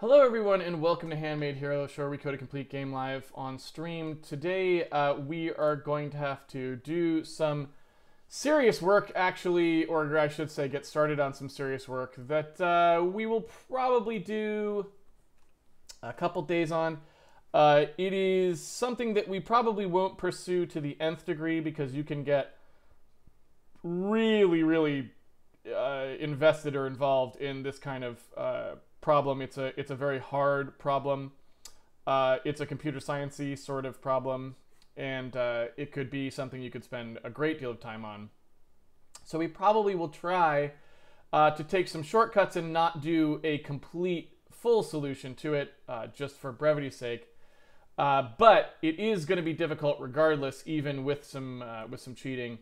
Hello everyone and welcome to Handmade Hero, show where we code a complete game live on stream. Today we are going to have to do some serious work actually, or I should say get started on some serious work that we will probably do a couple days on. It is something that we probably won't pursue to the nth degree because you can get really invested or involved in this kind of problem. It's a very hard problem. It's a computer sciencey sort of problem, and it could be something you could spend a great deal of time on. So we probably will try to take some shortcuts and not do a complete full solution to it, just for brevity's sake. But it is going to be difficult regardless, even with some cheating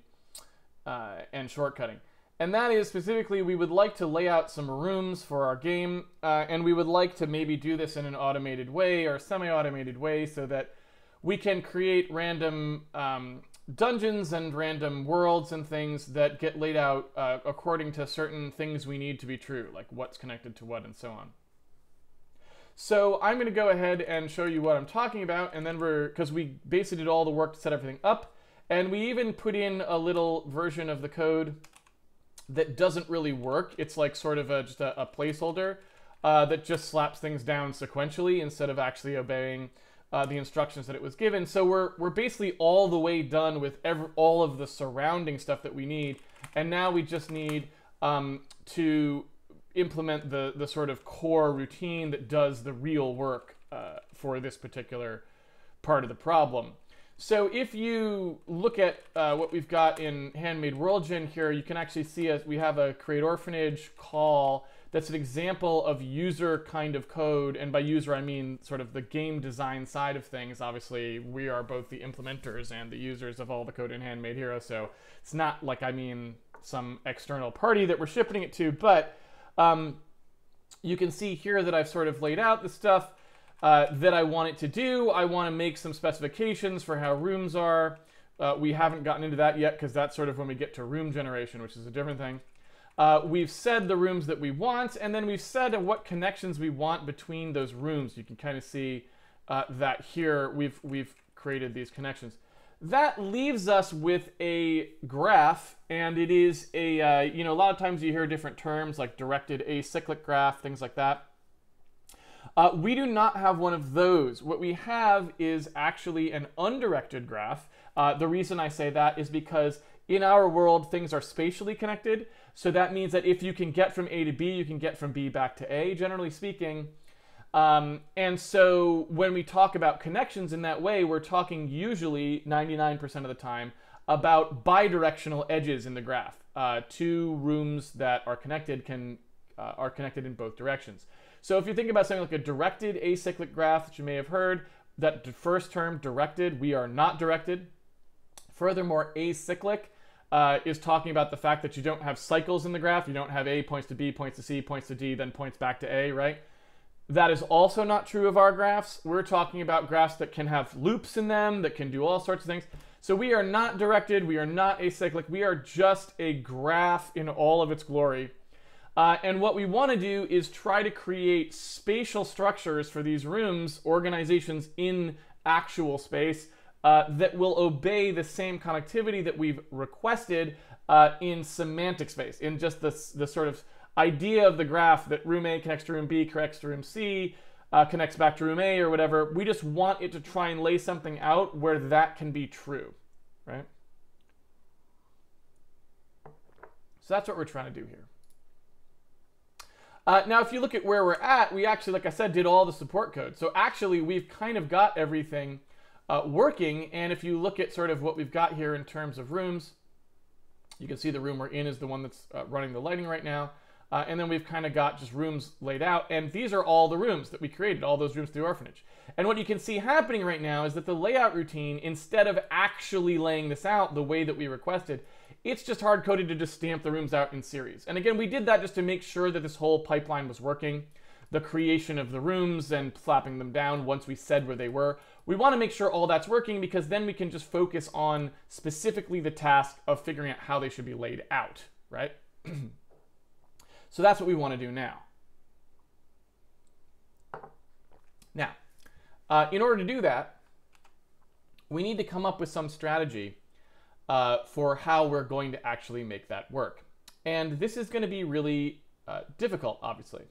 and shortcutting. And that is specifically, we would like to lay out some rooms for our game, and we would like to maybe do this in an automated way or semi-automated way so that we can create random dungeons and random worlds and things that get laid out according to certain things we need to be true, like what's connected to what and so on. So I'm going to go ahead and show you what I'm talking about, and then because we basically did all the work to set everything up, and we even put in a little version of the code that doesn't really work. It's like sort of just a placeholder that just slaps things down sequentially instead of actually obeying the instructions that it was given. So we're basically all the way done with all of the surrounding stuff that we need, and now we just need to implement the sort of core routine that does the real work for this particular part of the problem. So if you look at what we've got in Handmade WorldGen here, you can actually see we have a create orphanage call that's an example of user kind of code. And by user, I mean sort of the game design side of things. Obviously, we are both the implementers and the users of all the code in Handmade Hero. So it's not like I mean some external party that we're shipping it to. But you can see here that I've sort of laid out the stuff that I want it to do. I want to make some specifications for how rooms are. We haven't gotten into that yet because that's sort of when we get to room generation, which is a different thing. We've said the rooms that we want, and then we've said what connections we want between those rooms. You can kind of see that here we've created these connections. That leaves us with a graph, and it is a, a lot of times you hear different terms like directed acyclic graph, things like that. We do not have one of those. What we have is actually an undirected graph. The reason I say that is because in our world, things are spatially connected. So that means that if you can get from A to B, you can get from B back to A, generally speaking. And so when we talk about connections in that way, we're talking usually 99% of the time about bidirectional edges in the graph. Two rooms that are connected are connected in both directions. So if you think about something like a directed acyclic graph that you may have heard, that first term, directed, we are not directed. Furthermore, acyclic is talking about the fact that you don't have cycles in the graph. You don't have A points to B, points to C, points to D, then points back to A, right? That is also not true of our graphs. We're talking about graphs that can have loops in them, that can do all sorts of things. So we are not directed, we are not acyclic, we are just a graph in all of its glory. And what we want to do is try to create spatial structures for these rooms, organizations in actual space, that will obey the same connectivity that we've requested in semantic space, in just the sort of idea of the graph that room A connects to room B, connects to room C, connects back to room A or whatever. We just want it to try and lay something out where that can be true, right? So that's what we're trying to do here. Now, if you look at where we're at, we actually, like I said, did all the support code. So actually, we've kind of got everything working. And if you look at sort of what we've got here in terms of rooms, you can see the room we're in is the one that's running the lighting right now. And then we've kind of got just rooms laid out. And these are all the rooms that we created, all those rooms through the orphanage. And what you can see happening right now is that the layout routine, instead of actually laying this out the way that we requested, it's just hard-coded to just stamp the rooms out in series. And again, we did that just to make sure that this whole pipeline was working. The creation of the rooms and slapping them down once we said where they were. We want to make sure all that's working because then we can just focus on specifically the task of figuring out how they should be laid out, right? So that's what we want to do now. Now, in order to do that, we need to come up with some strategy for how we're going to actually make that work. And this is going to be really difficult, obviously.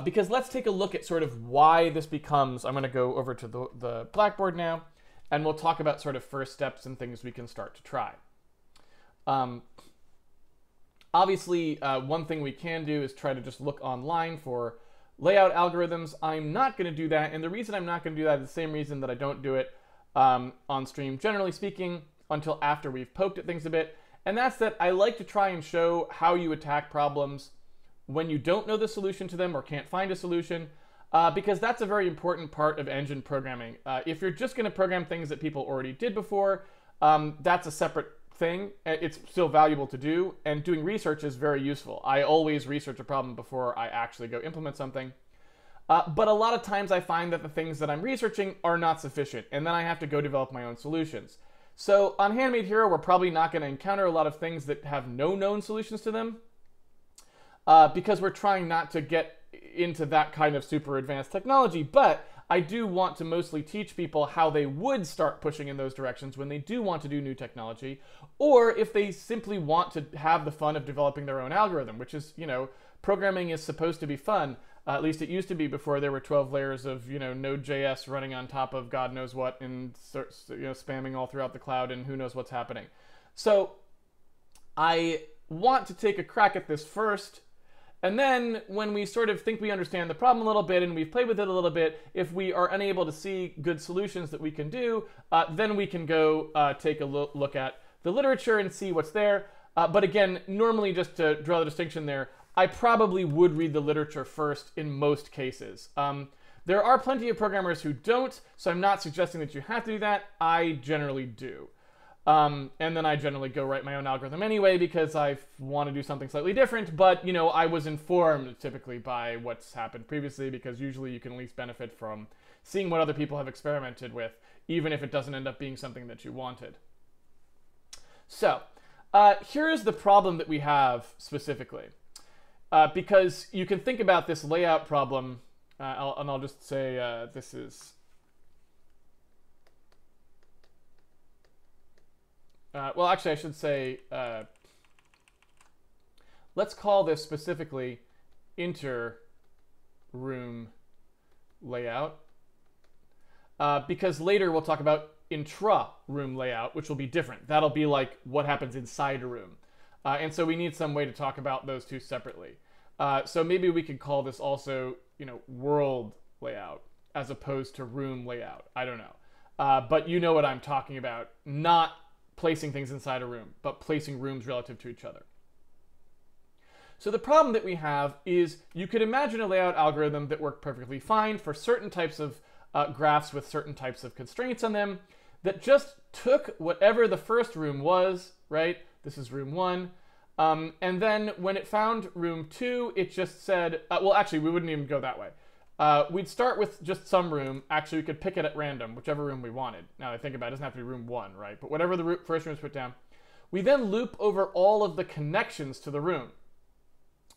Because let's take a look at sort of why this becomes, I'm going to go over to the Blackboard now, and we'll talk about sort of first steps and things we can start to try. Obviously, one thing we can do is try to just look online for layout algorithms. I'm not going to do that, and the reason I'm not going to do that is the same reason that I don't do it on stream, generally speaking, until after we've poked at things a bit, and that's that I like to try and show how you attack problems when you don't know the solution to them or can't find a solution, because that's a very important part of engine programming. If you're just going to program things that people already did before, that's a separate thing. It's still valuable to do, and doing research is very useful. I always research a problem before I actually go implement something. But a lot of times I find that the things that I'm researching are not sufficient, and then I have to go develop my own solutions. So on Handmade Hero, we're probably not going to encounter a lot of things that have no known solutions to them, because we're trying not to get into that kind of super advanced technology. But I do want to mostly teach people how they would start pushing in those directions when they do want to do new technology, or if they simply want to have the fun of developing their own algorithm, which is, you know, programming is supposed to be fun. At least it used to be before there were 12 layers of, you know, Node.js running on top of God knows what and, you know, spamming all throughout the cloud and who knows what's happening. So I want to take a crack at this first, and then when we sort of think we understand the problem a little bit and we've played with it a little bit, if we are unable to see good solutions that we can do, then we can go take a look at the literature and see what's there. But again, normally, just to draw the distinction there, I probably would read the literature first in most cases. There are plenty of programmers who don't, so I'm not suggesting that you have to do that. I generally do. And then I generally go write my own algorithm anyway because I want to do something slightly different, but, you know, I was informed typically by what's happened previously, because usually you can at least benefit from seeing what other people have experimented with, even if it doesn't end up being something that you wanted. So here's the problem that we have specifically. Because you can think about this layout problem, and I'll just say this is... well, actually, I should say, let's call this specifically inter-room layout, because later we'll talk about intra-room layout, which will be different. That'll be like what happens inside a room. And so we need some way to talk about those two separately. So maybe we could call this also, you know, world layout as opposed to room layout. I don't know. But you know what I'm talking about. Not placing things inside a room, but placing rooms relative to each other. So the problem that we have is you could imagine a layout algorithm that worked perfectly fine for certain types of graphs with certain types of constraints on them, that just took whatever the first room was, right? This is room 1. And then when it found room 2, it just said, well, actually, we wouldn't even go that way. We'd start with just some room. Actually, we could pick it at random, whichever room we wanted. Now that I think about it, it doesn't have to be room 1, right? But whatever the first room is put down. We then loop over all of the connections to the room.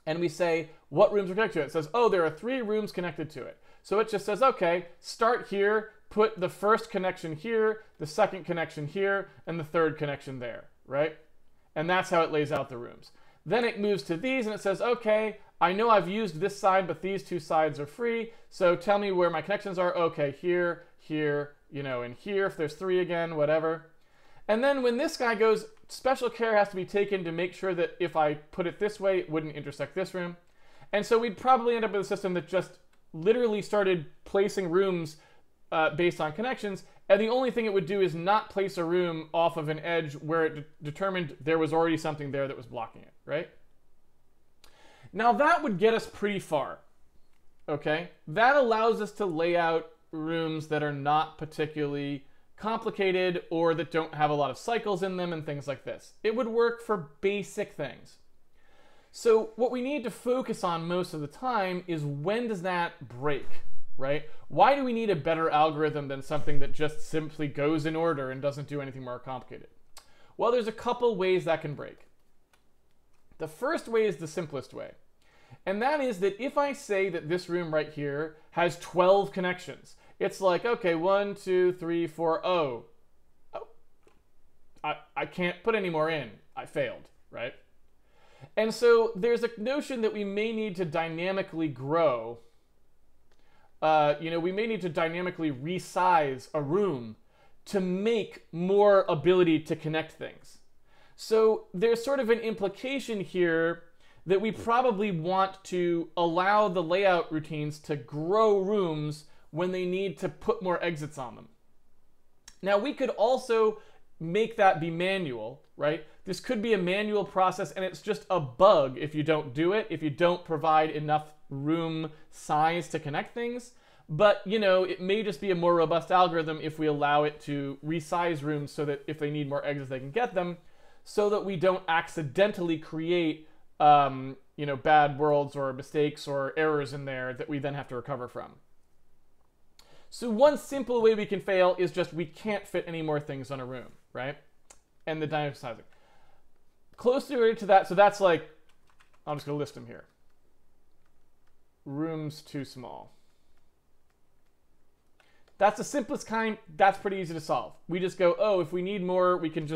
And we say, what rooms are connected to it? It says, oh, there are 3 rooms connected to it. So it just says, okay, start here, put the first connection here, the second connection here, and the third connection there, right? And that's how it lays out the rooms. Then it moves to these and it says, okay, I know I've used this side, but these 2 sides are free. So tell me where my connections are. Okay, here, here, you know, and here, if there's 3 again, whatever. And then when this guy goes, special care has to be taken to make sure that if I put it this way, it wouldn't intersect this room. And so we'd probably end up with a system that just literally started placing rooms based on connections. And the only thing it would do is not place a room off of an edge where it determined there was already something there that was blocking it, right? Now that would get us pretty far, okay? That allows us to lay out rooms that are not particularly complicated or that don't have a lot of cycles in them and things like this. It would work for basic things. So what we need to focus on most of the time is, when does that break, right? Why do we need a better algorithm than something that just simply goes in order and doesn't do anything more complicated? Well, there's a couple ways that can break. The first way is the simplest way. And that is that if I say that this room right here has 12 connections, it's like, okay, 1, 2, 3, 4, oh, I can't put any more in. I failed, right? And so there's a notion that we may need to dynamically grow. We may need to dynamically resize a room to make more ability to connect things. So there's sort of an implication here that we probably want to allow the layout routines to grow rooms when they need to put more exits on them. Now we could also make that be manual, right? This could be a manual process, and it's just a bug if you don't do it, if you don't provide enough room size to connect things. But, it may just be a more robust algorithm if we allow it to resize rooms so that if they need more exits, they can get them, so that we don't accidentally create, bad worlds or mistakes or errors in there that we then have to recover from. So one simple way we can fail is just we can't fit any more things on a room, right? And the dynamic sizing. Closely related to that, so that's like, I'm just going to list them here. Rooms too small. That's the simplest kind. That's pretty easy to solve. We just go, oh, if we need more, we can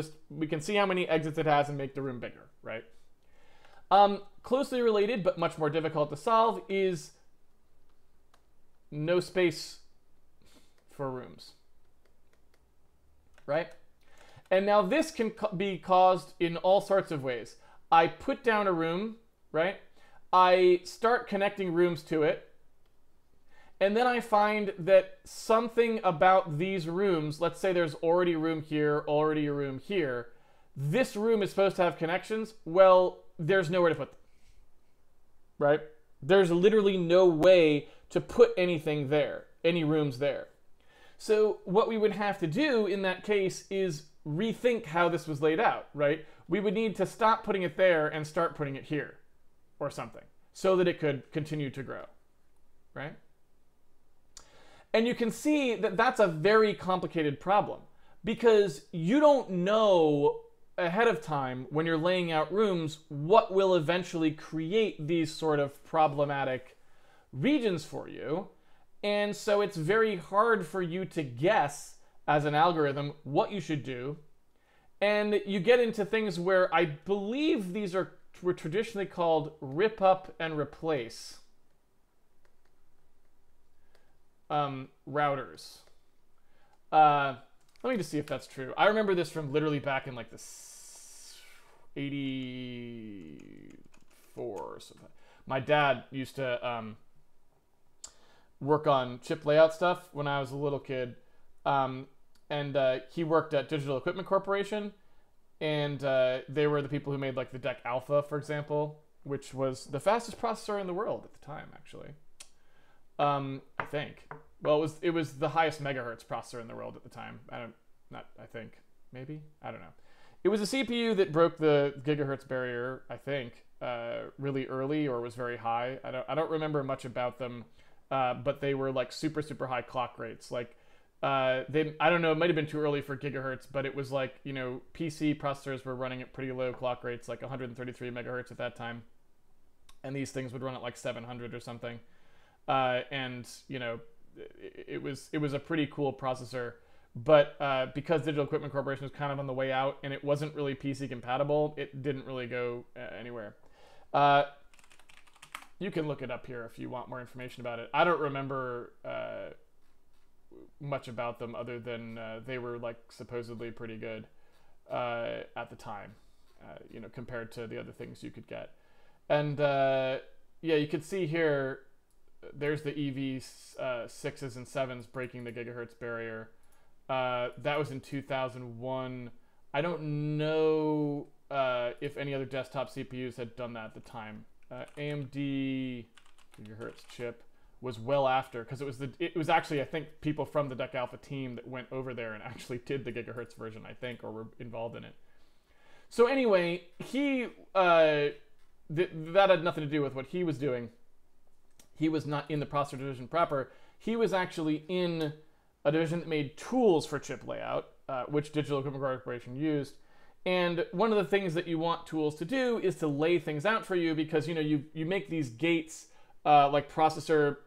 see how many exits it has and make the room bigger, right? Closely related, but much more difficult to solve, is no space for rooms, right? And now this can be caused in all sorts of ways. I put down a room, right? I start connecting rooms to it. And then I find that something about these rooms, let's say there's already a room here, already a room here. This room is supposed to have connections. Well, there's nowhere to put them, right? There's literally no way to put anything there, any rooms there. So what we would have to do in that case is rethink how this was laid out, right? We would need to stop putting it there and start putting it here or something so that it could continue to grow, right? And you can see that that's a very complicated problem because you don't know ahead of time when you're laying out rooms what will eventually create these sort of problematic regions for you. And so it's very hard for you to guess as an algorithm what you should do. And you get into things where I believe these were traditionally called rip up and replace routers. Let me just see if that's true. I remember this from literally back in like the 84 or something. My dad used to work on chip layout stuff when I was a little kid. He worked at Digital Equipment Corporation, and they were the people who made like the DEC Alpha, for example, which was the fastest processor in the world at the time, actually. I think. Well, it was the highest megahertz processor in the world at the time. I think. Maybe? I don't know. It was a CPU that broke the gigahertz barrier, I think, really early or was very high. I don't remember much about them, but they were like super, super high clock rates. Like, I don't know, it might have been too early for gigahertz, but it was like, PC processors were running at pretty low clock rates, like 133 megahertz at that time. And these things would run at like 700 or something. It was a pretty cool processor, but because Digital Equipment Corporation was kind of on the way out and it wasn't really PC compatible, it didn't really go anywhere. You can look it up here if you want more information about it. I don't remember much about them other than they were like supposedly pretty good at the time, compared to the other things you could get. And yeah, you can see here, there's the EV6s and 7s breaking the gigahertz barrier. That was in 2001. I don't know if any other desktop CPUs had done that at the time. AMD gigahertz chip was well after, because it was actually, I think, people from the DEC Alpha team that went over there and actually did the gigahertz version, I think, or were involved in it. So anyway, that had nothing to do with what he was doing. He was not in the processor division proper. He was actually in a division that made tools for chip layout, which Digital Equipment Corporation used. And one of the things that you want tools to do is to lay things out for you, because you make these gates, like processor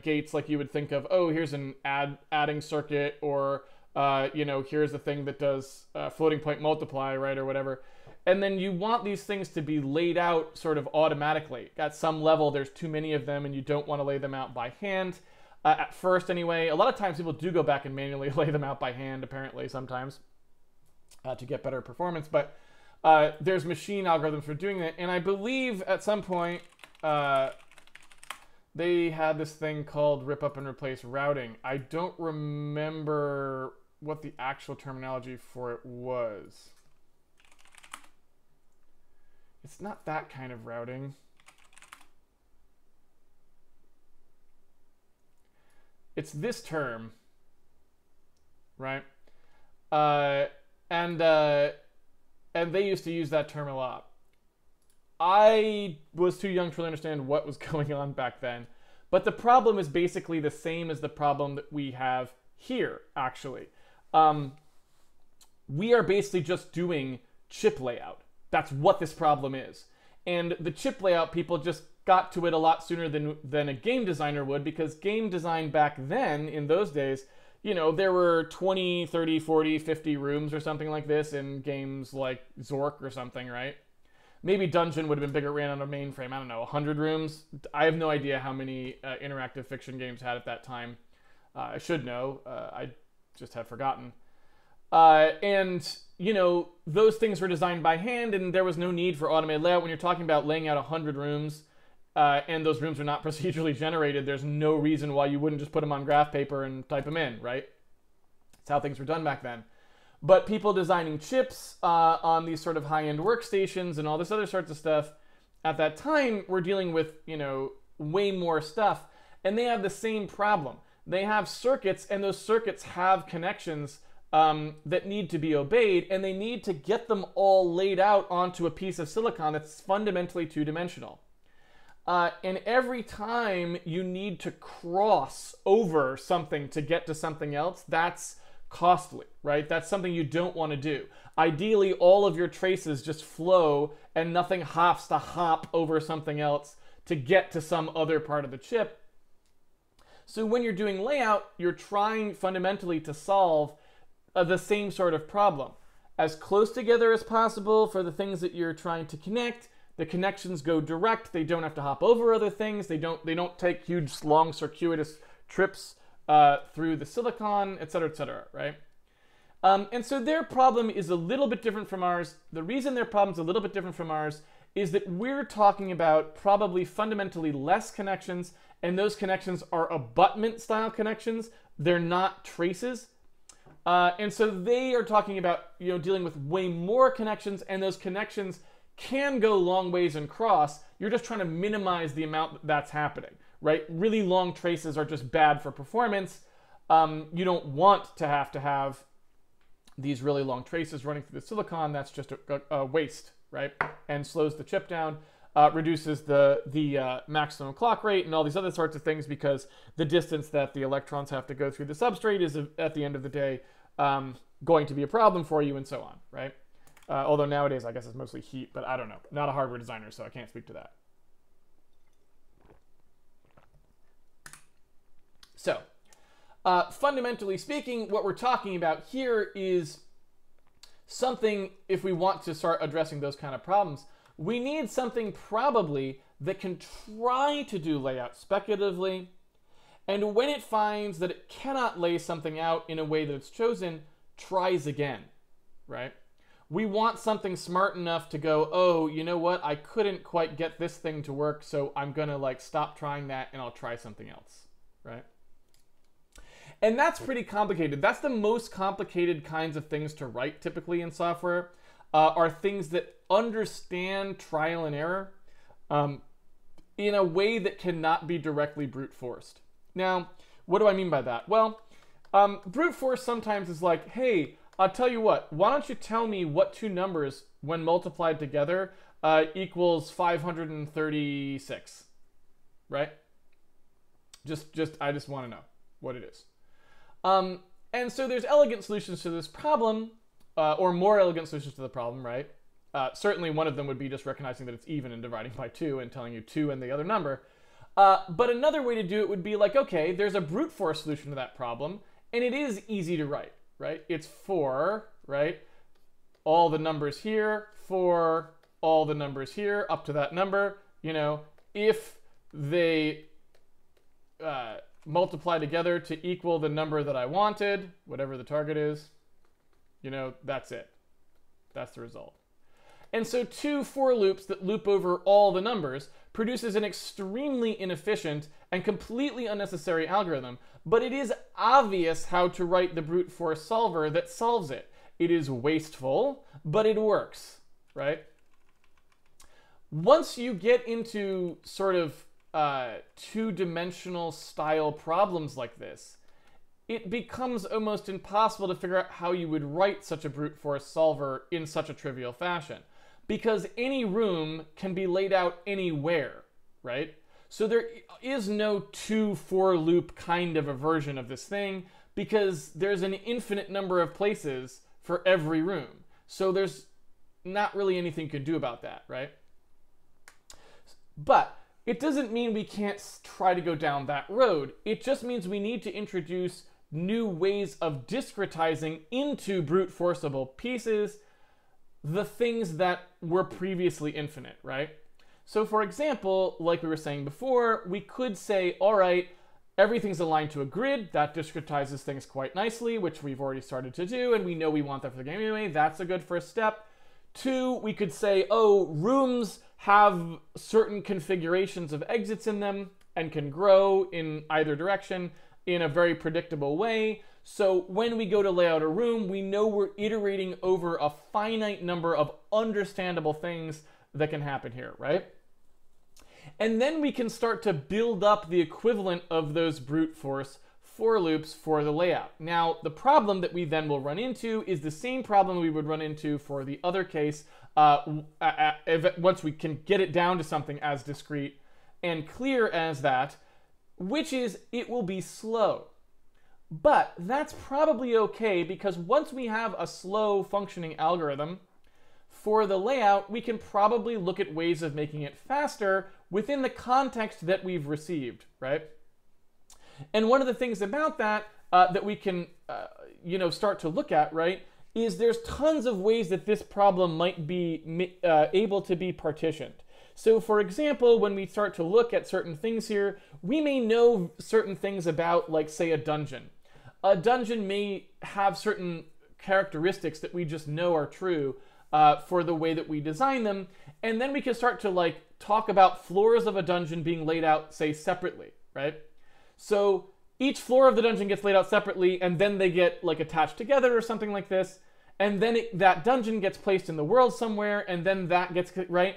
gates, like you would think of, oh, here's an adding circuit, or here's the thing that does floating point multiply, right, or whatever. And then you want these things to be laid out sort of automatically. At some level, there's too many of them, and you don't want to lay them out by hand. At first, anyway. A lot of times people do go back and manually lay them out by hand, apparently, sometimes, to get better performance. But there's machine algorithms for doing that. And I believe at some point they had this thing called rip up and replace routing. I don't remember what the actual terminology for it was. It's not that kind of routing. It's this term, right? And they used to use that term a lot. I was too young to really understand what was going on back then. But the problem is basically the same as the problem that we have here, actually. We are basically just doing chip layout. That's what this problem is. And the chip layout, people just got to it a lot sooner than a game designer would, because game design back then, in those days, there were 20, 30, 40, 50 rooms or something like this in games like Zork or something, right? Maybe Dungeon would have been bigger, ran on a mainframe. I don't know, 100 rooms? I have no idea how many interactive fiction games had at that time. I should know. I just have forgotten. And those things were designed by hand, and there was no need for automated layout. When you're talking about laying out 100 rooms, and those rooms are not procedurally generated, there's no reason why you wouldn't just put them on graph paper and type them in, right? That's how things were done back then. But people designing chips on these sort of high-end workstations and all this other sorts of stuff at that time were dealing with, way more stuff. And they have the same problem. They have circuits, and those circuits have connections that need to be obeyed, and they need to get them all laid out onto a piece of silicon that's fundamentally two-dimensional. And every time you need to cross over something to get to something else, that's costly, right? That's something you don't want to do. Ideally, all of your traces just flow and nothing has to hop over something else to get to some other part of the chip. So when you're doing layout, you're trying fundamentally to solve the same sort of problem. As close together as possible for the things that you're trying to connect. The connections go direct. They don't have to hop over other things. They don't take huge, long, circuitous trips through the silicon, et cetera, right? And so their problem is a little bit different from ours. The reason their problem is a little bit different from ours is that we're talking about probably fundamentally less connections, and those connections are abutment style connections. They're not traces. And so they are talking about dealing with way more connections, and those connections can go long ways and cross. You're just trying to minimize the amount that's happening, right? Really long traces are just bad for performance. You don't want to have these really long traces running through the silicon. That's just a waste, right? And slows the chip down, reduces the maximum clock rate and all these other sorts of things, because the distance that the electrons have to go through the substrate is, at the end of the day, going to be a problem for you, and so on, right? Although nowadays, I guess it's mostly heat, but I don't know. Not a hardware designer, so I can't speak to that. So, fundamentally speaking, what we're talking about here is something, if we want to start addressing those kind of problems, we need something probably that can try to do layout speculatively, and when it finds that it cannot lay something out in a way that it's chosen, tries again, right? We want something smart enough to go, oh, you know what? I couldn't quite get this thing to work, so I'm going to stop trying that and I'll try something else, right? And that's pretty complicated. That's the most complicated kinds of things to write typically in software, are things that understand trial and error in a way that cannot be directly brute forced. Now, what do I mean by that? Well, brute force sometimes is like, hey, I'll tell you what, why don't you tell me what two numbers, when multiplied together, equals 536, right? I just want to know what it is. And so there's elegant solutions to this problem, or more elegant solutions to the problem, right? Certainly one of them would be just recognizing that it's even and dividing by 2 and telling you 2 and the other number. But another way to do it would be like, okay, there's a brute force solution to that problem, and it is easy to write, right? It's for, right, all the numbers here, for all the numbers here, up to that number, you know, if they multiply together to equal the number that I wanted, whatever the target is, you know, that's it. That's the result. And so 2 for loops that loop over all the numbers produces an extremely inefficient and completely unnecessary algorithm, but it is obvious how to write the brute force solver that solves it. It is wasteful, but it works, right? Once you get into sort of two-dimensional style problems like this, it becomes almost impossible to figure out how you would write such a brute force solver in such a trivial fashion, because any room can be laid out anywhere, right? So there is no 2 for loop kind of a version of this thing, because there's an infinite number of places for every room. So there's not really anything you can do about that, right? But it doesn't mean we can't try to go down that road. It just means we need to introduce new ways of discretizing into brute forceable pieces the things that were previously infinite, right? So for example, like we were saying before, we could say, all right, everything's aligned to a grid. That discretizes things quite nicely, which we've already started to do, and we know we want that for the game anyway. That's a good first step. 2, we could say, oh, rooms have certain configurations of exits in them and can grow in either direction in a very predictable way. So when we go to lay out a room, we know we're iterating over a finite number of understandable things that can happen here, right? And then we can start to build up the equivalent of those brute force for loops for the layout. Now, the problem that we then will run into is the same problem we would run into for the other case once we can get it down to something as discrete and clear as that, which is it will be slow. But that's probably okay, because once we have a slow functioning algorithm for the layout, we can probably look at ways of making it faster within the context that we've received, right? And one of the things about that that we can start to look at, right, is there's tons of ways that this problem might be able to be partitioned. So for example, when we start to look at certain things here, we may know certain things about, like, say, a dungeon. A dungeon may have certain characteristics that we just know are true for the way that we design them, and then we can start to, like, talk about floors of a dungeon being laid out, say, separately, right? So each floor of the dungeon gets laid out separately, and then they get, like, attached together or something like this, and then that dungeon gets placed in the world somewhere, and then that gets, right?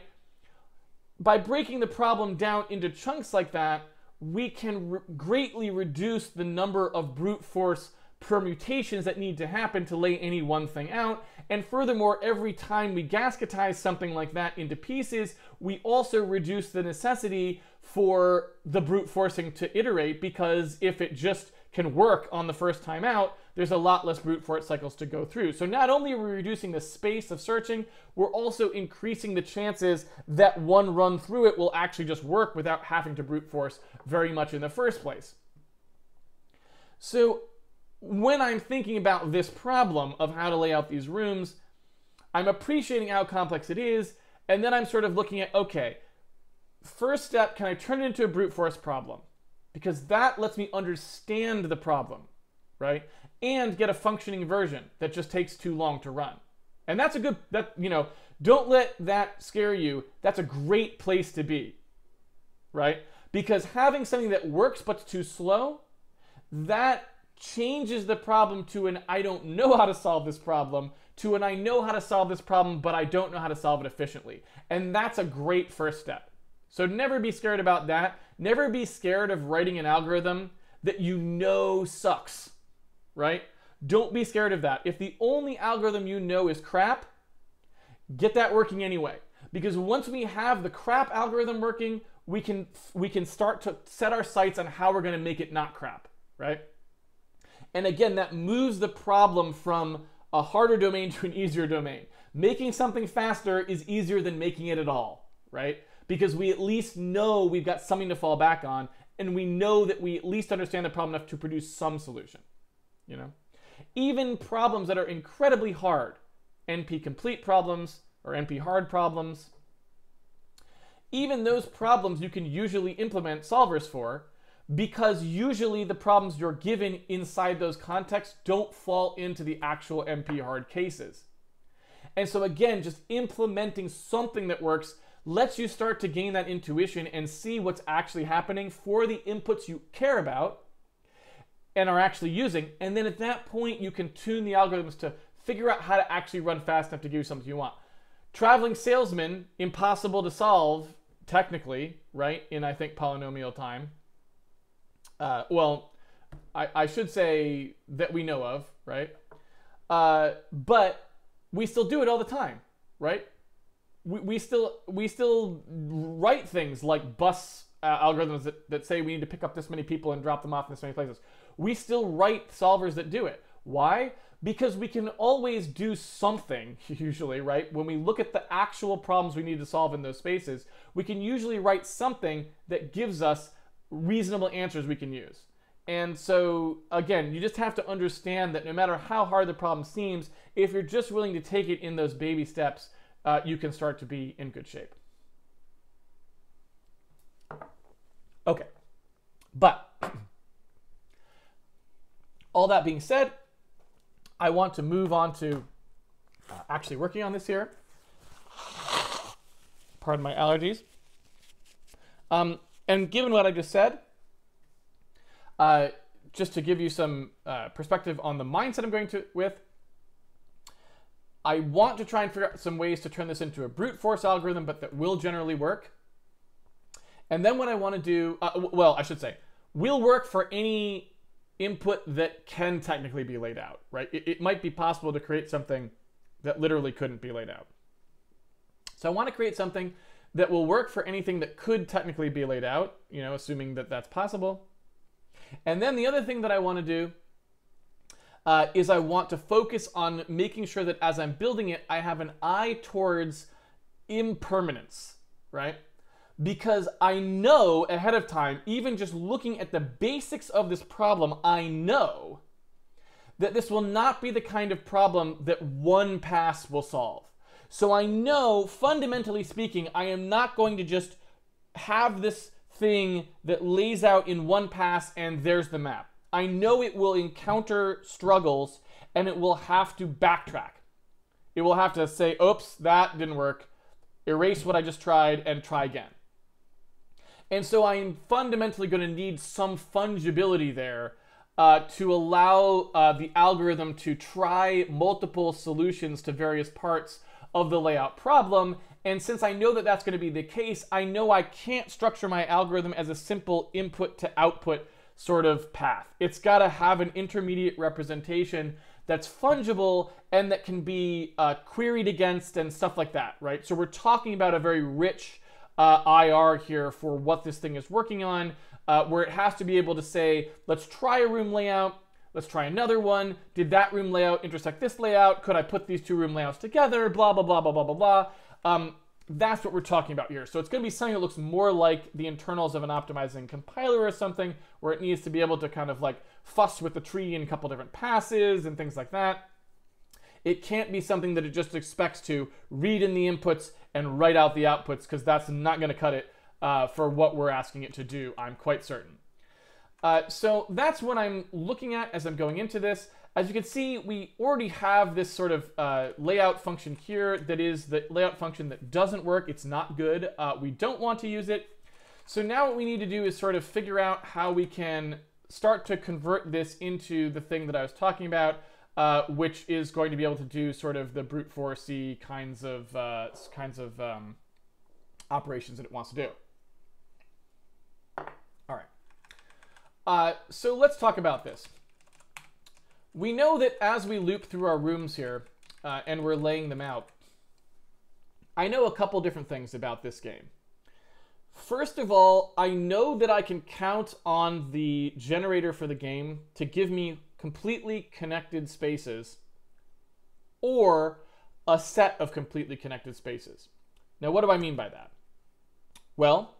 By breaking the problem down into chunks like that, we can greatly reduce the number of brute force permutations that need to happen to lay any one thing out. And furthermore, every time we gasketize something like that into pieces, we also reduce the necessity for the brute forcing to iterate, because if it just can work on the first time out, there's a lot less brute force cycles to go through. So not only are we reducing the space of searching, we're also increasing the chances that one run through it will actually just work without having to brute force very much in the first place. So when I'm thinking about this problem of how to lay out these rooms, I'm appreciating how complex it is, and then I'm sort of looking at, okay, first step, can I turn it into a brute force problem? Because that lets me understand the problem, right? And get a functioning version that just takes too long to run. And that's a good, don't let that scare you. That's a great place to be, right? Because having something that works but's too slow, that changes the problem to an I don't know how to solve this problem to an I know how to solve this problem, but I don't know how to solve it efficiently. And that's a great first step. So never be scared about that. Never be scared of writing an algorithm that you know sucks, right? Don't be scared of that. If the only algorithm you know is crap, get that working anyway. Because once we have the crap algorithm working, we can start to set our sights on how we're going to make it not crap, right? And again, that moves the problem from a harder domain to an easier domain. Making something faster is easier than making it at all, right? Because we at least know we've got something to fall back on, and we know that we at least understand the problem enough to produce some solution, you know? Even problems that are incredibly hard, NP-complete problems or NP-hard problems, even those problems you can usually implement solvers for, because usually the problems you're given inside those contexts don't fall into the actual NP-hard cases. And so again, just implementing something that works lets you start to gain that intuition and see what's actually happening for the inputs you care about and are actually using. And then at that point, you can tune the algorithms to figure out how to actually run fast enough to give you something you want. Traveling salesman, impossible to solve, technically, right, in, I think, polynomial time. Well, I should say that we know of, right? But we still do it all the time, right? We still write things like bus algorithms that say we need to pick up this many people and drop them off in this many places. We still write solvers that do it. Why? Because we can always do something, usually, right? When we look at the actual problems we need to solve in those spaces, we can usually write something that gives us reasonable answers we can use. And so, again, you just have to understand that no matter how hard the problem seems, if you're just willing to take it in those baby steps, you can start to be in good shape. Okay, but all that being said, I want to move on to actually working on this here. Pardon my allergies. And given what I just said, just to give you some perspective on the mindset I'm going with, I want to try and figure out some ways to turn this into a brute force algorithm, but that will generally work. And then what I want to do, well, I should say, will work for any input that can technically be laid out, right? It might be possible to create something that literally couldn't be laid out. So I want to create something that will work for anything that could technically be laid out, you know, assuming that that's possible. And then the other thing that I want to do is I want to focus on making sure that as I'm building it, I have an eye towards impermanence, right? Because I know ahead of time, even just looking at the basics of this problem, I know that this will not be the kind of problem that one pass will solve. So I know, fundamentally speaking, I am not going to just have this thing that lays out in one pass and there's the map. I know it will encounter struggles and it will have to backtrack. It will have to say, oops, that didn't work. Erase what I just tried and try again. And so I'm fundamentally going to need some fungibility there to allow the algorithm to try multiple solutions to various parts of the layout problem. And since I know that that's going to be the case, I know I can't structure my algorithm as a simple input to output sort of path. It's got to have an intermediate representation that's fungible and that can be queried against and stuff like that, right? So we're talking about a very rich IR here for what this thing is working on, where it has to be able to say, let's try a room layout, let's try another one. Did that room layout intersect this layout? Could I put these two room layouts together? Blah, blah, blah, blah, blah, blah, blah. That's what we're talking about here. So it's going to be something that looks more like the internals of an optimizing compiler or something, where it needs to be able to kind of like fuss with the tree in a couple different passes and things like that. It can't be something that it just expects to read in the inputs and write out the outputs, because that's not going to cut it for what we're asking it to do, I'm quite certain. So that's what I'm looking at as I'm going into this. As you can see, we already have this sort of layout function here that is the layout function that doesn't work. It's not good. We don't want to use it. So now what we need to do is sort of figure out how we can start to convert this into the thing that I was talking about, which is going to be able to do sort of the brute force-y kinds of operations that it wants to do. All right. So let's talk about this. We know that as we loop through our rooms here and we're laying them out, I know a couple different things about this game. First of all, I know that I can count on the generator for the game to give me completely connected spaces or a set of completely connected spaces. Now, what do I mean by that? Well,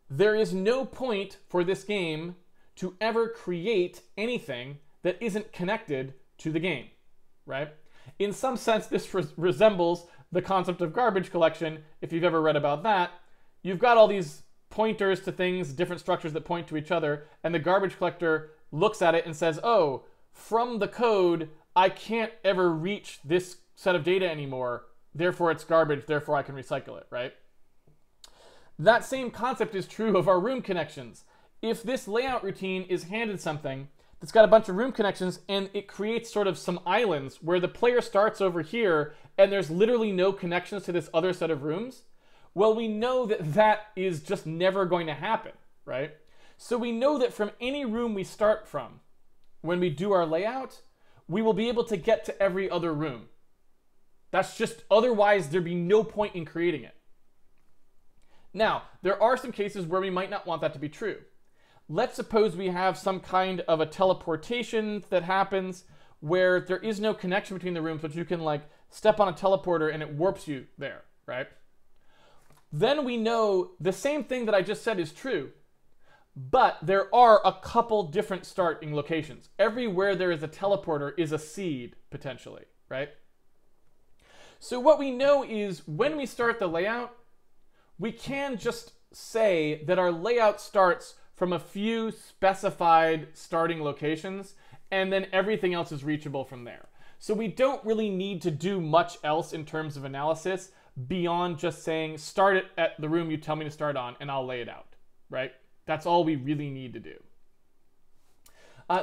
there is no point for this game to ever create anything that isn't connected to the game, right? In some sense, this resembles the concept of garbage collection. If you've ever read about that, you've got all these pointers to things, different structures that point to each other, and the garbage collector looks at it and says, oh, from the code, I can't ever reach this set of data anymore, therefore it's garbage, therefore I can recycle it, right? That same concept is true of our room connections. If this layout routine is handed something that's got a bunch of room connections and it creates sort of some islands where the player starts over here and there's literally no connections to this other set of rooms, well, we know that that is just never going to happen, right? So we know that from any room we start from, when we do our layout, we will be able to get to every other room. That's just, otherwise there'd be no point in creating it. Now, there are some cases where we might not want that to be true. Let's suppose we have some kind of a teleportation that happens where there is no connection between the rooms, but you can like step on a teleporter and it warps you there, right? Then we know the same thing that I just said is true, but there are a couple different starting locations. Everywhere there is a teleporter is a seed, potentially, right? So what we know is when we start the layout, we can just say that our layout starts from a few specified starting locations, and then everything else is reachable from there. So we don't really need to do much else in terms of analysis beyond just saying, start it at the room you tell me to start on, and I'll lay it out, right? That's all we really need to do.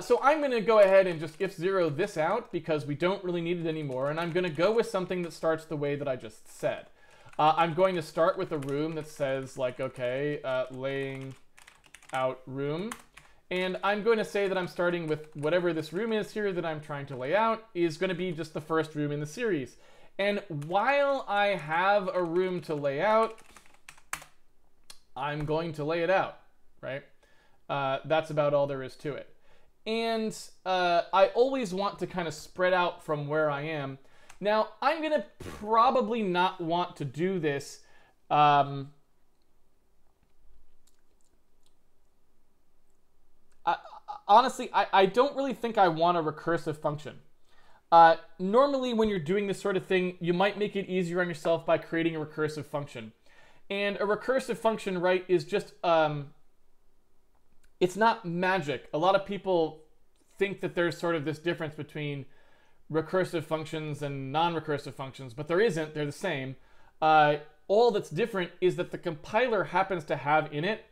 So I'm going to go ahead and just if0 this out because we don't really need it anymore, and I'm going to go with something that starts the way that I just said. I'm going to start with a room that says, like, okay, laying out room. And I'm going to say that I'm starting with whatever this room is here that I'm trying to lay out is going to be just the first room in the series. And while I have a room to lay out, I'm going to lay it out, right? That's about all there is to it. And I always want to kind of spread out from where I am. Now, I'm going to probably not want to do this honestly, I don't really think I want a recursive function. Normally, when you're doing this sort of thing, you might make it easier on yourself by creating a recursive function. And a recursive function, right, is just, it's not magic. A lot of people think that there's sort of this difference between recursive functions and non-recursive functions, but there isn't. They're the same. All that's different is that the compiler happens to have in it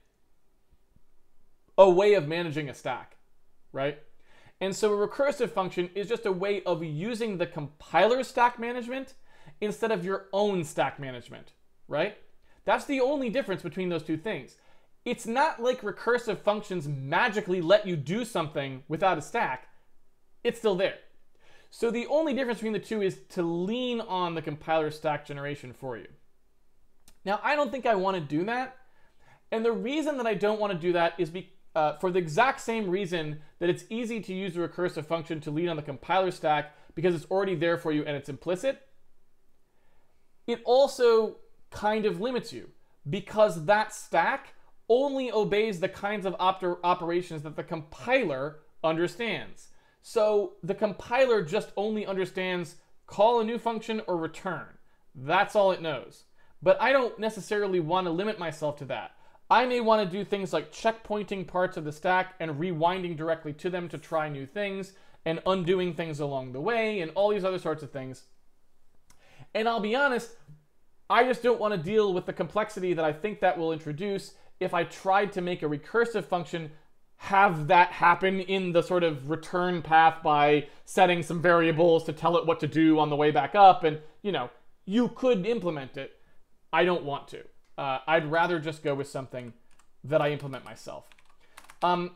a way of managing a stack, right? And so a recursive function is just a way of using the compiler's stack management instead of your own stack management, right? That's the only difference between those two things. It's not like recursive functions magically let you do something without a stack. It's still there. So the only difference between the two is to lean on the compiler stack generation for you. Now, I don't think I want to do that. And the reason that I don't want to do that is for the exact same reason that it's easy to use a recursive function to lean on the compiler stack because it's already there for you and it's implicit. It also kind of limits you because that stack only obeys the kinds of operations that the compiler understands. So the compiler just only understands call a new function or return. That's all it knows. But I don't necessarily want to limit myself to that. I may want to do things like checkpointing parts of the stack and rewinding directly to them to try new things and undoing things along the way and all these other sorts of things. And I'll be honest, I just don't want to deal with the complexity that I think that will introduce if I tried to make a recursive function have that happen in the sort of return path by setting some variables to tell it what to do on the way back up. And, you know, you could implement it. I don't want to. I'd rather just go with something that I implement myself.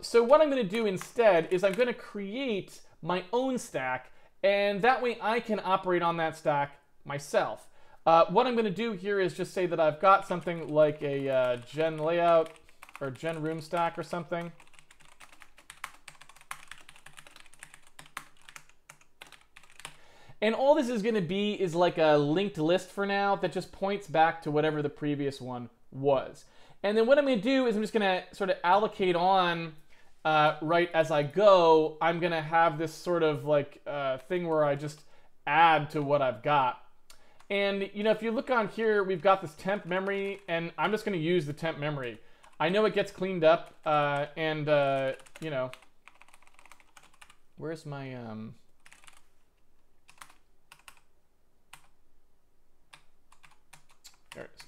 So what I'm going to do instead is I'm going to create my own stack, and that way I can operate on that stack myself. What I'm going to do here is just say that I've got something like a gen layout or gen room stack or something. And all this is going to be is like a linked list for now that just points back to whatever the previous one was. And then what I'm going to do is I'm just going to sort of allocate on right as I go. I'm going to have this sort of like thing where I just add to what I've got. And, you know, if you look on here, we've got this temp memory, and I'm just going to use the temp memory. I know it gets cleaned up, you know, where's my, there it is.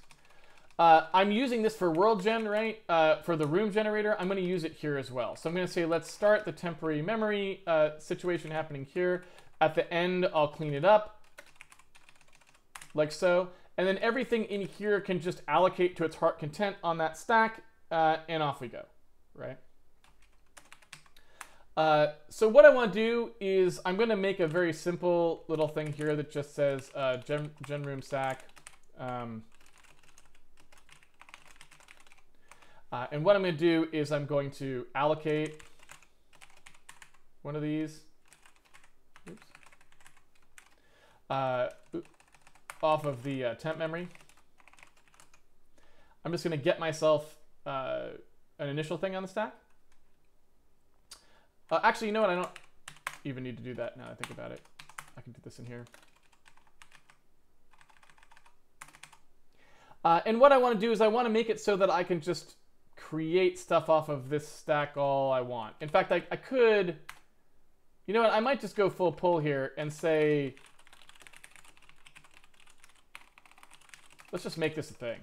I'm using this for world gen, right? For the room generator, I'm going to use it here as well. So I'm going to say, let's start the temporary memory situation happening here. At the end, I'll clean it up, like so. And then everything in here can just allocate to its heart content on that stack, and off we go, right? So what I want to do is I'm going to make a very simple little thing here that just says gen room stack. And what I'm going to do is I'm going to allocate one of these off of the temp memory. I'm just going to get myself an initial thing on the stack. Actually, you know what? I don't even need to do that now that I think about it. I can do this in here. And what I want to do is I want to make it so that I can just create stuff off of this stack all I want. In fact, I could, you know what? I might just go full pull here and say, let's just make this a thing.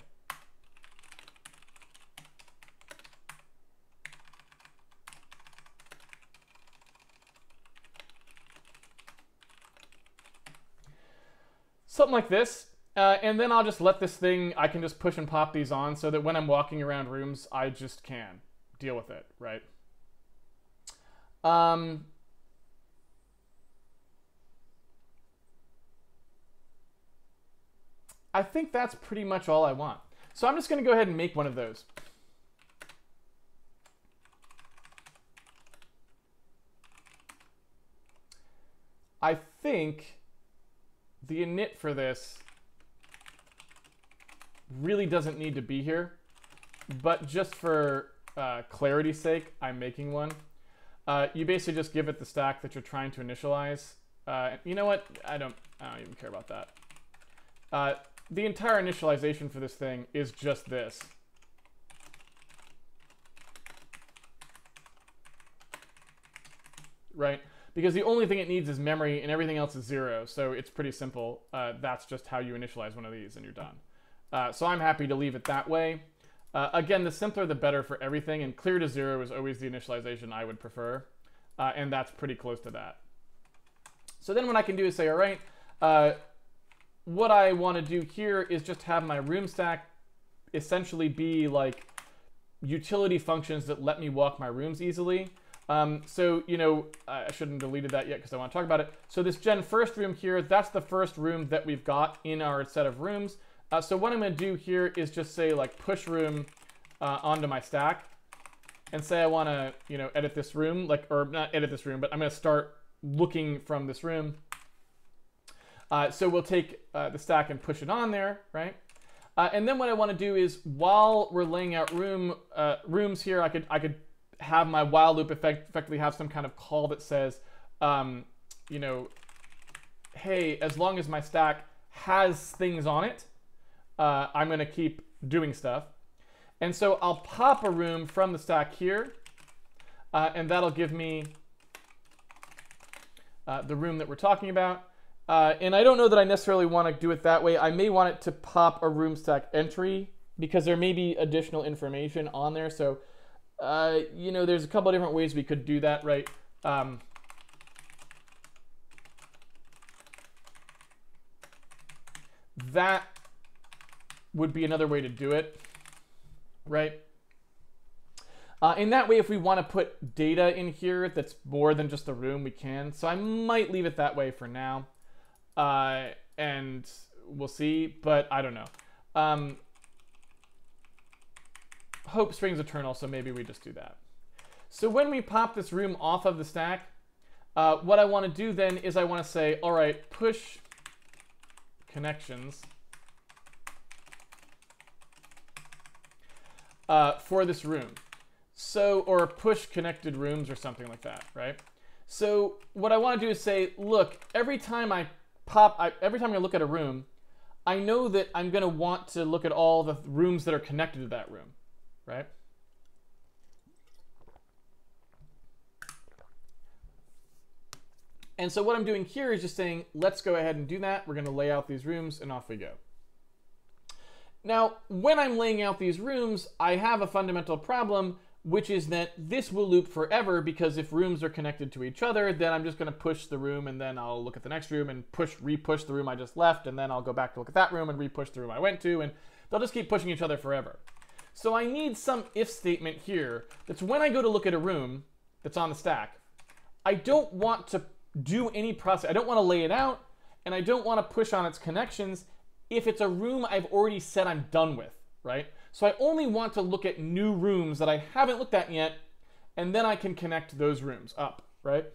Something like this. And then I'll just let this thing, I can just push and pop these on so that when I'm walking around rooms, I just can deal with it, right? I think that's pretty much all I want. So I'm just going to go ahead and make one of those. I think the init for this really doesn't need to be here, but just for clarity's sake, I'm making one. You basically just give it the stack that you're trying to initialize. You know what? I don't even care about that. The entire initialization for this thing is just this. Right? Because the only thing it needs is memory and everything else is 0, so it's pretty simple. That's just how you initialize one of these and you're done. So I'm happy to leave it that way. Again, the simpler the better for everything, and clear to 0 is always the initialization I would prefer, and that's pretty close to that. So then what I can do is say, all right, what I want to do here is just have my room stack essentially be like utility functions that let me walk my rooms easily. So, you know, I shouldn't have deleted that yet because I want to talk about it. So this gen first room here, that's the first room that we've got in our set of rooms. So what I'm going to do here is just say like push room onto my stack and say I want to, you know, edit this room, like, or not edit this room, but I'm going to start looking from this room. So we'll take the stack and push it on there, right? And then what I want to do is while we're laying out rooms here, I could have my while loop effectively have some kind of call that says, you know, hey, as long as my stack has things on it, I'm going to keep doing stuff. And so I'll pop a room from the stack here, and that'll give me the room that we're talking about. And I don't know that I necessarily want to do it that way. I may want it to pop a room stack entry because there may be additional information on there. So, you know, there's a couple of different ways we could do that, right? That would be another way to do it, right? In that way, if we want to put data in here that's more than just the room, we can. So I might leave it that way for now. And we'll see, but I don't know. Hope springs eternal, so maybe we just do that. So when we pop this room off of the stack, What I want to do then is I want to say, all right, push connections for this room. So, or push connected rooms or something like that, right? So what I want to do is say, look, every time I look at a room, I know that I'm going to want to look at all the rooms that are connected to that room, right? And so what I'm doing here is just saying, let's go ahead and do that. We're going to lay out these rooms, and off we go. Now, when I'm laying out these rooms, I have a fundamental problem, which is that this will loop forever, because if rooms are connected to each other, then I'm just going to push the room, and then I'll look at the next room and re-push the room I just left, and then I'll go back to look at that room and re-push the room I went to, and they'll just keep pushing each other forever. So I need some if statement here that's when I go to look at a room that's on the stack, I don't want to do any process. I don't want to lay it out, and I don't want to push on its connections if it's a room I've already said I'm done with, right? So I only want to look at new rooms that I haven't looked at yet, and then I can connect those rooms up, right?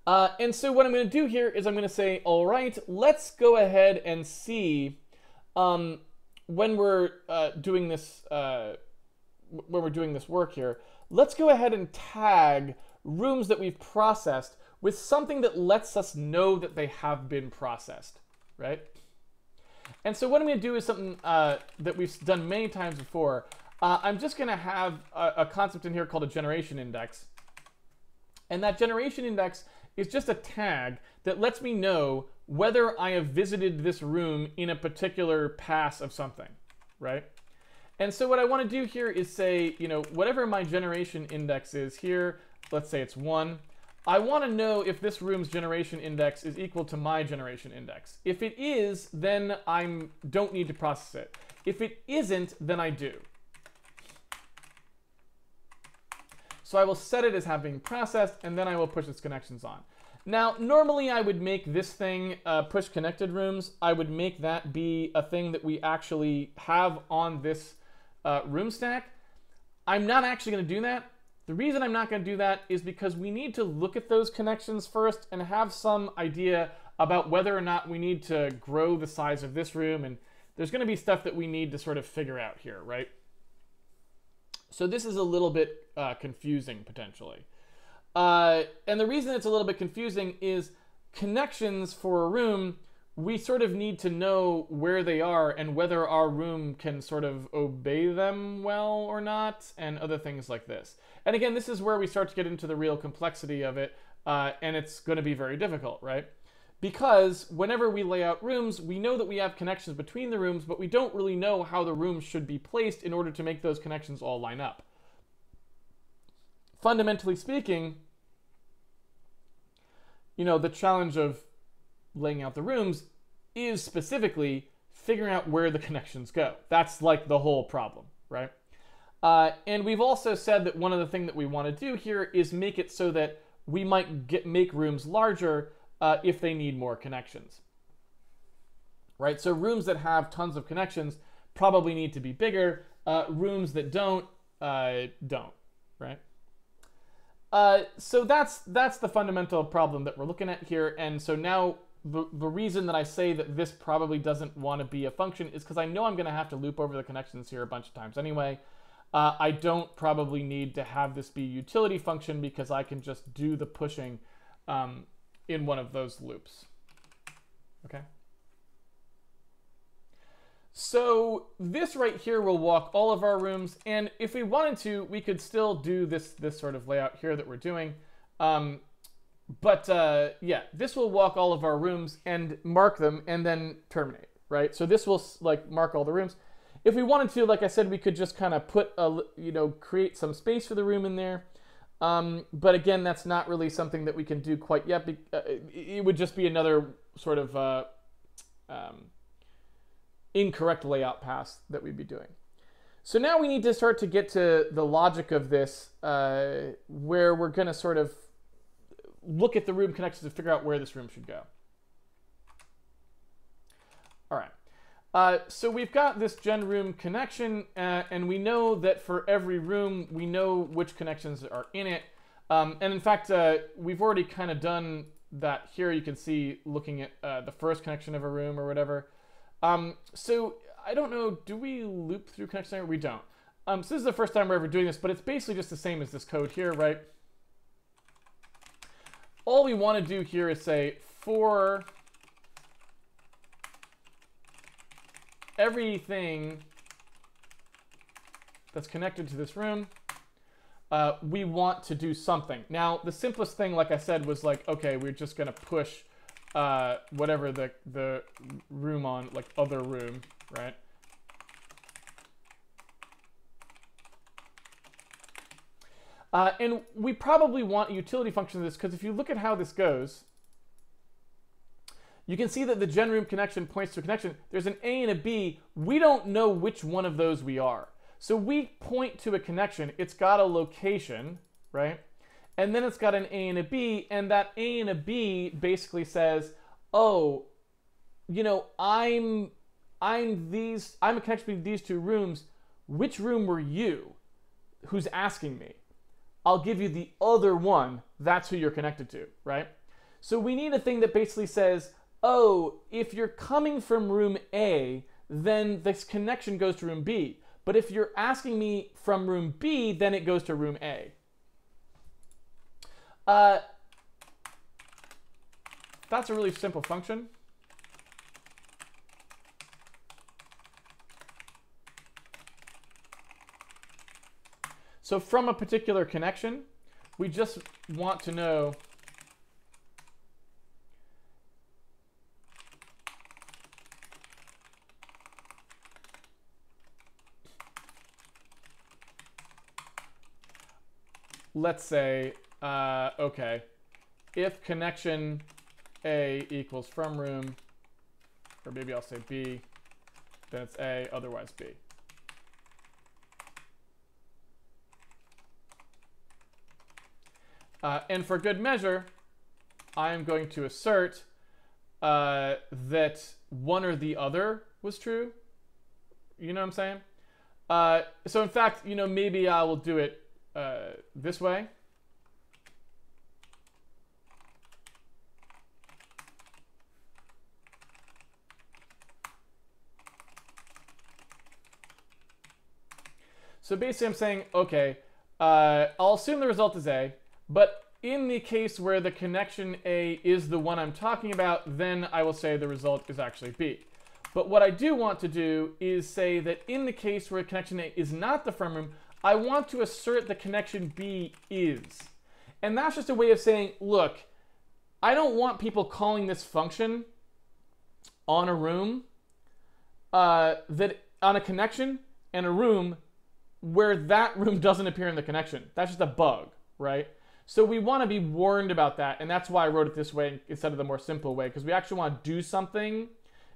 And so what I'm going to do here is I'm going to say, all right, let's go ahead and see when we're doing this work here. Let's go ahead and tag rooms that we've processed with something that lets us know that they have been processed, right? And so what I'm going to do is something that we've done many times before. I'm just going to have a concept in here called a generation index. And that generation index is just a tag that lets me know whether I have visited this room in a particular pass of something, right? And so what I want to do here is say, you know, whatever my generation index is here, let's say it's 1. I want to know if this room's generation index is equal to my generation index. If it is, then I don't need to process it. If it isn't, then I do. So I will set it as having processed, and then I will push its connections on. Now, normally I would make this thing, push connected rooms, I would make that be a thing that we actually have on this room stack. I'm not actually going to do that. The reason I'm not going to do that is because we need to look at those connections first and have some idea about whether or not we need to grow the size of this room, and there's going to be stuff that we need to sort of figure out here, right? So this is a little bit confusing, potentially. And the reason it's a little bit confusing is connections for a room, we sort of need to know where they are and whether our room can sort of obey them well or not, and other things like this. And again, this is where we start to get into the real complexity of it, and it's going to be very difficult, right? Because whenever we lay out rooms, we know that we have connections between the rooms, but we don't really know how the rooms should be placed in order to make those connections all line up. Fundamentally speaking, you know, the challenge of laying out the rooms is specifically figuring out where the connections go. That's like the whole problem, right? And we've also said that one of the things that we want to do here is make it so that we might make rooms larger if they need more connections, right? So rooms that have tons of connections probably need to be bigger. Rooms that don't, right? So that's the fundamental problem that we're looking at here. And so now the reason that I say that this probably doesn't want to be a function is because I know I'm going to have to loop over the connections here a bunch of times anyway. I don't probably need to have this be a utility function because I can just do the pushing in one of those loops. Okay. So this right here will walk all of our rooms, and if we wanted to, we could still do this sort of layout here that we're doing. Yeah, this will walk all of our rooms and mark them and then terminate, right? So this will like mark all the rooms. If we wanted to, like I said, we could just kind of put create some space for the room in there. But again, that's not really something that we can do quite yet. It would just be another sort of incorrect layout pass that we'd be doing. So now we need to start to get to the logic of this, where we're going to sort of look at the room connections to figure out where this room should go. All right. So we've got this gen room connection, and we know that for every room, we know which connections are in it. And in fact, we've already kind of done that here. You can see looking at the first connection of a room or whatever. So I don't know, do we loop through connection or we don't? So this is the first time we're ever doing this, but it's basically just the same as this code here, right? All we want to do here is say for everything that's connected to this room, we want to do something. Now, the simplest thing, like I said, was like, okay, we're just going to push whatever the room on, like other room, right? And we probably want a utility function of this, because if you look at how this goes, you can see that the gen room connection points to a connection. There's an A and a B. We don't know which one of those we are. So we point to a connection. It's got a location, right? And then it's got an A and a B, and that A and a B basically says, oh, you know, I'm a connection between these two rooms. Which room were you? Who's asking me? I'll give you the other one. That's who you're connected to, right? So we need a thing that basically says, oh, if you're coming from room A, then this connection goes to room B. But if you're asking me from room B, then it goes to room A. That's a really simple function. So from a particular connection, we just want to know let's say, okay, if connection A equals from room, or maybe I'll say B, then it's A, otherwise B. And for good measure, I'm going to assert that one or the other was true. You know what I'm saying? So in fact, you know, maybe I will do it this way. So basically I'm saying, okay, I'll assume the result is A, but in the case where the connection A is the one I'm talking about, then I will say the result is actually B. But what I do want to do is say that in the case where connection A is not the from room, I want to assert the connection B is. And that's just a way of saying, look, I don't want people calling this function on a room, on a connection and a room where that room doesn't appear in the connection. That's just a bug, right? So we want to be warned about that, and that's why I wrote it this way instead of the more simple way, because we actually want to do something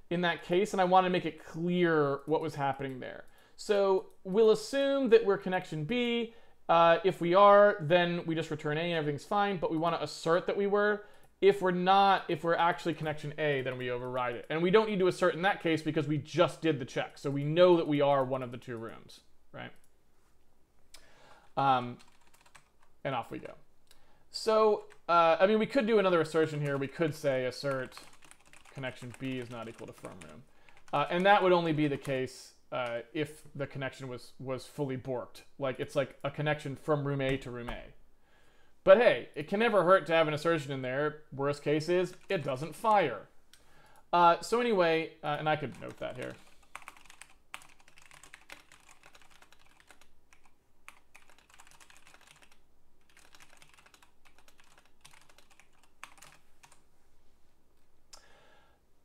in that case, and I want to make it clear what was happening there. So we'll assume that we're connection B. If we are, then we just return A and everything's fine, but we want to assert that we were. If we're not, if we're actually connection A, then we override it. And we don't need to assert in that case because we just did the check. So we know that we are one of the two rooms, right? And off we go. So, I mean, we could do another assertion here. We could say assert connection B is not equal to from room. And that would only be the case if the connection was fully borked. Like, it's like a connection from room A to room A. But hey, it can never hurt to have an assertion in there. Worst case is, it doesn't fire. So anyway, and I could note that here.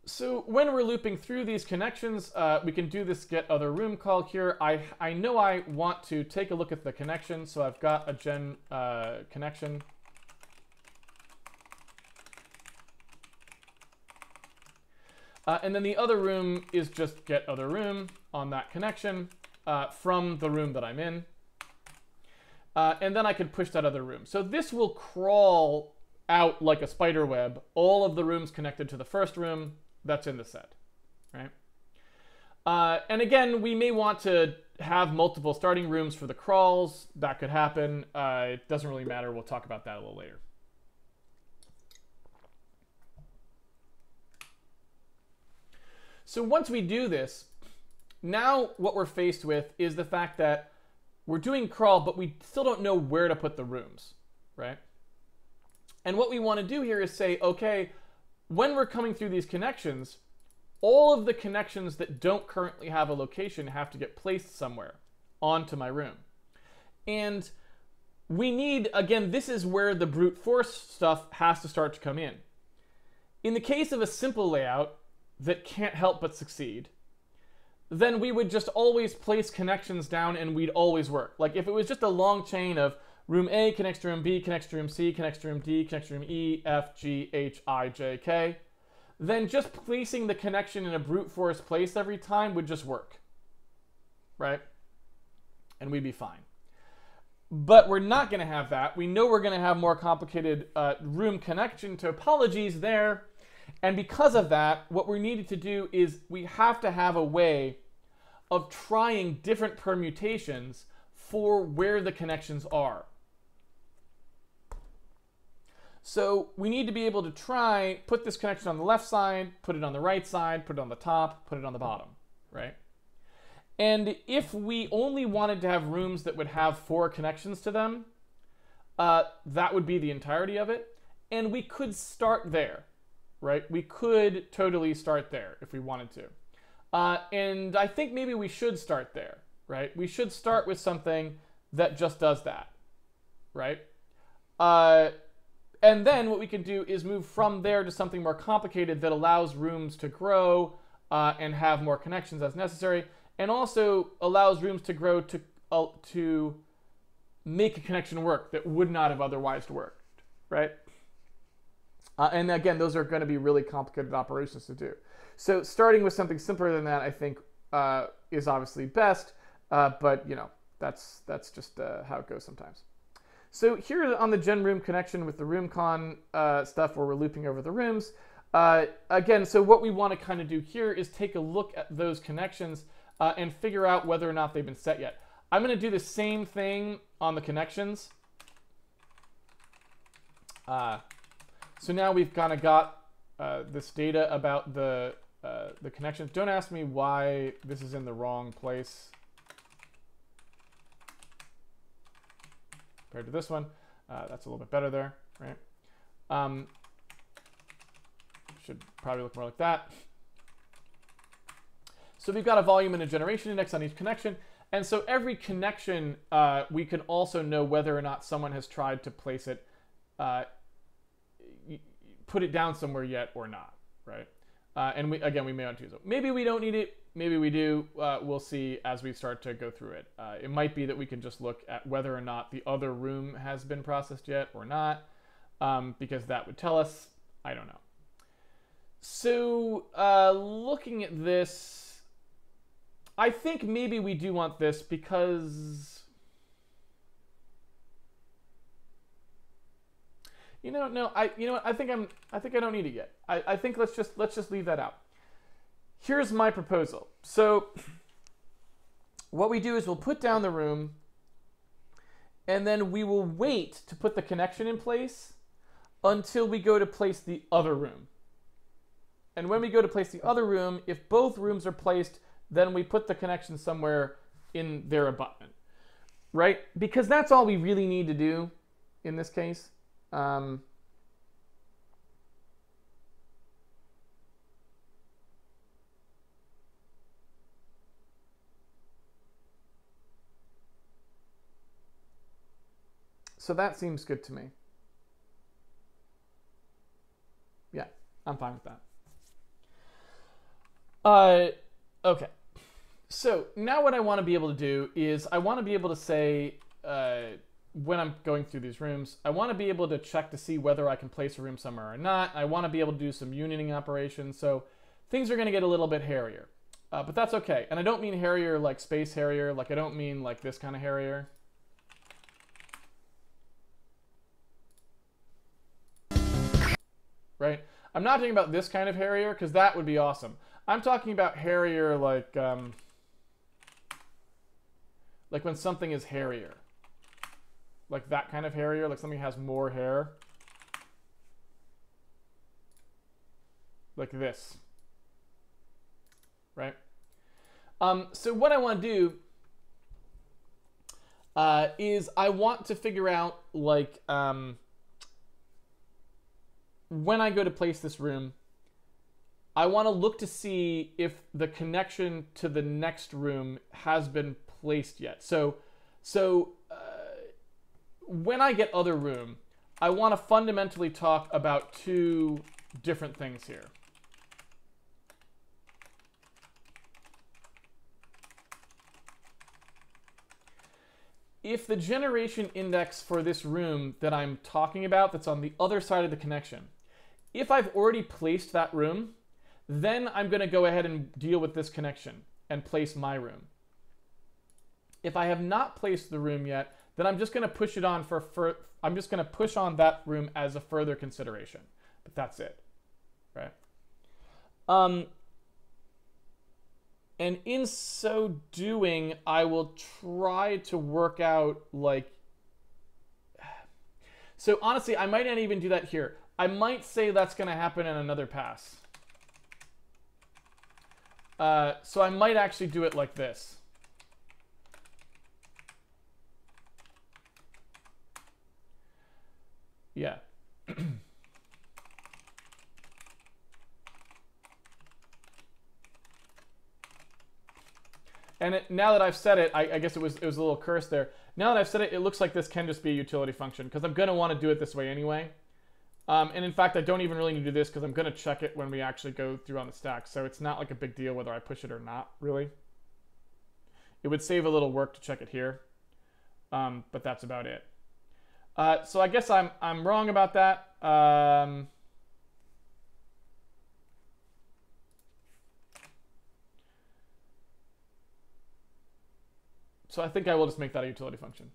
So when we're looping through these connections, we can do this get other room call here. I know I want to take a look at the connection, so I've got a gen connection. And then the other room is just get other room on that connection from the room that I'm in. And then I can push that other room. So this will crawl out like a spider web, all of the rooms connected to the first room that's in the set, right? And again, we may want to have multiple starting rooms for the crawls. That could happen. It doesn't really matter. We'll talk about that a little later. So once we do this, now what we're faced with is the fact that we're doing crawl, but we still don't know where to put the rooms, right? And what we want to do here is say, okay, when we're coming through these connections, all of the connections that don't currently have a location have to get placed somewhere onto my room. And we need, again, this is where the brute force stuff has to start to come in. In the case of a simple layout that can't help but succeed, then we would just always place connections down and we'd always work. Like if it was just a long chain of room A connects to room B, connects to room C, connects to room D, connects to room E, F, G, H, I, J, K, then just placing the connection in a brute force place every time would just work, right? And we'd be fine. But we're not going to have that. We know we're going to have more complicated room connection topologies there. And because of that, what we needed to do is we have to have a way of trying different permutations for where the connections are. So we need to be able to try, put this connection on the left side, put it on the right side, put it on the top, put it on the bottom, right? And if we only wanted to have rooms that would have 4 connections to them, that would be the entirety of it. And we could start there, right? We could totally start there if we wanted to. And I think maybe we should start there, right? We should start with something that just does that, right? And then what we can do is move from there to something more complicated that allows rooms to grow and have more connections as necessary, and also allows rooms to grow to make a connection work that would not have otherwise worked, right? And again, those are going to be really complicated operations to do. So starting with something simpler than that, I think, is obviously best, but you know, that's just how it goes sometimes. So here on the gen room connection with the roomcon stuff where we're looping over the rooms, again, so what we want to kind of do here is take a look at those connections and figure out whether or not they've been set yet. I'm going to do the same thing on the connections. So now we've kind of got this data about the connections. Don't ask me why this is in the wrong place compared to this one. That's a little bit better there, right? Should probably look more like that. So we've got a volume and a generation index on each connection. And so every connection, we can also know whether or not someone has tried to place it, put it down somewhere yet or not, right? And again, we may not use it. Maybe we don't need it. Maybe we do. We'll see as we start to go through it. It might be that we can just look at whether or not the other room has been processed yet or not, because that would tell us. I don't know. So looking at this, I think maybe we do want this because, you know, no, you know what? I think I don't need it yet. I think let's just leave that out. Here's my proposal. So what we do is we'll put down the room, and then we will wait to put the connection in place until we go to place the other room. And when we go to place the other room, if both rooms are placed, then we put the connection somewhere in their abutment, right? Because that's all we really need to do in this case. So that seems good to me. Yeah, I'm fine with that. Okay. So now what I want to be able to do is I want to be able to say, when I'm going through these rooms, I want to be able to check to see whether I can place a room somewhere or not. I want to be able to do some unioning operations. So things are going to get a little bit hairier, but that's okay. And I don't mean hairier like Space Harrier. Like I don't mean like this kind of hairier. Right? I'm not talking about this kind of hairier because that would be awesome. I'm talking about hairier like, Like when something is hairier. Like that kind of hairier, like something has more hair. Like this. Right? So what I want to do is I want to figure out, like, when I go to place this room, I want to look to see if the connection to the next room has been placed yet. So when I get other room, I want to fundamentally talk about two different things here. If the generation index for this room that I'm talking about, that's on the other side of the connection, if I've already placed that room, then I'm going to go ahead and deal with this connection and place my room. If I have not placed the room yet, then I'm just going to push it on I'm just going to push on that room as a further consideration. But that's it, right? And in so doing, I will try to work out, like... So honestly, I might not even do that here. I might say that's going to happen in another pass. So I might actually do it like this. Yeah. And now that I've said it, I guess it was a little cursed there. Now that I've said it, it looks like this can just be a utility function, because I'm going to want to do it this way anyway. And in fact, I don't even really need to do this, because I'm going to check it when we actually go through on the stack. So it's not like a big deal whether I push it or not, really. It would save a little work to check it here. But that's about it. So I guess I'm wrong about that. So I think I will just make that a utility function.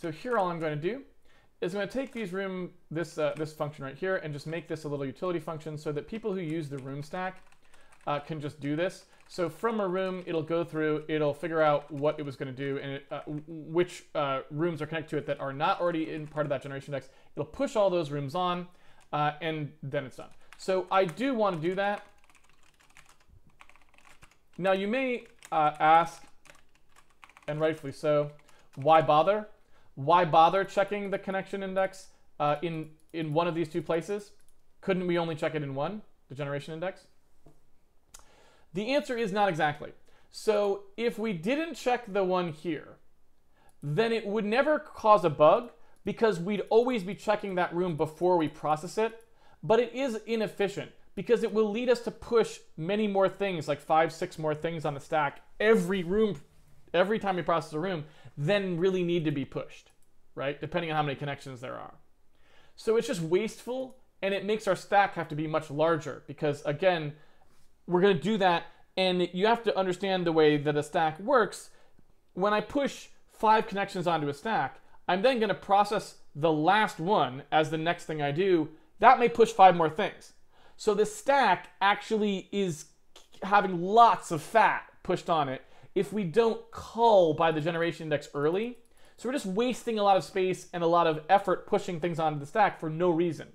So here all I'm going to do is I'm going to take this function right here and just make this a little utility function so that people who use the room stack can just do this. So from a room, it'll go through, it'll figure out what it was going to do and which rooms are connected to it that are not already in part of that generation index. It'll push all those rooms on and then it's done. So I do want to do that. Now you may ask, and rightfully so, why bother? Why bother checking the connection index in one of these two places? Couldn't we only check it in one, the generation index? The answer is not exactly. So if we didn't check the one here, then it would never cause a bug because we'd always be checking that room before we process it. But it is inefficient because it will lead us to push many more things, like 5, 6 more things on the stack every time we process a room than really need to be pushed, right? Depending on how many connections there are. So it's just wasteful, and it makes our stack have to be much larger because, again, we're going to do that, and you have to understand the way that a stack works. When I push 5 connections onto a stack, I'm then going to process the last one as the next thing I do. That may push 5 more things. So the stack actually is having lots of fat pushed on it if we don't cull by the generation index early. So we're just wasting a lot of space and a lot of effort pushing things onto the stack for no reason.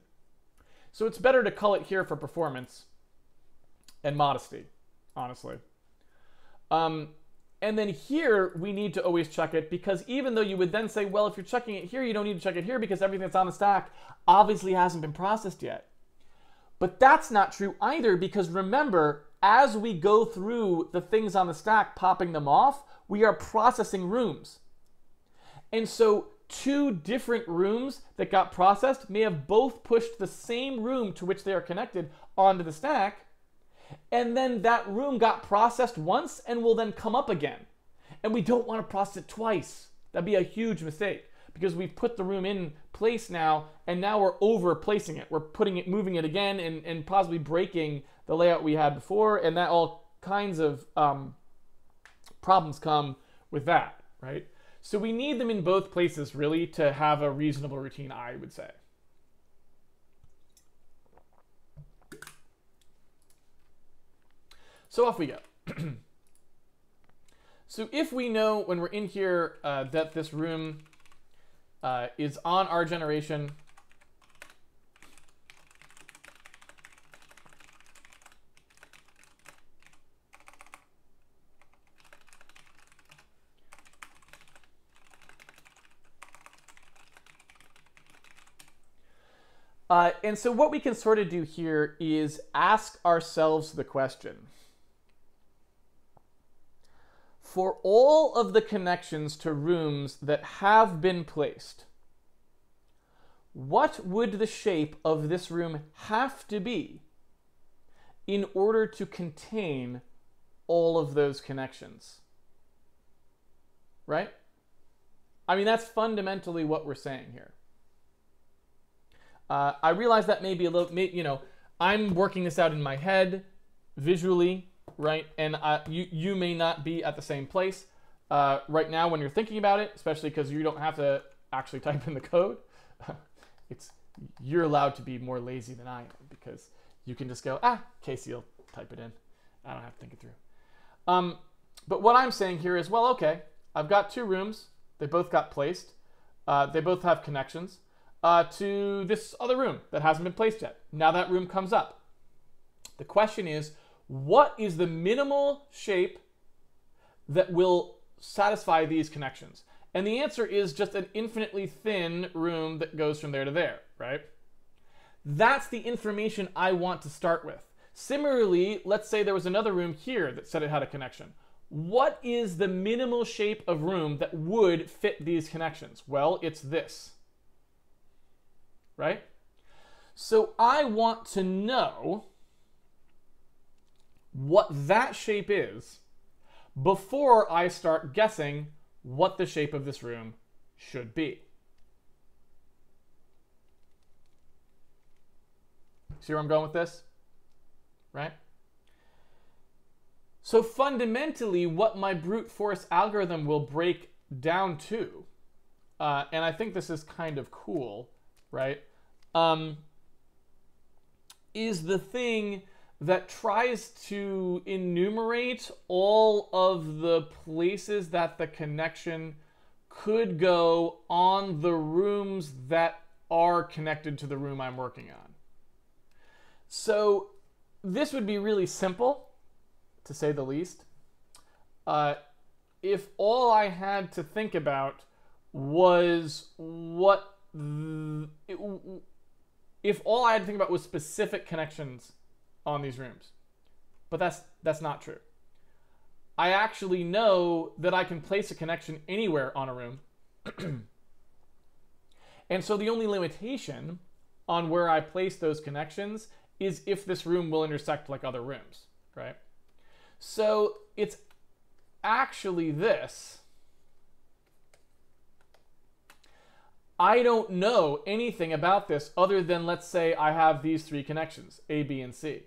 So it's better to cull it here for performance and modesty, honestly. And then here, we need to always check it because even though you would then say, well, if you're checking it here, you don't need to check it here because everything that's on the stack obviously hasn't been processed yet. But that's not true either because remember, as we go through the things on the stack, popping them off, we are processing rooms. And so 2 different rooms that got processed may have both pushed the same room to which they are connected onto the stack, and then that room got processed once and will then come up again. And we don't want to process it twice. That'd be a huge mistake because we've put the room in place now, and now we're over placing it. We're moving it again, and possibly breaking the layout we had before, and that all kinds of problems come with that, right? So we need them in both places, really, to have a reasonable routine, I would say. So off we go. So if we know when we're in here that this room is on our generation, and so what we can sort of do here is ask ourselves the question: for all of the connections to rooms that have been placed, what would the shape of this room have to be in order to contain all of those connections? Right? I mean, that's fundamentally what we're saying here. I realize that may be a little, you know, I'm working this out in my head visually, right? And you may not be at the same place right now when you're thinking about it, especially because you don't have to actually type in the code. You're allowed to be more lazy than I am, because you can just go, Casey will type it in. I don't have to think it through. But what I'm saying here is, well, okay, I've got two rooms. They both got placed. They both have connections to this other room that hasn't been placed yet. Now that room comes up. The question is, what is the minimal shape that will satisfy these connections? And the answer is just an infinitely thin room that goes from there to there, right? That's the information I want to start with. Similarly, let's say there was another room here that said it had a connection. What is the minimal shape of room that would fit these connections? Well, it's this, right? So I want to know what that shape is before I start guessing what the shape of this room should be. See where I'm going with this? Right? So fundamentally, what my brute force algorithm will break down to, and I think this is kind of cool, right, is the thing that tries to enumerate all of the places that the connection could go on the rooms that are connected to the room I'm working on. So this would be really simple, to say the least. If all I had to think about was if all I had to think about was specific connections on these rooms. But that's not true. I actually know that I can place a connection anywhere on a room. And so the only limitation on where I place those connections is if this room will intersect like other rooms, right? So it's actually this. I don't know anything about this other than, let's say I have these three connections, A, B, and C.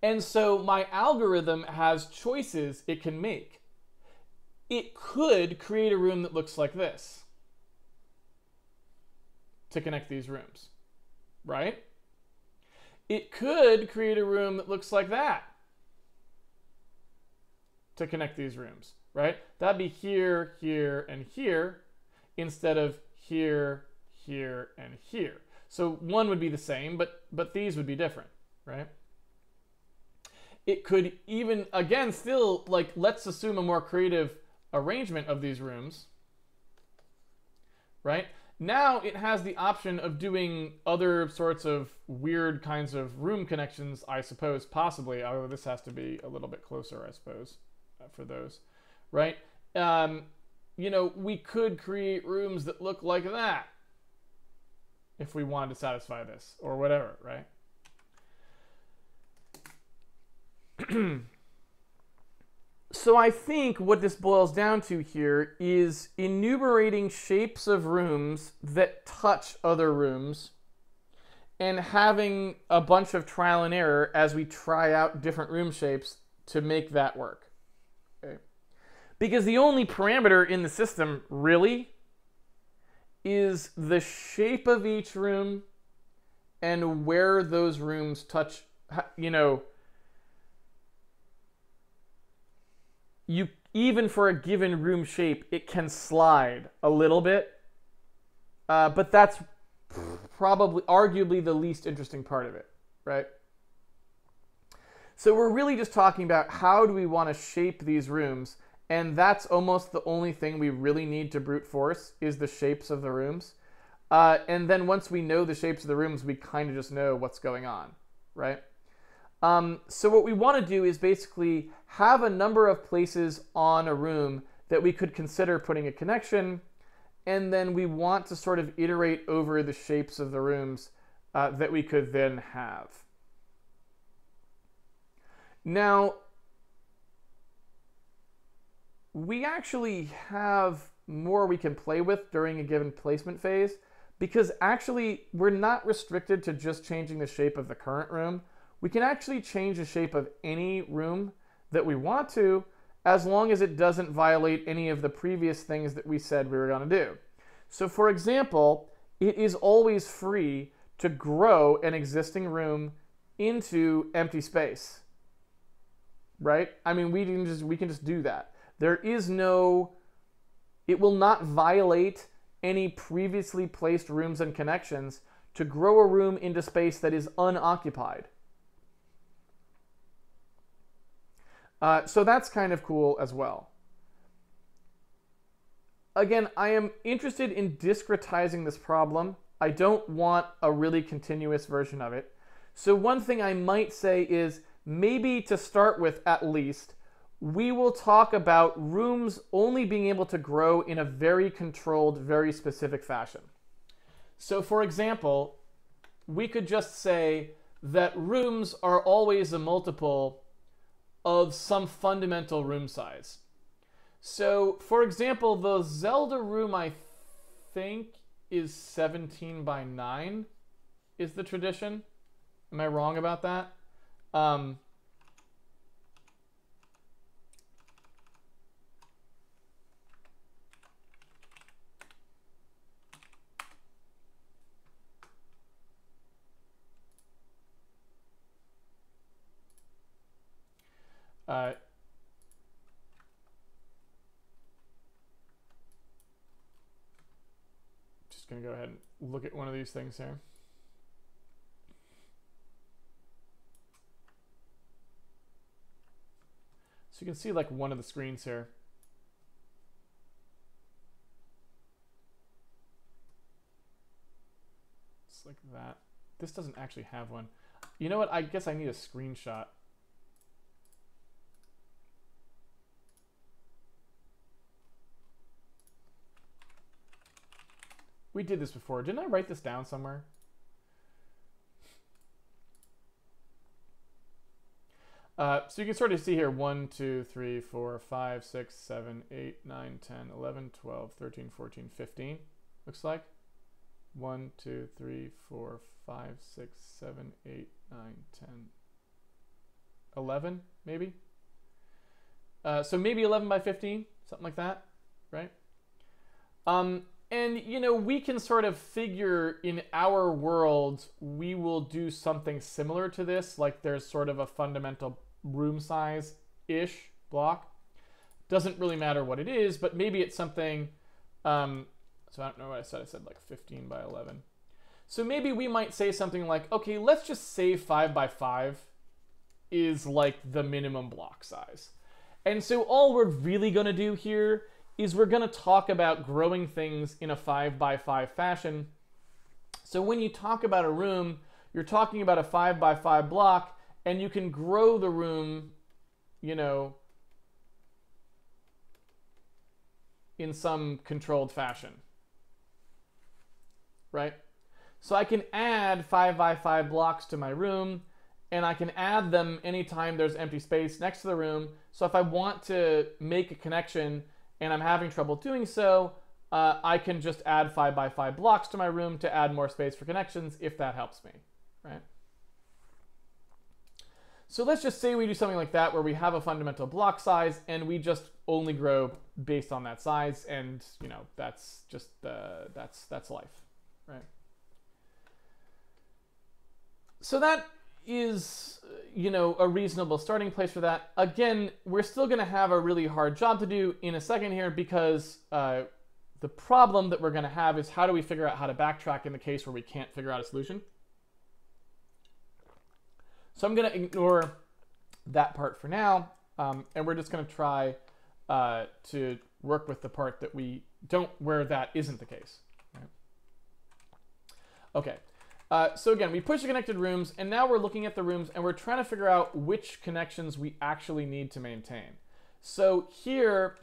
And so my algorithm has choices it can make. It could create a room that looks like this to connect these rooms, right? It could create a room that looks like that to connect these rooms, right? That'd be here, here, and here instead of here, here, and here. So one would be the same, but these would be different, right? It could even, again, still, like, let's assume a more creative arrangement of these rooms, right? Now it has the option of doing other sorts of weird kinds of room connections, I suppose, possibly, although this has to be a little bit closer, I suppose, for those, right? You know, we could create rooms that look like that if we wanted to satisfy this, or whatever, right? So I think what this boils down to here is enumerating shapes of rooms that touch other rooms and having a bunch of trial and error as we try out different room shapes to make that work. Okay? Because the only parameter in the system really is the shape of each room and where those rooms touch, even for a given room shape, it can slide a little bit, but that's probably, arguably, the least interesting part of it, right? So we're really just talking about how do we want to shape these rooms, and that's almost the only thing we really need to brute force is the shapes of the rooms. And then once we know the shapes of the rooms, we kind of just know what's going on, right? So what we want to do is basically have a number of places on a room that we could consider putting a connection, and then we want to sort of iterate over the shapes of the rooms that we could then have. Now, we actually have more we can play with during a given placement phase, because actually we're not restricted to just changing the shape of the current room. We can actually change the shape of any room that we want to, as long as it doesn't violate any of the previous things that we said we were going to do. So for example, it is always free to grow an existing room into empty space, right? I mean, we can just do that. There is no, it will not violate any previously placed rooms and connections to grow a room into space that is unoccupied. So that's kind of cool as well. Again, I am interested in discretizing this problem. I don't want a really continuous version of it. So one thing I might say is, maybe to start with at least, we will talk about rooms only being able to grow in a very controlled, very specific fashion. So for example, we could just say that rooms are always a multiple of some fundamental room size. So for example, the Zelda room, I think, is 17 by 9 is the tradition. Am I wrong about that? Just going to go ahead and look at one of these things here. So you can see like one of the screens here. It's like that. This doesn't actually have one. You know what? I guess I need a screenshot. We did this before. Didn't I write this down somewhere? So you can sort of see here 1, 2, 3, 4, 5, 6, 7, 8, 9, 10, 11, 12, 13, 14, 15. Looks like 1, 2, 3, 4, 5, 6, 7, 8, 9, 10, 11, maybe. So maybe 11 by 15, something like that, right? And, you know, we can sort of figure in our world, we will do something similar to this. Like there's sort of a fundamental room size-ish block. Doesn't really matter what it is, but maybe it's something, so I don't know what I said. I said like 15 by 11. So maybe we might say something like, okay, let's just say 5 by 5 is like the minimum block size. And so all we're really going to do here is we're going to talk about growing things in a 5 by 5 fashion. So when you talk about a room, you're talking about a 5 by 5 block, and you can grow the room, you know, in some controlled fashion, right? So I can add 5 by 5 blocks to my room, and I can add them anytime there's empty space next to the room. So if I want to make a connection and I'm having trouble doing so, I can just add 5 by 5 blocks to my room to add more space for connections if that helps me, right? So let's just say we do something like that where we have a fundamental block size and we just only grow based on that size, and you know, that's just that's life, right? So that is, you know, a reasonable starting place for that. Again, we're still going to have a really hard job to do in a second here, because the problem that we're going to have is how do we figure out how to backtrack in the case where we can't figure out a solution. So I'm going to ignore that part for now, and we're just going to try to work with the part that we don't, where that isn't the case. Right? Okay, so again, we push the connected rooms, and now we're looking at the rooms, and we're trying to figure out which connections we actually need to maintain. So here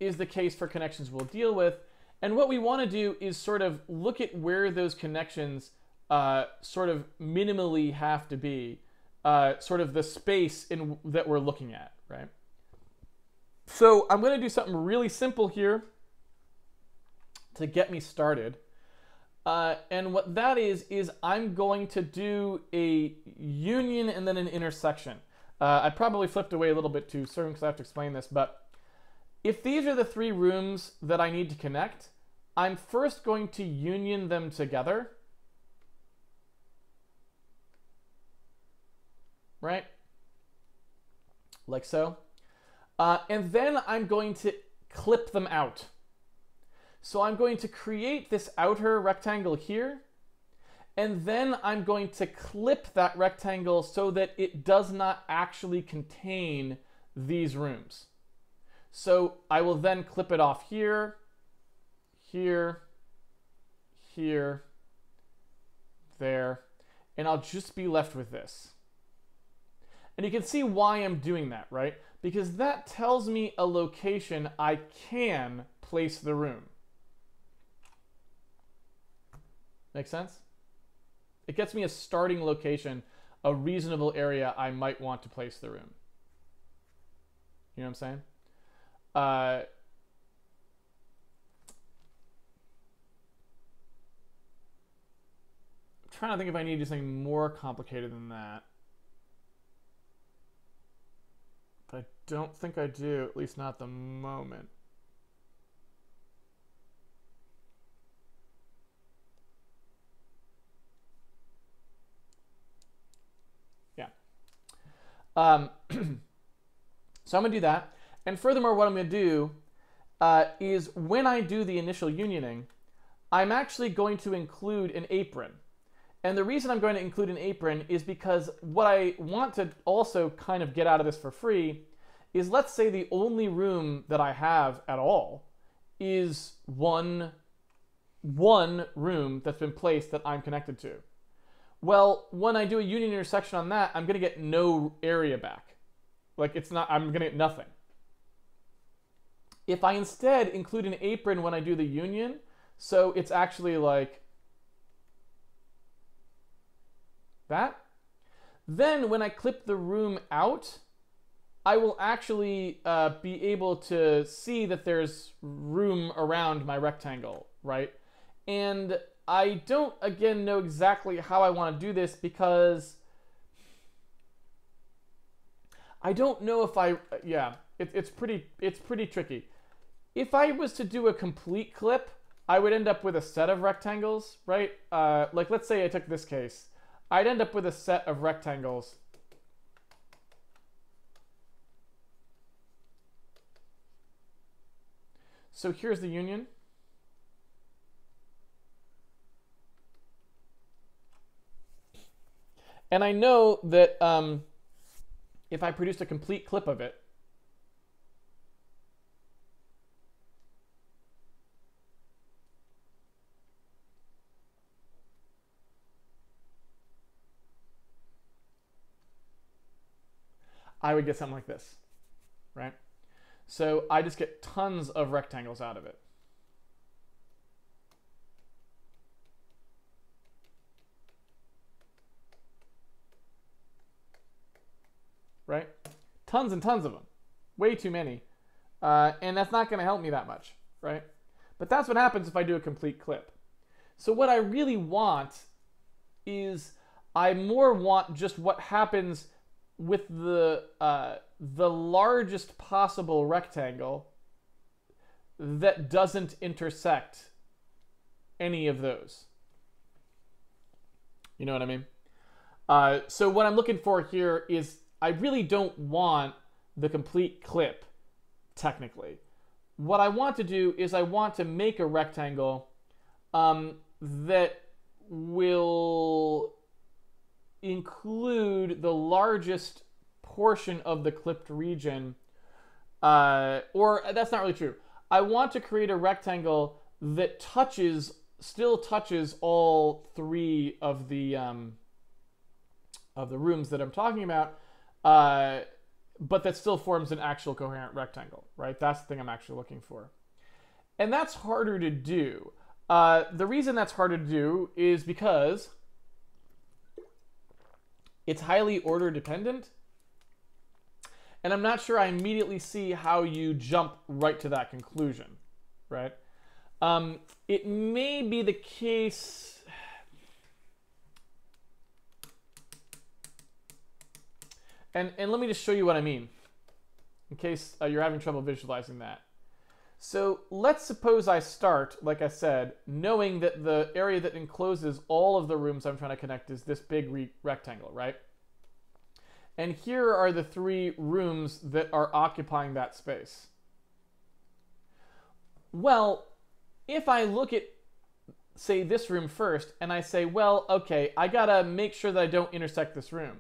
is the case for connections we'll deal with, and what we want to do is sort of look at where those connections sort of minimally have to be, sort of the space that we're looking at, right? So I'm going to do something really simple here to get me started. And what that is I'm going to do a union and then an intersection. I probably flipped away a little bit too soon because I have to explain this, but if these are the 3 rooms that I need to connect, I'm first going to union them together. Right? Like so. And then I'm going to clip them out. So I'm going to create this outer rectangle here, and then I'm going to clip that rectangle so that it does not actually contain these rooms. So I will then clip it off here, here, here, there, and I'll just be left with this. And you can see why I'm doing that, right? Because that tells me a location I can place the room. Make sense? It gets me a starting location, a reasonable area I might want to place the room. You know what I'm saying? I'm trying to think if I need to do something more complicated than that. But I don't think I do, at least not at the moment. Yeah. So I'm going to do that. And furthermore, what I'm going to do is when I do the initial unioning, I'm actually going to include an apron. And the reason I'm going to include an apron is because what I want to also kind of get out of this for free is, let's say the only room that I have at all is one room that's been placed that I'm connected to. Well, when I do a union intersection on that, I'm going to get no area back. Like, it's not, I'm going to get nothing. If I instead include an apron when I do the union, so it's actually like that, then when I clip the room out, I will actually be able to see that there's room around my rectangle, right? And I don't, again, know exactly how I want to do this because I don't know if it's pretty tricky. If I was to do a complete clip, I would end up with a set of rectangles, right? Like, let's say I took this case. I'd end up with a set of rectangles. So here's the union. And I know that if I produced a complete clip of it, I would get something like this, right? So I just get tons of rectangles out of it. tons and tons of them, way too many. And that's not going to help me that much, right? But that's what happens if I do a complete clip. So what I really want is I more want just what happens with the largest possible rectangle that doesn't intersect any of those. You know what I mean? So what I'm looking for here is I really don't want the complete clip, technically. What I want to do is I want to make a rectangle that will include the largest portion of the clipped region, or that's not really true. I want to create a rectangle that still touches all three of the rooms that I'm talking about, but that still forms an actual coherent rectangle, right? That's the thing I'm actually looking for. And that's harder to do. The reason that's harder to do is because it's highly order dependent. And I'm not sure I immediately see how you jump right to that conclusion, right? It may be the case... And let me just show you what I mean, in case you're having trouble visualizing that. So let's suppose I start, like I said, knowing that the area that encloses all of the rooms I'm trying to connect is this big rectangle, right? And here are the three rooms that are occupying that space. Well, if I look at, say, this room first, and I say, well, okay, I gotta make sure that I don't intersect this room.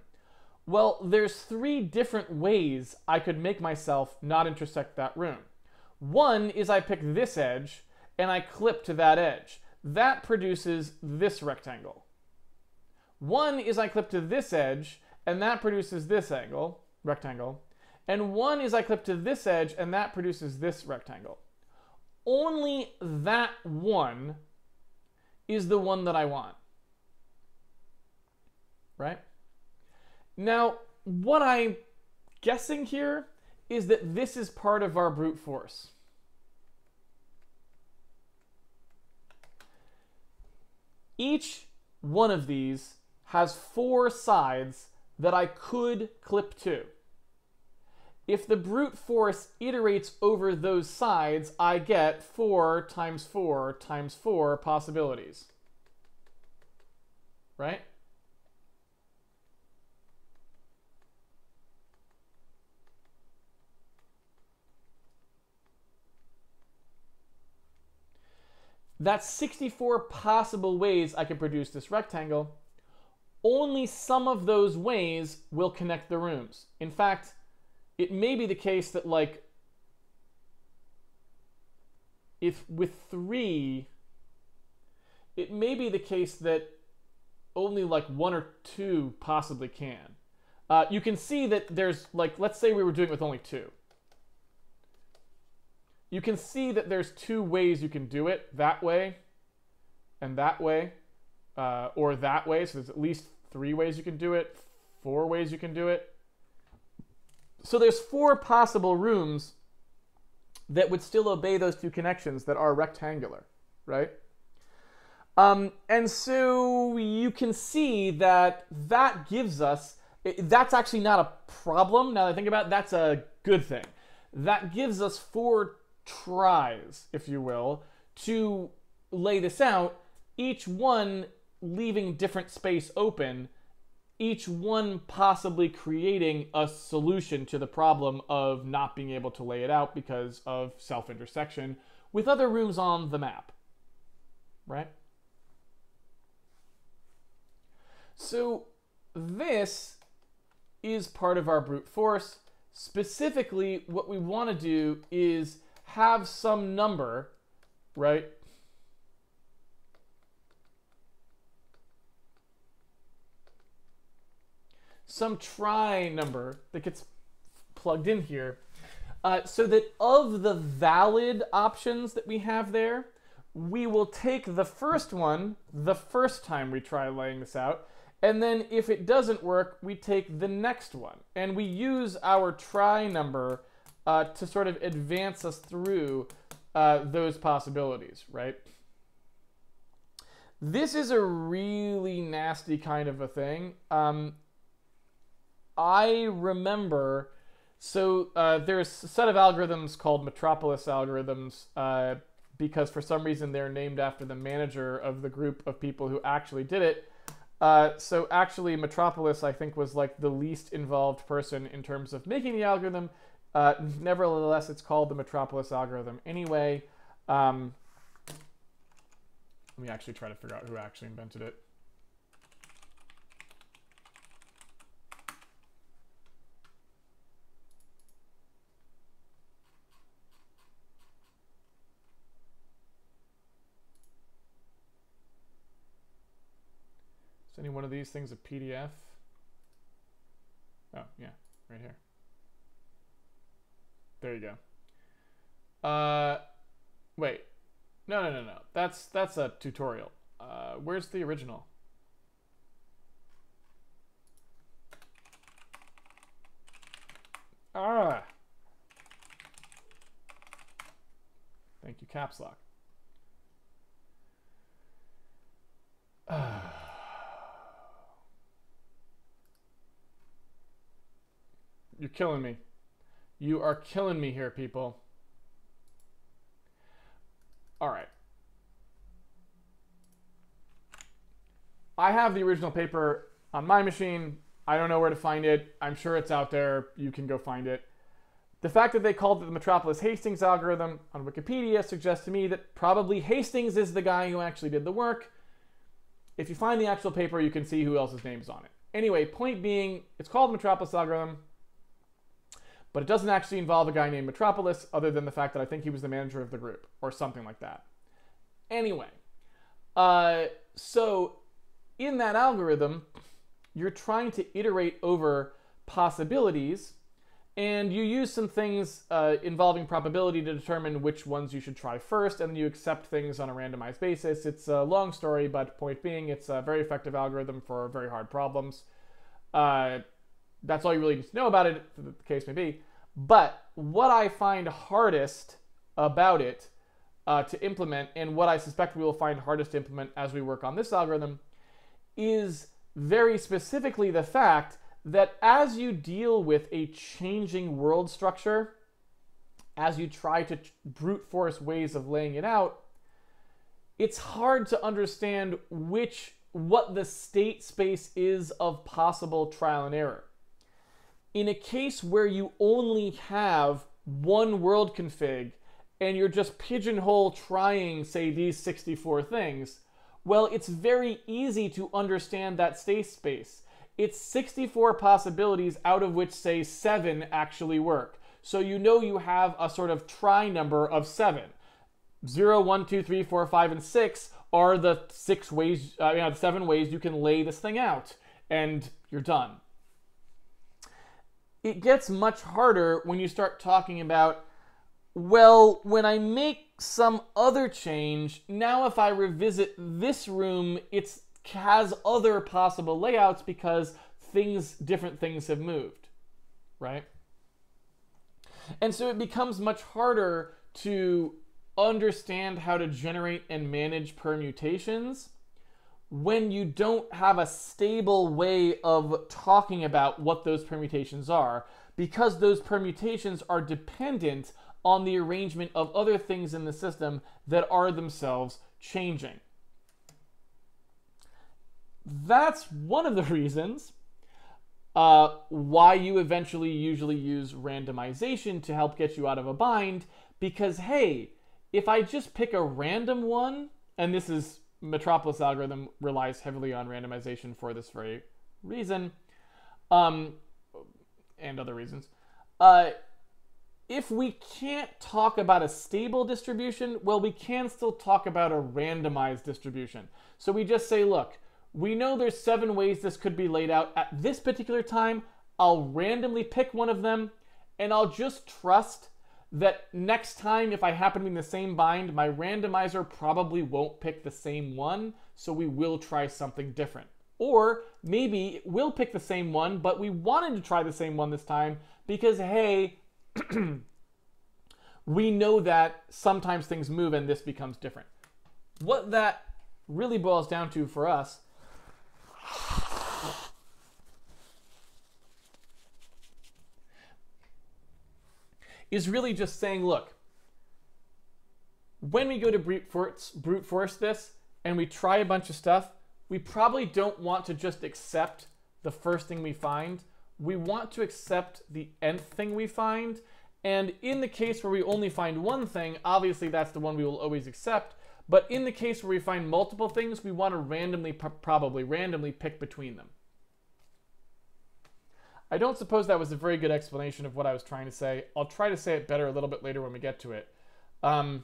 Well, there's three different ways I could make myself not intersect that room. One is I pick this edge and I clip to that edge. That produces this rectangle. One is I clip to this edge and that produces this rectangle. And one is I clip to this edge and that produces this rectangle. Only that one is the one that I want, right? Now, what I'm guessing here is that this is part of our brute force. Each one of these has 4 sides that I could clip to. If the brute force iterates over those sides, I get 4 times 4 times 4 possibilities, right? That's 64 possible ways I can produce this rectangle. Only some of those ways will connect the rooms. In fact, it may be the case that, like, if with 3, it may be the case that only like 1 or 2 possibly can. You can see that there's, like, let's say we were doing it with only 2. You can see that there's 2 ways you can do it, that way and that way, or that way. So there's at least 3 ways you can do it, 4 ways you can do it. So there's 4 possible rooms that would still obey those 2 connections that are rectangular, right? And so you can see that that gives us, that's actually not a problem. Now that I think about it, that's a good thing. That gives us 4 tries, if you will, to lay this out, each one leaving different space open, each one possibly creating a solution to the problem of not being able to lay it out because of self-intersection with other rooms on the map, right? So this is part of our brute force. Specifically, what we want to do is have some number, right? Some try number that gets plugged in here, so that of the valid options that we have there, we will take the first one the first time we try laying this out, And then if it doesn't work, we take the next one. And we use our try number to sort of advance us through those possibilities, right? This is a really nasty kind of a thing. I remember, so there's a set of algorithms called Metropolis algorithms because for some reason they're named after the manager of the group of people who actually did it. So actually Metropolis, I think, was like the least involved person in terms of making the algorithm. Nevertheless, it's called the Metropolis algorithm. Anyway, let me actually try to figure out who actually invented it. Is any one of these things a PDF? Oh, yeah, right here. There you go. Wait. No. That's a tutorial. Where's the original? Ah. Thank you, caps lock. You're killing me. You are killing me here, people. All right. I have the original paper on my machine. I don't know where to find it. I'm sure it's out there. You can go find it. The fact that they called it the Metropolis Hastings algorithm on Wikipedia suggests to me that probably Hastings is the guy who actually did the work. If you find the actual paper, you can see who else's name is on it. Anyway, point being, it's called the Metropolis algorithm, but it doesn't actually involve a guy named Metropolis, other than the fact that I think he was the manager of the group, or something like that. Anyway, so in that algorithm, you're trying to iterate over possibilities, and you use some things involving probability to determine which ones you should try first, and then you accept things on a randomized basis. It's a long story, but point being, it's a very effective algorithm for very hard problems. That's all you really need to know about it, the case may be. But what I find hardest about it to implement, and what I suspect we will find hardest to implement as we work on this algorithm, is very specifically the fact that as you deal with a changing world structure, as you try to brute force ways of laying it out, it's hard to understand what the state space is of possible trial and error. In a case where you only have one world config and you're just pigeonhole trying, say, these 64 things, well, it's very easy to understand that state space. It's 64 possibilities out of which, say, 7 actually work. So you know you have a sort of try number of 7. 0, 1, 2, 3, 4, 5, and 6 are the 7 ways you can lay this thing out, and you're done. It gets much harder when you start talking about, well, when I make some other change, now if I revisit this room, it has other possible layouts because different things have moved, right? And so it becomes much harder to understand how to generate and manage permutations when you don't have a stable way of talking about what those permutations are, because those permutations are dependent on the arrangement of other things in the system that are themselves changing. That's one of the reasons why you eventually usually use randomization to help get you out of a bind, because, hey, if I just pick a random one, and this is Metropolis algorithm relies heavily on randomization for this very reason, and other reasons. If we can't talk about a stable distribution, well, we can still talk about a randomized distribution. So we just say, look, we know there's 7 ways this could be laid out at this particular time. I'll randomly pick one of them, and I'll just trust that next time, if I happen to be in the same bind, my randomizer probably won't pick the same one, so we will try something different. Or maybe we'll pick the same one, but we wanted to try the same one this time because, hey, we know that sometimes things move and this becomes different. What that really boils down to for us is really just saying, look, when we go to brute force this and we try a bunch of stuff, we probably don't want to just accept the first thing we find. We want to accept the nth thing we find. And in the case where we only find one thing, obviously that's the one we will always accept. But in the case where we find multiple things, we want to probably randomly pick between them. I don't suppose that was a very good explanation of what I was trying to say. I'll try to say it better a little bit later when we get to it. I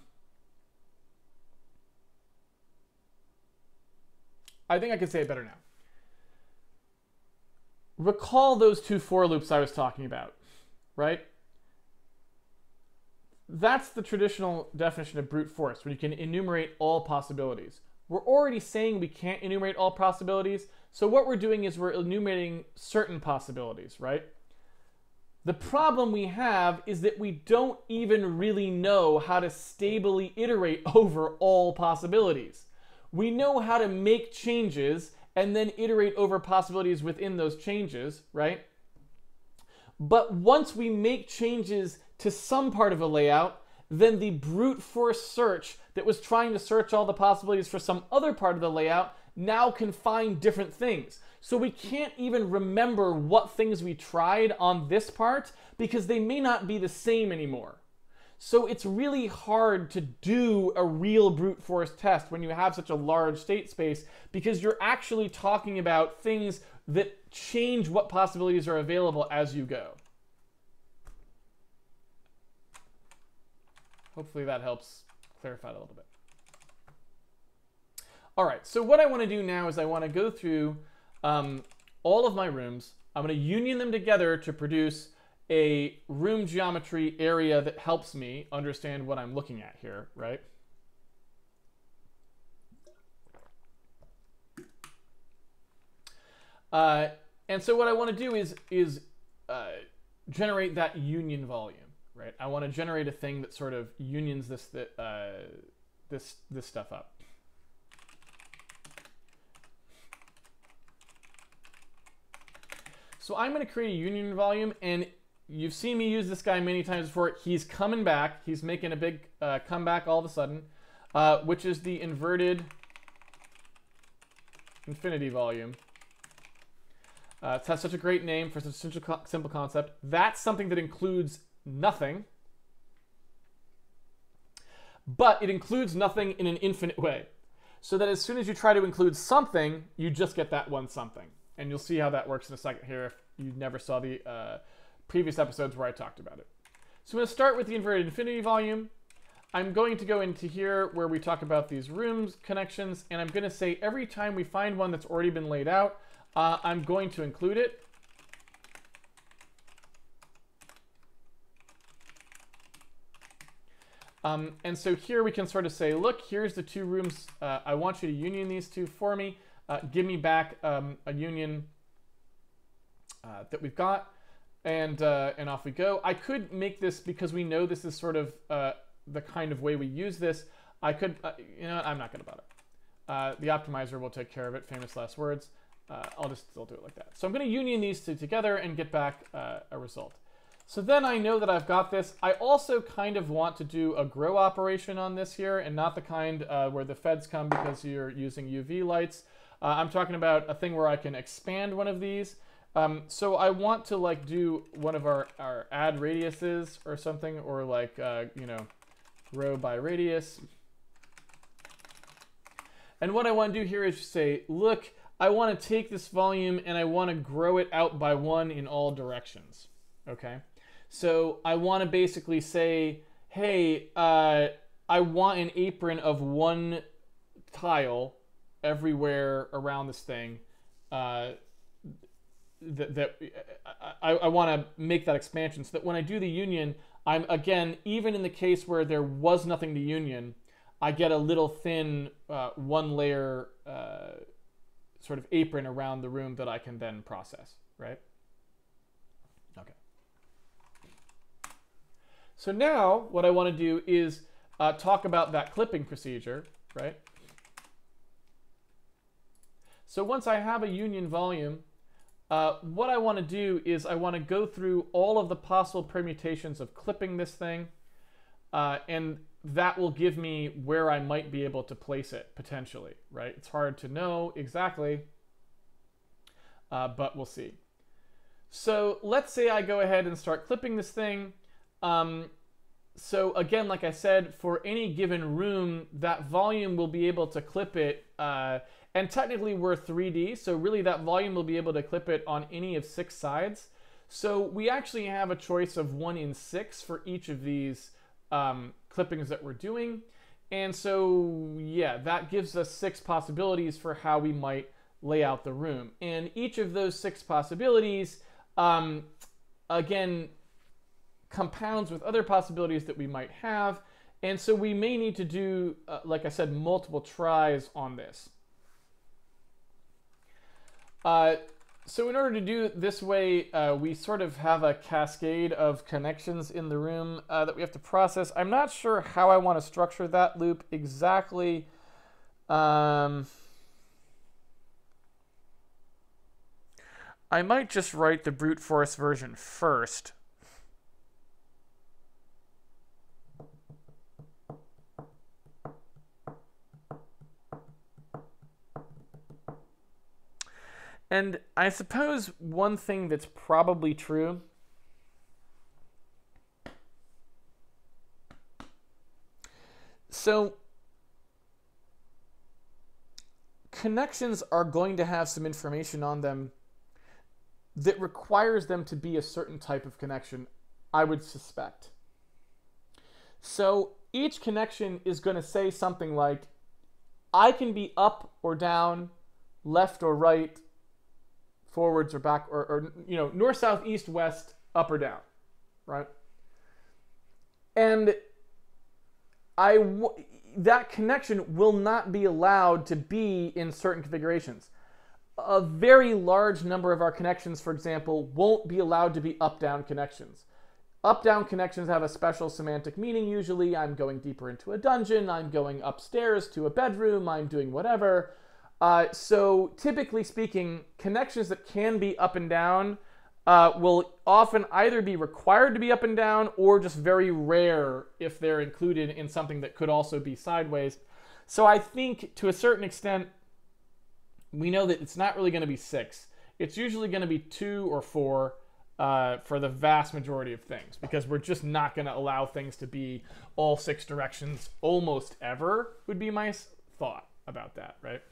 think I can say it better now. Recall those two for loops I was talking about, right? That's the traditional definition of brute force, when you can enumerate all possibilities. We're already saying we can't enumerate all possibilities, so what we're doing is we're enumerating certain possibilities, right? The problem we have is that we don't even really know how to stably iterate over all possibilities. We know how to make changes and then iterate over possibilities within those changes, right? But once we make changes to some part of a layout, then the brute force search that was trying to search all the possibilities for some other part of the layout now can find different things. So we can't even remember what things we tried on this part because they may not be the same anymore. So it's really hard to do a real brute force test when you have such a large state space because you're actually talking about things that change what possibilities are available as you go. Hopefully that helps clarify it a little bit. All right, so what I want to do now is I want to go through all of my rooms. I'm going to union them together to produce a room geometry area that helps me understand what I'm looking at here, right? And so what I want to do is generate that union volume, right? I want to generate a thing that sort of unions this stuff up. So I'm going to create a union volume, and you've seen me use this guy many times before. He's coming back. He's making a big comeback all of a sudden, which is the inverted infinity volume. It has such a great name for such a simple concept. That's something that includes nothing, but it includes nothing in an infinite way. So that as soon as you try to include something, you just get that one something. And you'll see how that works in a second here if you never saw the previous episodes where I talked about it. So I'm going to start with the inverted infinity volume. I'm going to go into here where we talk about these rooms connections, and I'm going to say every time we find one that's already been laid out, I'm going to include it. And so here we can sort of say, look, here's the two rooms. I want you to union these two for me. Give me back a union that we've got, and off we go. I could make this, because we know this is sort of the kind of way we use this. I could, you know, I'm not going to bother. The optimizer will take care of it. Famous last words. I'll just still do it like that. So I'm going to union these two together and get back a result. So then I know that I've got this. I also kind of want to do a grow operation on this here, and not the kind where the feds come because you're using UV lights. I'm talking about a thing where I can expand one of these. So I want to like do one of our add radiuses or something, or like, you know, row by radius. And what I want to do here is just say, look, I want to take this volume and I want to grow it out by 1 in all directions. Okay. So I want to basically say, hey, I want an apron of 1 tile everywhere around this thing. I want to make that expansion so that when I do the union, I'm, again, even in the case where there was nothing to union, I get a little thin 1 layer sort of apron around the room that I can then process, right? Okay. So now what I want to do is talk about that clipping procedure, right? So once I have a union volume, what I want to do is I want to go through all of the possible permutations of clipping this thing, and that will give me where I might be able to place it, potentially, right? It's hard to know exactly, but we'll see. So let's say I go ahead and start clipping this thing. So again, like I said, for any given room, that volume will be able to clip it. And technically we're 3D, so really that volume will be able to clip it on any of 6 sides. So we actually have a choice of 1 in 6 for each of these clippings that we're doing. And so, yeah, that gives us 6 possibilities for how we might lay out the room. And each of those 6 possibilities, again, compounds with other possibilities that we might have. And so we may need to do, like I said, multiple tries on this. So in order to do it this way, we sort of have a cascade of connections in the room that we have to process. I'm not sure how I want to structure that loop exactly. I might just write the brute force version first. And I suppose one thing that's probably true so connections are going to have some information on them that requires them to be a certain type of connection, I would suspect. So each connection is going to say something like, I can be up or down, left or right, forwards or back, or you know, north, south, east, west, up or down, right? And that connection will not be allowed to be in certain configurations. A very large number of our connections, for example, won't be allowed to be up-down connections. Up-down connections have a special semantic meaning usually. I'm going deeper into a dungeon, I'm going upstairs to a bedroom, I'm doing whatever. So typically speaking, connections that can be up and down will often either be required to be up and down or just very rare if they're included in something that could also be sideways. So I think to a certain extent, we know that it's not really going to be 6. It's usually going to be 2 or 4 for the vast majority of things, because we're just not going to allow things to be all 6 directions almost ever, would be my thought about that, right?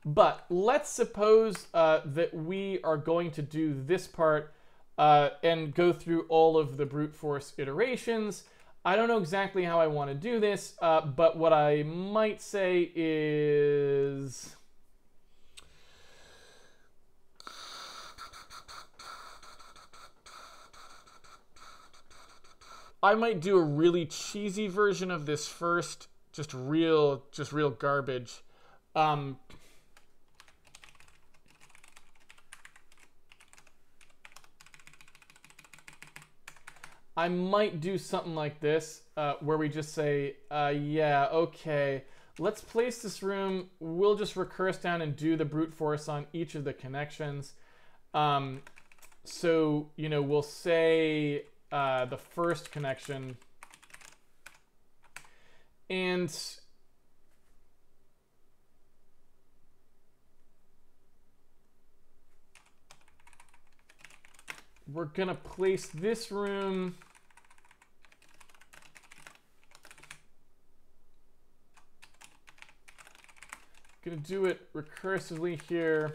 But let's suppose that we are going to do this part and go through all of the brute force iterations. I don't know exactly how I want to do this, but what I might say is... I might do a really cheesy version of this first, just real garbage. I might do something like this, where we just say, yeah, okay, let's place this room. We'll just recurse down and do the brute force on each of the connections. So, you know, we'll say the first connection, and we're going to place this room going to do it recursively here.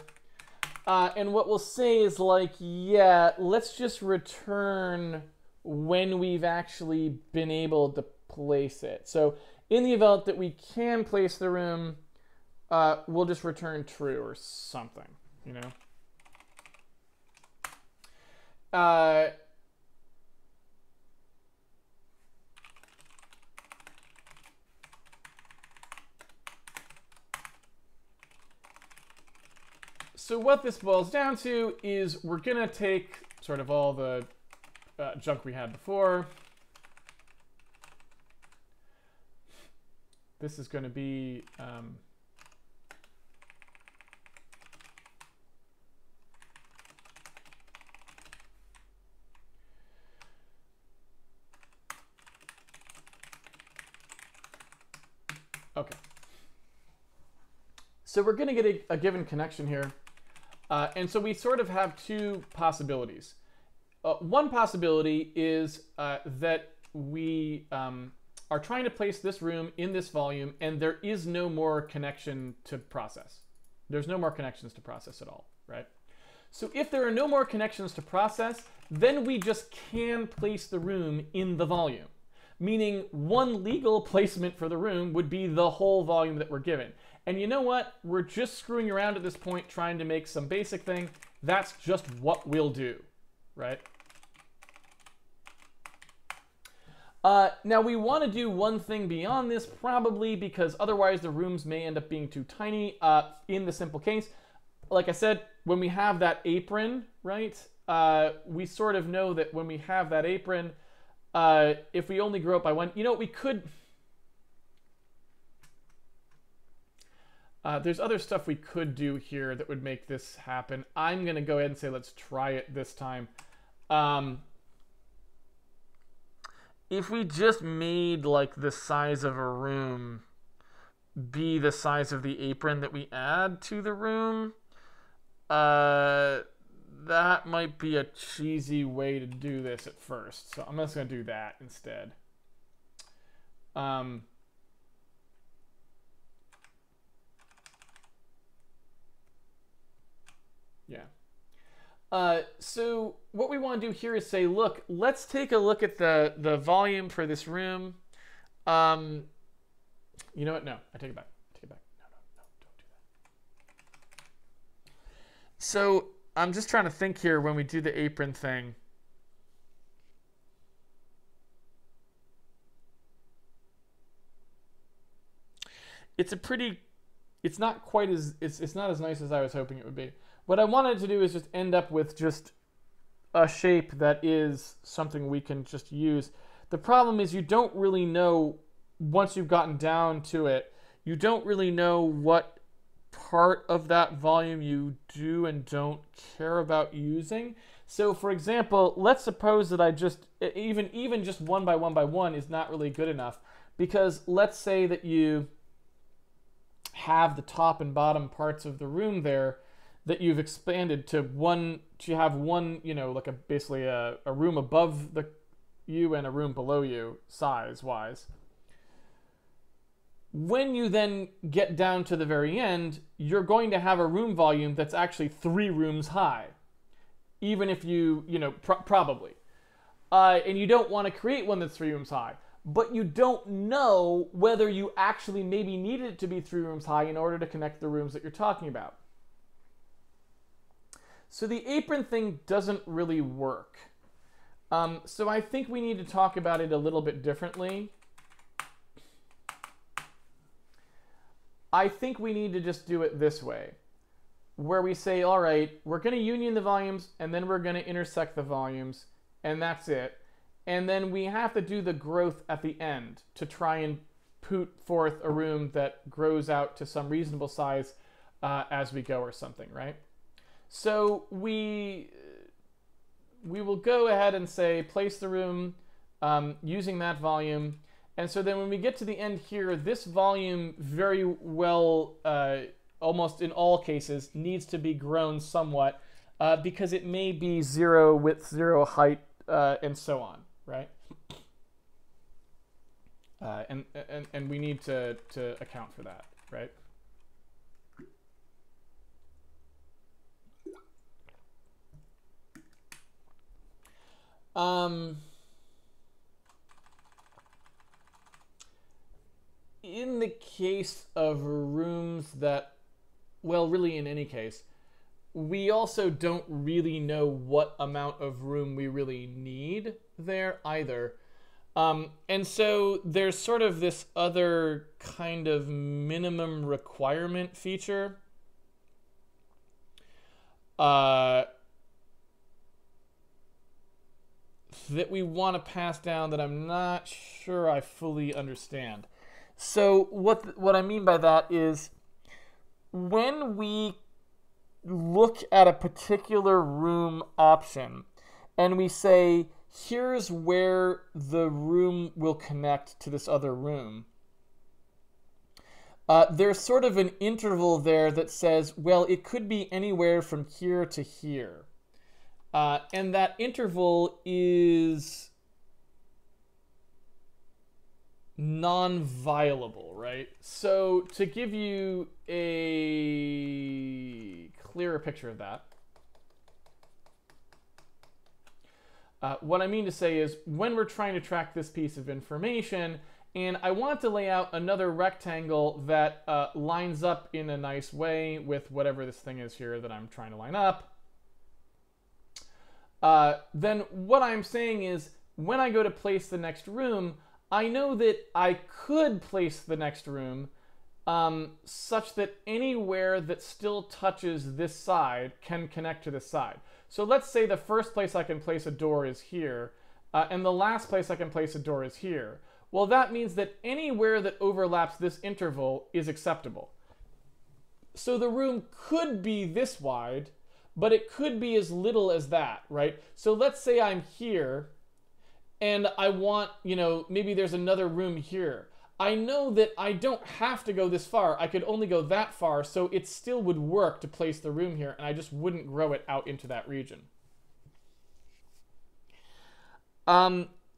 And what we'll say is like, yeah, let's just return when we've actually been able to place it. So in the event that we can place the room, we'll just return true or something, you know? So what this boils down to is we're going to take sort of all the junk we had before. This is going to be okay. So we're going to get a given connection here. And so we sort of have two possibilities. One possibility is that we are trying to place this room in this volume, and there is no more connection to process. There's no more connections to process at all, right? So if there are no more connections to process, then we just can place the room in the volume. Meaning one legal placement for the room would be the whole volume that we're given. And you know what? We're just screwing around at this point, trying to make some basic thing. That's just what we'll do, right? Now we want to do one thing beyond this, probably, because otherwise the rooms may end up being too tiny. In the simple case, like I said, when we have that apron, right, we sort of know that when we have that apron, if we only grow up by one, you know, we could... there's other stuff we could do here that would make this happen. I'm going to go ahead and say let's try it this time. If we just made like the size of a room be the size of the apron that we add to the room, that might be a cheesy way to do this at first. So I'm just going to do that instead. Yeah. So what we want to do here is say, look, let's take a look at the volume for this room. You know what? No, I take it back. Take it back. No, don't do that. So I'm just trying to think here when we do the apron thing. It's not quite as, it's not as nice as I was hoping it would be. What I wanted to do is just end up with just a shape that is something we can just use. The problem is you don't really know, once you've gotten down to it, you don't really know what part of that volume you do and don't care about using. So for example, let's suppose that I just, even just one by one is not really good enough, because let's say that you have the top and bottom parts of the room there that you've expanded to one, to have one, you know, like basically a room above you and a room below you, size-wise. When you then get down to the very end, you're going to have a room volume that's actually 3 rooms high, even if you know, probably. And you don't want to create one that's 3 rooms high, but you don't know whether you actually maybe need it to be 3 rooms high in order to connect the rooms that you're talking about. So the apron thing doesn't really work. So I think we need to talk about it a little bit differently. I think we need to just do it this way, where we say, all right, we're going to union the volumes, and then we're going to intersect the volumes, and that's it. And then we have to do the growth at the end to try and put forth a room that grows out to some reasonable size as we go or something, right? So we will go ahead and say place the room using that volume. And so then when we get to the end here, this volume very well, almost in all cases, needs to be grown somewhat because it may be 0 width, 0 height, and so on, right? And we need to account for that, right? In the case of rooms that, well, really in any case, we also don't really know what amount of room we really need there either. And so there's sort of this other kind of minimum requirement feature that we want to pass down that I'm not sure I fully understand. So what I mean by that is when we look at a particular room option and we say, here's where the room will connect to this other room, there's sort of an interval there that says, well, it could be anywhere from here to here. And that interval is non-violable, right? So to give you a clearer picture of that, what I mean to say is when we're trying to track this piece of information and I want to lay out another rectangle that lines up in a nice way with whatever this thing is here that I'm trying to line up, then what I'm saying is when I go to place the next room, I know that I could place the next room such that anywhere that still touches this side can connect to this side. So let's say the first place I can place a door is here, and the last place I can place a door is here. Well, that means that anywhere that overlaps this interval is acceptable. So the room could be this wide, but it could be as little as that, right? So let's say I'm here, and I want, maybe there's another room here. I know that I don't have to go this far. I could only go that far, so it still would work to place the room here, and I just wouldn't grow it out into that region.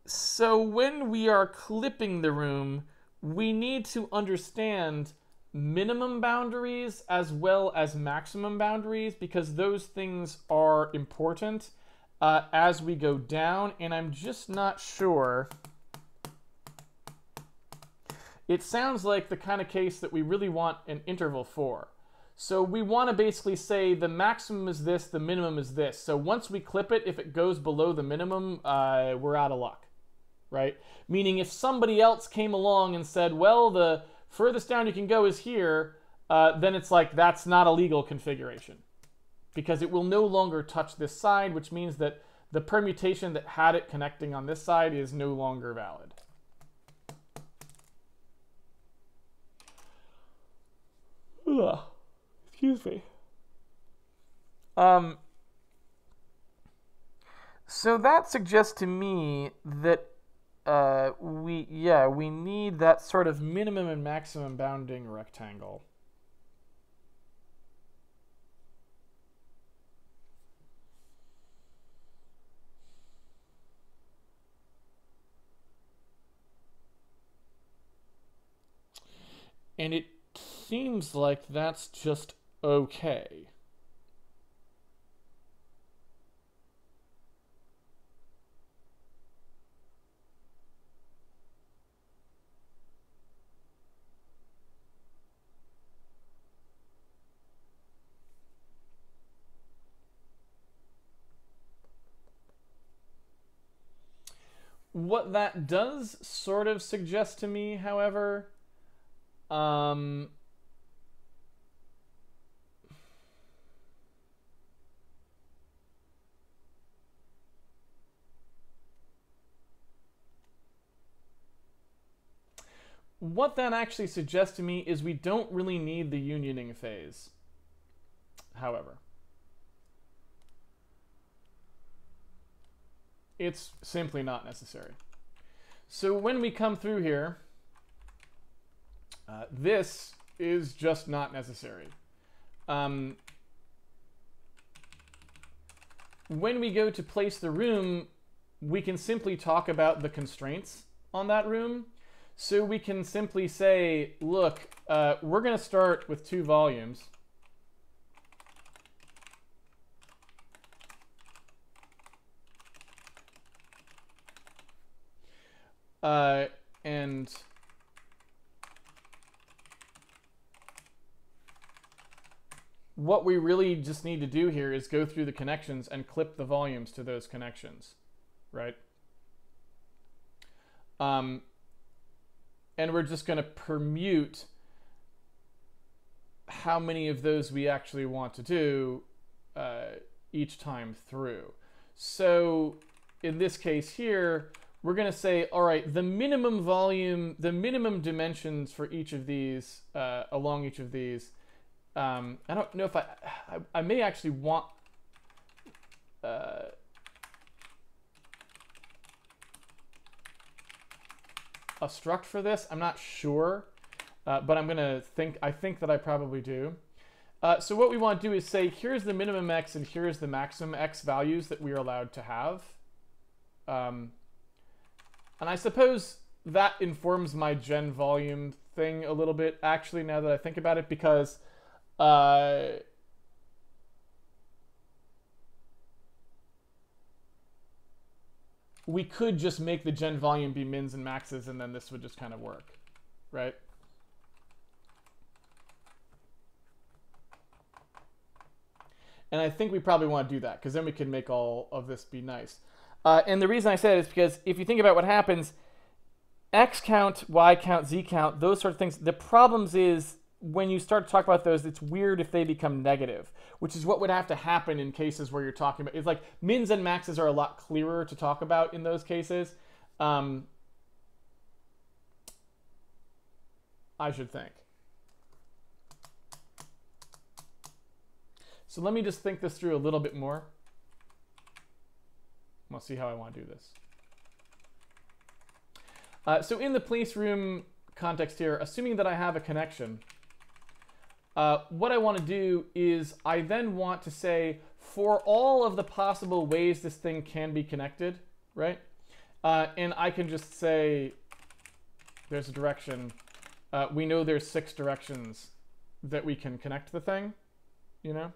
So when we are clipping the room, we need to understand minimum boundaries as well as maximum boundaries, because those things are important as we go down, and I'm just not sure. It sounds like the kind of case that we really want an interval for. So we want to basically say the maximum is this, the minimum is this. So once we clip it, if it goes below the minimum, we're out of luck, right? Meaning if somebody else came along and said, well, the furthest down you can go is here, then it's like that's not a legal configuration, because it will no longer touch this side, which means that the permutation that had it connecting on this side is no longer valid. Ugh. Excuse me. So that suggests to me that we need that sort of minimum and maximum bounding rectangle. And it seems like that's just okay. What that does sort of suggest to me, however, what that actually suggests to me is we don't really need the unioning phase, however. It's simply not necessary. So when we come through here, this is just not necessary. When we go to place the room, we can simply talk about the constraints on that room. So we can simply say, look, we're going to start with 2 volumes. And what we really just need to do here is go through the connections and clip the volumes to those connections, right? And we're just going to permute how many of those we actually want to do each time through. So in this case here, we're going to say, all right, the minimum volume, the minimum dimensions for each of these, along each of these. I don't know if I may actually want a struct for this. I'm not sure, but I think that I probably do. So what we want to do is say, here's the minimum x and here's the maximum x values that we are allowed to have. And I suppose that informs my gen volume thing a little bit, actually, now that I think about it, because we could just make the gen volume be mins and maxes, and then this would just kind of work, right? And I think we probably want to do that, because then we can make all of this be nice. And the reason I said it is because if you think about what happens, x count, y count, z count, those sort of things, the problems is when you start to talk about those, it's weird if they become negative, which is what would have to happen in cases where you're talking about, it's like mins and maxes are a lot clearer to talk about in those cases. I should think. So let me just think this through a little bit more. We'll see how I want to do this. So in the place room context here, assuming that I have a connection, what I want to do is I then want to say, for all of the possible ways this thing can be connected, right? And I can just say, there's a direction. We know there's 6 directions that we can connect the thing, you know?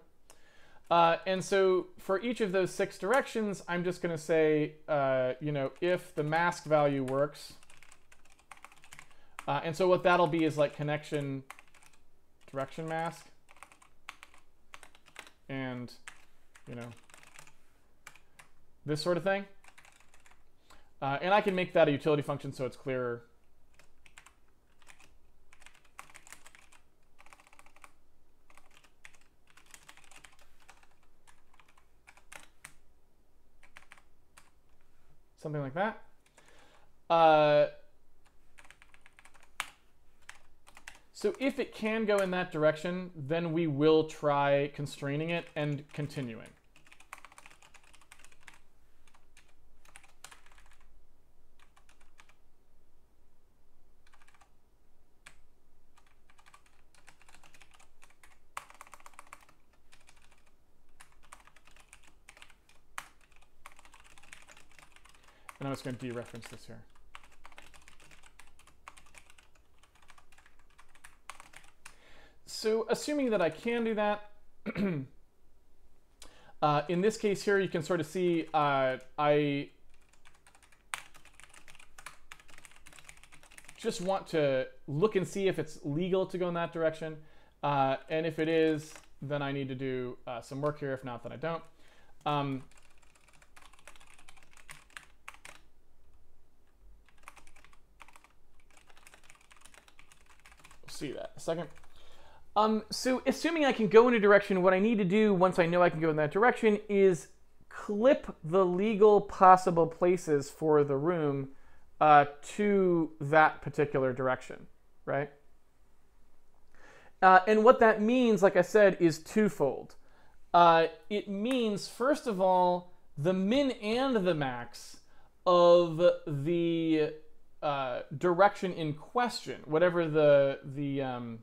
And so for each of those 6 directions, I'm just going to say, you know, if the mask value works. And so what that'll be is like connection direction mask. And, you know, this sort of thing. And I can make that a utility function so it's clearer. Something like that. So if it can go in that direction, then we will try constraining it and continuing. And I'm just going to dereference this here. So assuming that I can do that, in this case here, you can sort of see I just want to look and see if it's legal to go in that direction. And if it is, then I need to do some work here. If not, then I don't. See that in a second. So assuming I can go in a direction, what I need to do once I know I can go in that direction is clip the legal possible places for the room to that particular direction, right? And what that means, like I said, is twofold. It means, first of all, the min and the max of the direction in question, whatever the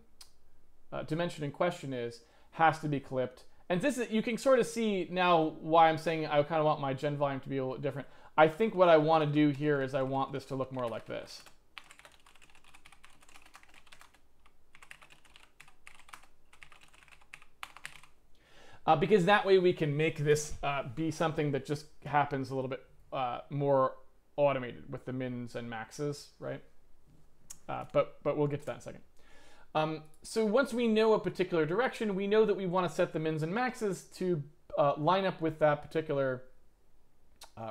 dimension in question is, has to be clipped. And this is, you can sort of see now why I'm saying I kind of want my gen volume to be a little different. I think what I want to do here is I want this to look more like this. Because that way we can make this be something that just happens a little bit more automated with the mins and maxes, right? But we'll get to that in a second. So once we know a particular direction, we know that we want to set the mins and maxes to line up with that particular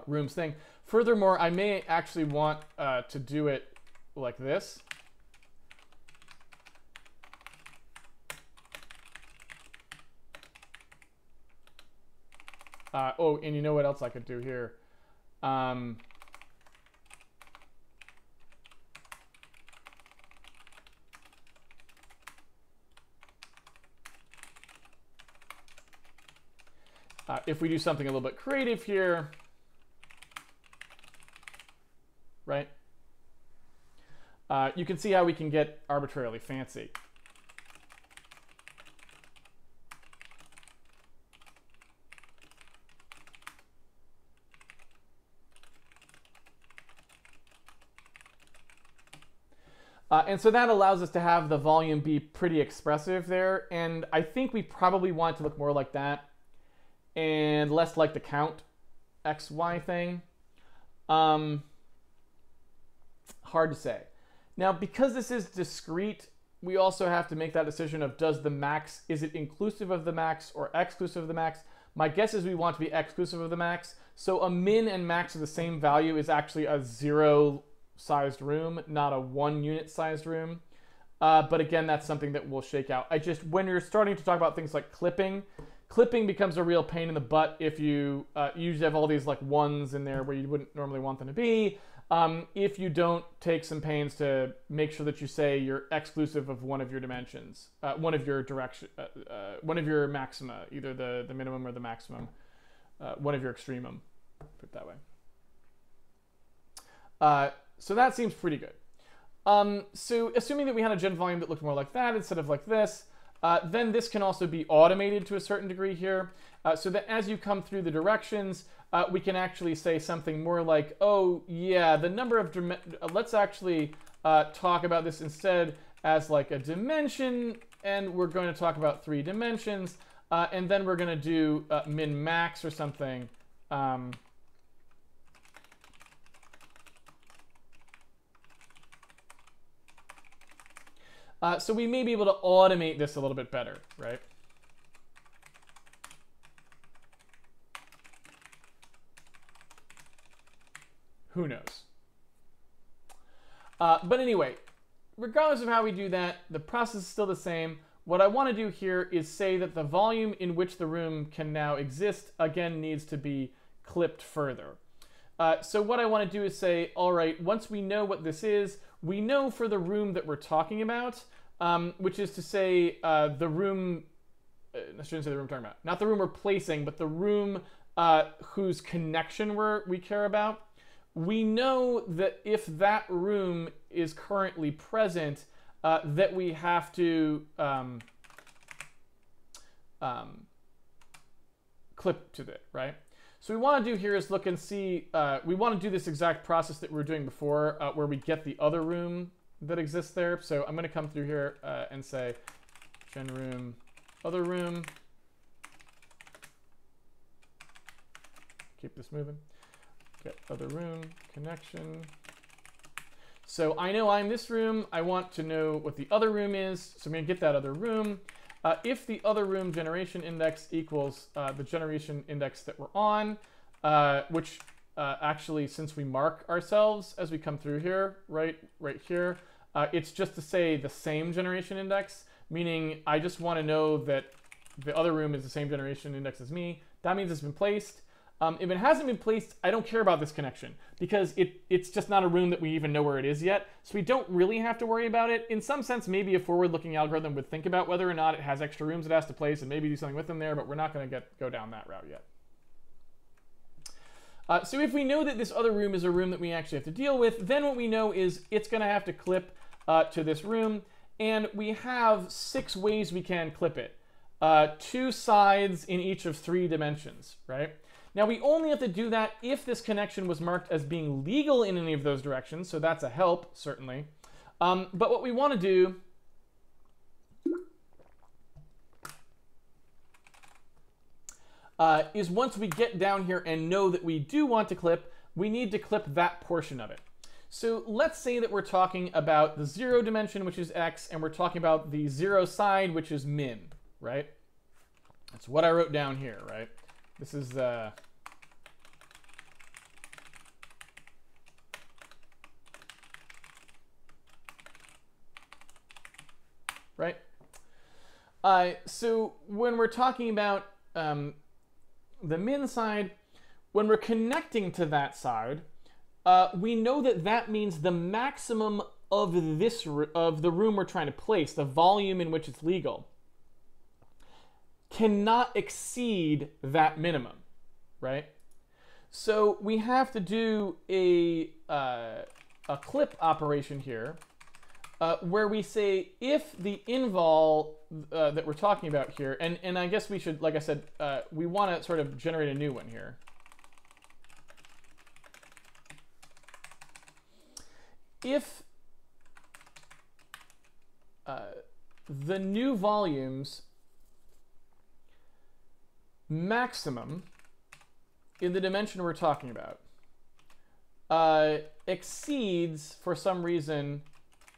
room's thing. Furthermore, I may actually want to do it like this. Oh, and you know what else I could do here? If we do something a little bit creative here, right? You can see how we can get arbitrarily fancy. And so that allows us to have the volume be pretty expressive there. And I think we probably want it to look more like that and less like the count XY thing. Hard to say. Now, because this is discrete, we also have to make that decision of does the max, is it inclusive of the max or exclusive of the max? My guess is we want to be exclusive of the max. So a min and max of the same value is actually a 0 sized room, not a 1 unit sized room. But again, that's something that we'll shake out. When you're starting to talk about things like clipping becomes a real pain in the butt if you usually have all these like ones in there where you wouldn't normally want them to be. If you don't take some pains to make sure that you say you're exclusive of one of your dimensions, one of your maxima, either the minimum or the maximum, one of your extremum, put it that way. So that seems pretty good. So assuming that we had a gen volume that looked more like that instead of like this, then this can also be automated to a certain degree here, so that as you come through the directions, we can actually say something more like, oh yeah, the number of, let's actually talk about this instead as like a dimension, and we're going to talk about 3 dimensions, and then we're going to do min max or something. So we may be able to automate this a little bit better, right? Who knows? But anyway, regardless of how we do that, the process is still the same. What I want to do here is say that the volume in which the room can now exist, again, needs to be clipped further. So what I want to do is say, all right, once we know what this is, we know for the room that we're talking about, which is to say the room, I shouldn't say the room we're talking about, not the room we're placing, but the room whose connection we care about. We know that if that room is currently present, that we have to clip to it, right? So what we want to do here is look and see, we want to do this exact process that we were doing before, where we get the other room that exists there. So I'm going to come through here and say gen room, other room. Keep this moving. Get other room, connection. So I know I'm this room. I want to know what the other room is. So I'm going to get that other room. If the other room generation index equals the generation index that we're on, which actually, since we mark ourselves as we come through here, right here, it's just to say the same generation index, meaning I just want to know that the other room is the same generation index as me. That means it's been placed. If it hasn't been placed, I don't care about this connection because it's just not a room that we even know where it is yet. So we don't really have to worry about it. In some sense, maybe a forward-looking algorithm would think about whether or not it has extra rooms it has to place and maybe do something with them there, but we're not going to go down that route yet. So if we know that this other room is a room that we actually have to deal with, then what we know is it's going to have to clip to this room, and we have 6 ways we can clip it. 2 sides in each of 3 dimensions, right? Now, we only have to do that if this connection was marked as being legal in any of those directions, so that's a help, certainly. But what we want to do is once we get down here and know that we do want to clip, we need to clip that portion of it. So let's say that we're talking about the 0 dimension, which is x, and we're talking about the 0 side, which is min, right? That's what I wrote down here, right? This is right. So when we're talking about the min side, when we're connecting to that side, we know that that means the maximum of the room we're trying to place, the volume in which it's legal, cannot exceed that minimum, right? So we have to do a clip operation here, where we say if the invol that we're talking about here, and I guess we should, like I said, we want to sort of generate a new one here. If the new volume's maximum in the dimension we're talking about exceeds, for some reason,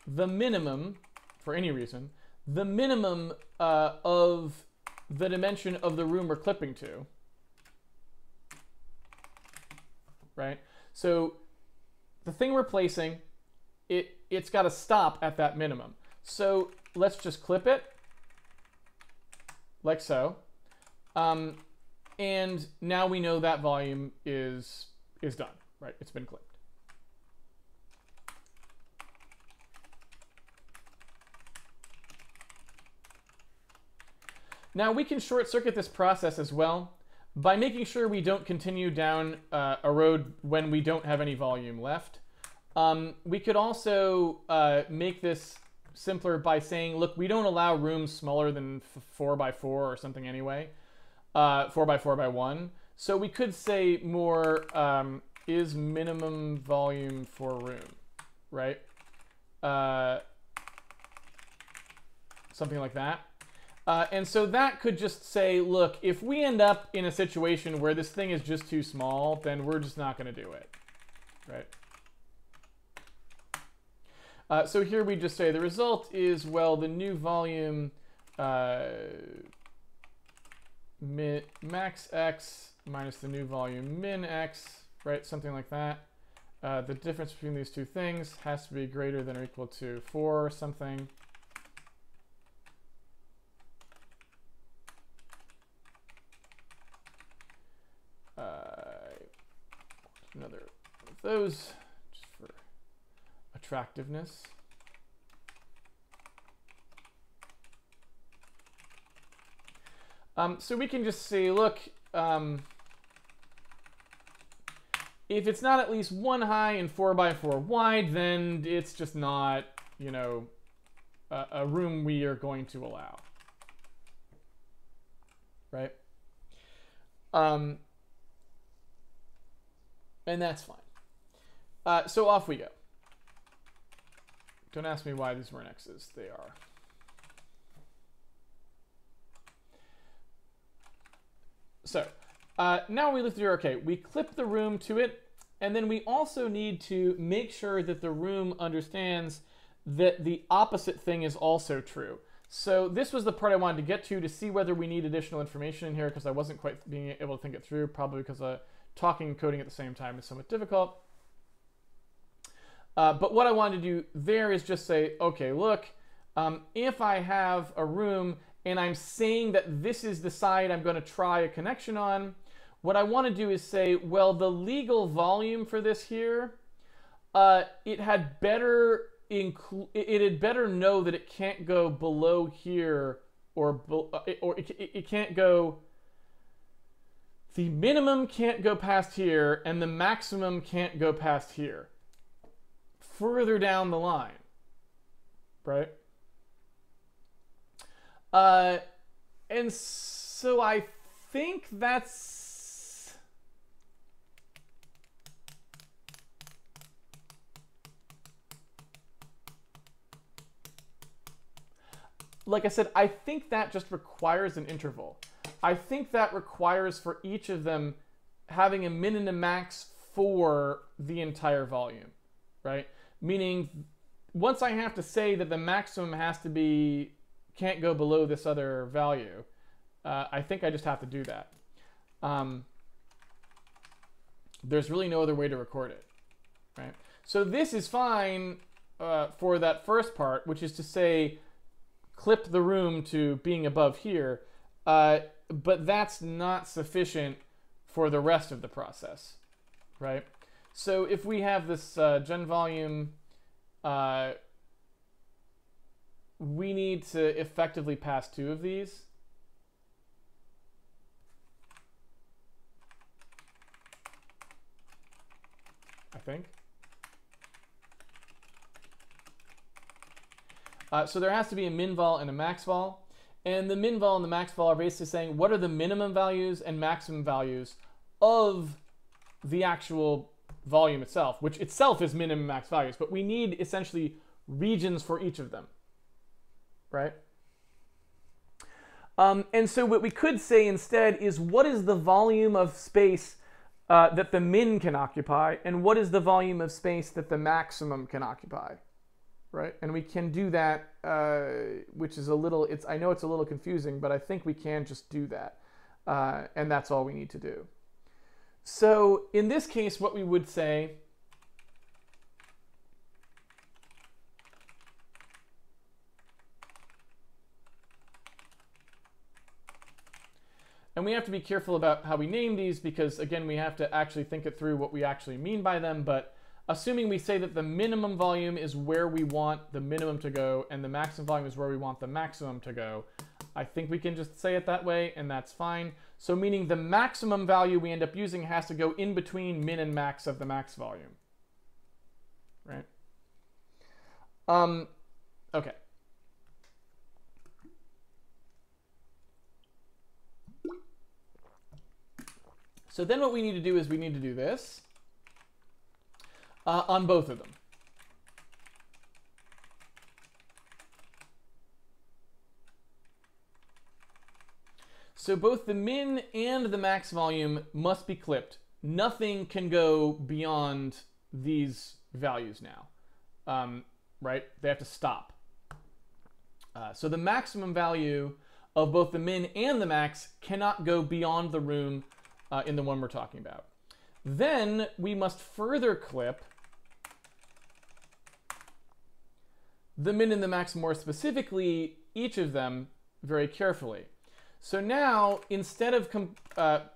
the minimum, for any reason, the minimum of the dimension of the room we're clipping to, right? So the thing we're placing, it's got to stop at that minimum. So let's just clip it, like so. And now we know that volume is done, right? It's been clipped. Now we can short circuit this process as well by making sure we don't continue down a road when we don't have any volume left. We could also make this simpler by saying, look, we don't allow rooms smaller than 4 by 4 or something anyway, 4 by 4 by 1. So we could say more is minimum volume for room, right? Something like that. And so that could just say, look, if we end up in a situation where this thing is just too small, then we're just not going to do it, right? So here we just say the result is, well, the new volume max x minus the new volume min x, right? Something like that. The difference between these two things has to be greater than or equal to 4 or something. Another one of those, just for attractiveness. So we can just say, look, if it's not at least 1 high and 4 by 4 wide, then it's just not, you know, a room we are going to allow, right? And that's fine. So off we go. Don't ask me why these weren't X's. They are. So now we look through, okay, we clip the room to it, and then we also need to make sure that the room understands that the opposite thing is also true. So this was the part I wanted to get to see whether we need additional information in here, because I wasn't quite being able to think it through, probably because talking and coding at the same time is somewhat difficult. But what I wanted to do there is just say, okay, look, if I have a room and I'm saying that this is the side I'm going to try a connection on, what I want to do is say, well, the legal volume for this here, it had better know that it can't go below here, or it can't go. The minimum can't go past here, and the maximum can't go past here. Further down the line, right? And so I think that's... Like I said, I think that just requires an interval. I think that requires for each of them having a min and a max for the entire volume, right? Meaning, once I have to say that the maximum has to be, can't go below this other value, I think I just have to do that. There's really no other way to record it, right? So this is fine for that first part, which is to say, clip the room to being above here, but that's not sufficient for the rest of the process, right? So if we have this gen volume, we need to effectively pass 2 of these. I think. So there has to be a min vol and a max vol. And the min vol and the max vol are basically saying what are the minimum values and maximum values of the actual volume itself, which itself is minimum and max values. But we need essentially regions for each of them, right? And so what we could say instead is what is the volume of space that the min can occupy, and what is the volume of space that the maximum can occupy, right? And we can do that, which is a little, I know it's a little confusing, but I think we can just do that. And that's all we need to do. So in this case, what we would say and we have to be careful about how we name these because, again, we have to actually think it through what we actually mean by them. But assuming we say that the minimum volume is where we want the minimum to go and the maximum volume is where we want the maximum to go, I think we can just say it that way, and that's fine. So meaning the maximum value we end up using has to go in between min and max of the max volume, right? Okay. So then what we need to do is we need to do this on both of them. So both the min and the max volume must be clipped. Nothing can go beyond these values now, right? They have to stop. So the maximum value of both the min and the max cannot go beyond the room in the one we're talking about. Then we must further clip the min and the max, more specifically, each of them very carefully. So now, instead of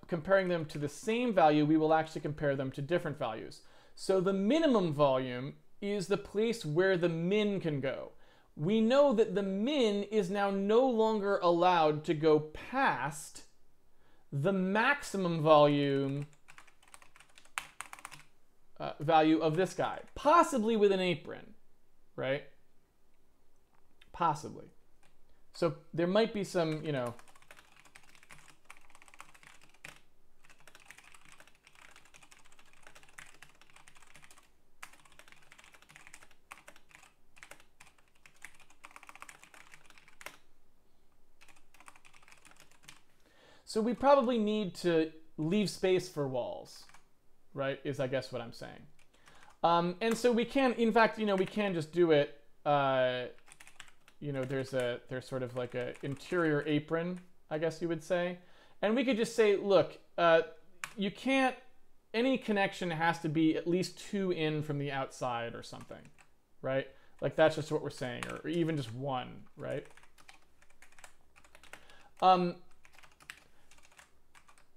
comparing them to the same value, we will actually compare them to different values. So the minimum volume is the place where the min can go. We know that the min is now no longer allowed to go past the maximum volume value of this guy, possibly with an apron, right? Possibly. So there might be some, you know, so we probably need to leave space for walls, right, is I guess what I'm saying. And so we can, in fact, you know, we can just do it, you know, there's sort of like a interior apron, I guess you would say. And we could just say, look, you can't, any connection has to be at least 2 in from the outside or something, right? Like that's just what we're saying, or even just 1, right?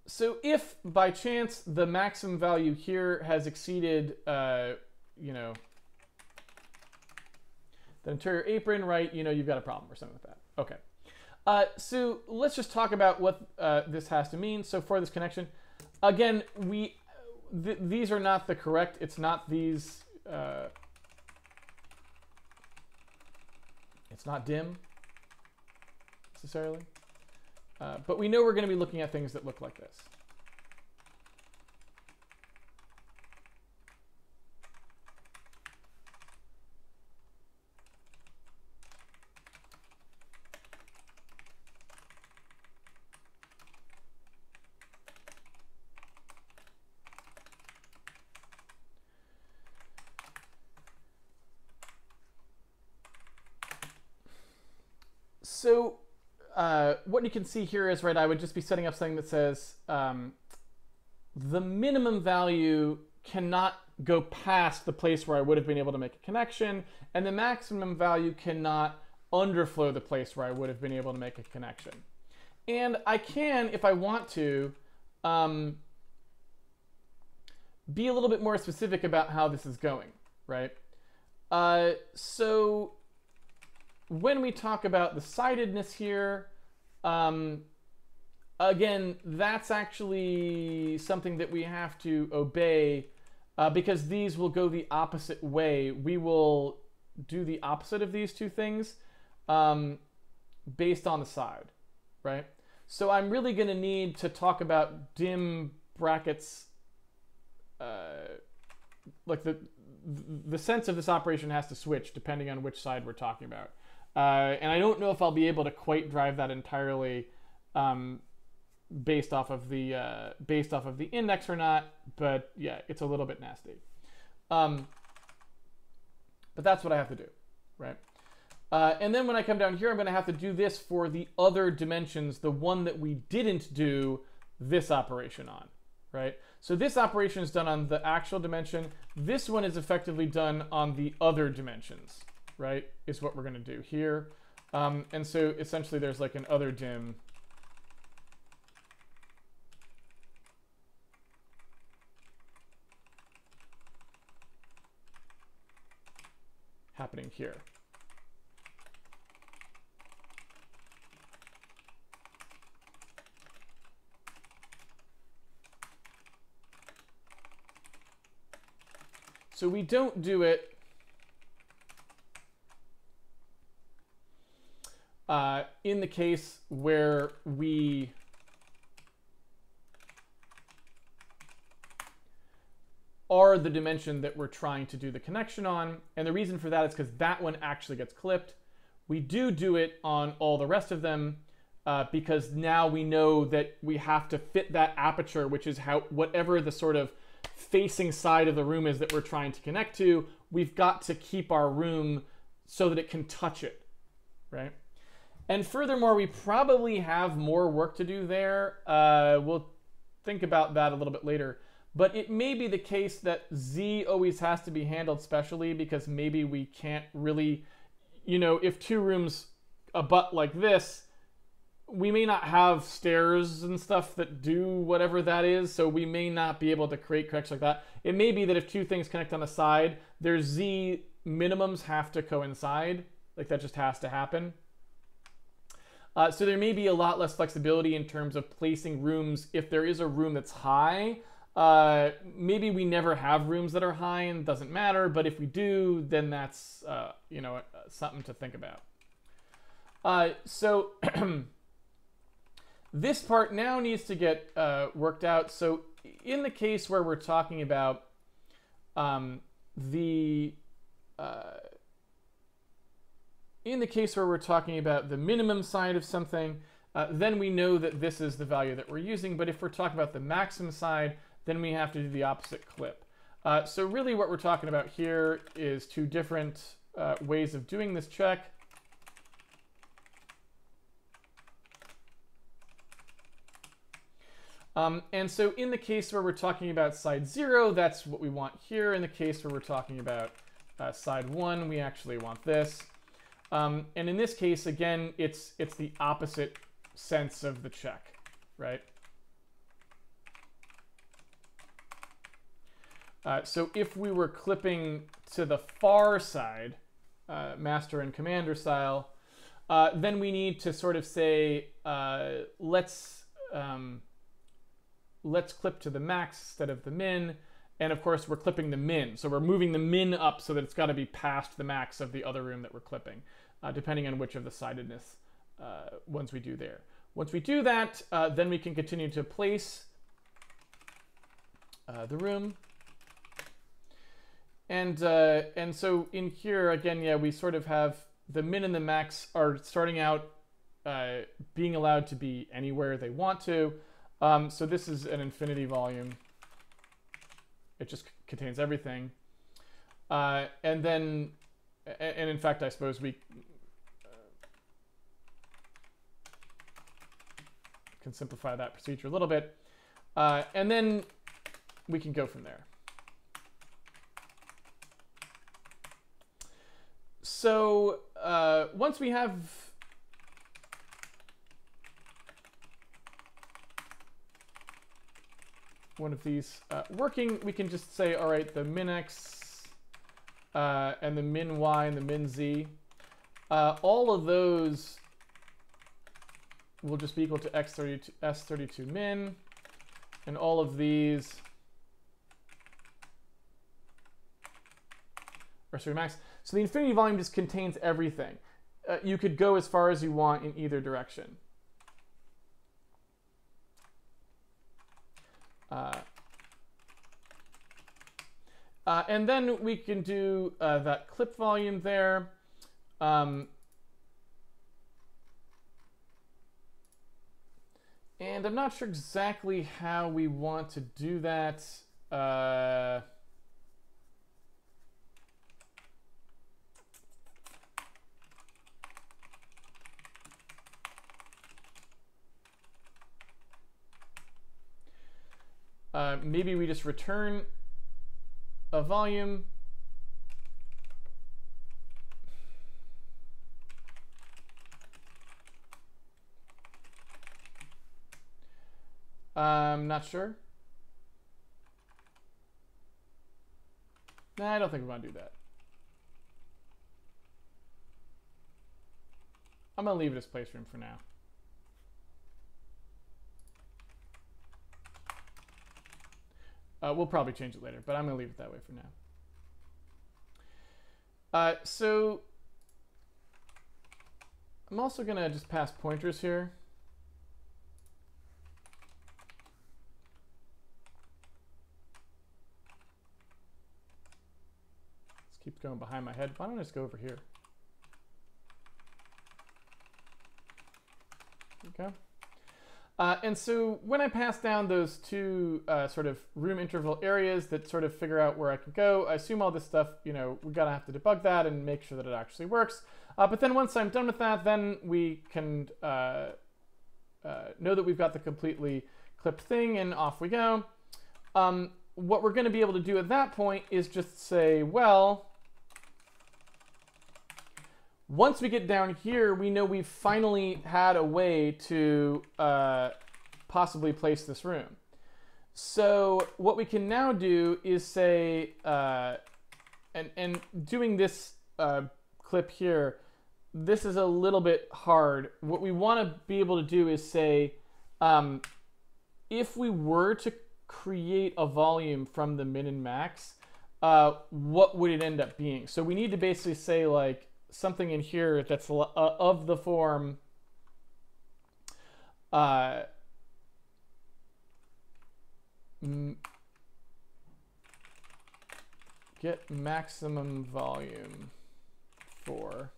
So if by chance the maximum value here has exceeded, you know, the interior apron, right, you know, you've got a problem or something like that. Okay. So let's just talk about what this has to mean. So for this connection, again, these are not the correct, it's not these, it's not dim necessarily. But we know we're going to be looking at things that look like this. So what you can see here is, right, I would just be setting up something that says the minimum value cannot go past the place where I would have been able to make a connection, and the maximum value cannot underflow the place where I would have been able to make a connection. And I can, if I want to, be a little bit more specific about how this is going, right? So when we talk about the sidedness here, again, that's actually something that we have to obey because these will go the opposite way. We will do the opposite of these two things based on the side, right? So I'm really going to need to talk about dim brackets. Like the sense of this operation has to switch depending on which side we're talking about. And I don't know if I'll be able to quite drive that entirely based off of the index or not, but yeah, it's a little bit nasty. But that's what I have to do, right? And then when I come down here, I'm going to have to do this for the other dimensions, the one that we didn't do this operation on, right? So this operation is done on the actual dimension. This one is effectively done on the other dimensions, right? Is what we're going to do here. And so essentially there's like an other dim happening here. So we don't do it in the case where we are the dimension that we're trying to do the connection on. And the reason for that is because that one actually gets clipped. We do it on all the rest of them because now we know that we have to fit that aperture, which is how whatever the sort of facing side of the room is that we're trying to connect to, we've got to keep our room so that it can touch it, right? And furthermore, we probably have more work to do there. We'll think about that a little bit later. But it may be the case that Z always has to be handled specially because maybe we can't really, you know, if two rooms abut like this, we may not have stairs and stuff that do whatever that is, so we may not be able to create connections like that. It may be that if two things connect on the side, their Z minimums have to coincide. Like that just has to happen. So there may be a lot less flexibility in terms of placing rooms. If there is a room that's high, maybe we never have rooms that are high and it doesn't matter, but if we do, then that's you know, something to think about. So this part now needs to get worked out. So in the case where we're talking about the minimum side of something, then we know that this is the value that we're using. But if we're talking about the maximum side, then we have to do the opposite clip. So really what we're talking about here is two different ways of doing this check. And so in the case where we're talking about side 0, that's what we want here. In the case where we're talking about side 1, we actually want this. And in this case, again, it's the opposite sense of the check, right? So if we were clipping to the far side, master and commander style, then we need to sort of say, let's clip to the max instead of the min. And of course, we're clipping the min. So we're moving the min up so that it's got to be past the max of the other room that we're clipping, depending on which of the sidedness ones we do there. Once we do that, then we can continue to place the room. And so in here, again, yeah, we sort of have the min and the max are starting out being allowed to be anywhere they want to. So this is an infinity volume. It just contains everything. And then, and in fact, I suppose we can simplify that procedure a little bit. And then we can go from there. So once we have one of these working, we can just say, all right, the min x and the min y and the min z, all of those will just be equal to x32, s32 min, and all of these are sorry, max. So the infinity volume just contains everything. You could go as far as you want in either direction. And then we can do that clip volume there. And I'm not sure exactly how we want to do that. Maybe we just return a volume. I'm not sure. Nah, I don't think we want to do that. I'm going to leave it as place room for now. We'll probably change it later, but I'm going to leave it that way for now. So I'm also going to just pass pointers here. This keeps going behind my head. Why don't I just go over here? Okay. And so when I pass down those two sort of room interval areas that sort of figure out where I can go, I assume all this stuff, you know, we're gonna have to debug that and make sure that it actually works. But then once I'm done with that, then we can know that we've got the completely clipped thing, and off we go. What we're gonna be able to do at that point is just say, well, once we get down here, we know we've finally had a way to possibly place this room. So what we can now do is say, and doing this clip here, this is a little bit hard. What we want to be able to do is say, if we were to create a volume from the min and max, what would it end up being? So we need to basically say, like, something in here that's of the form get maximum volume for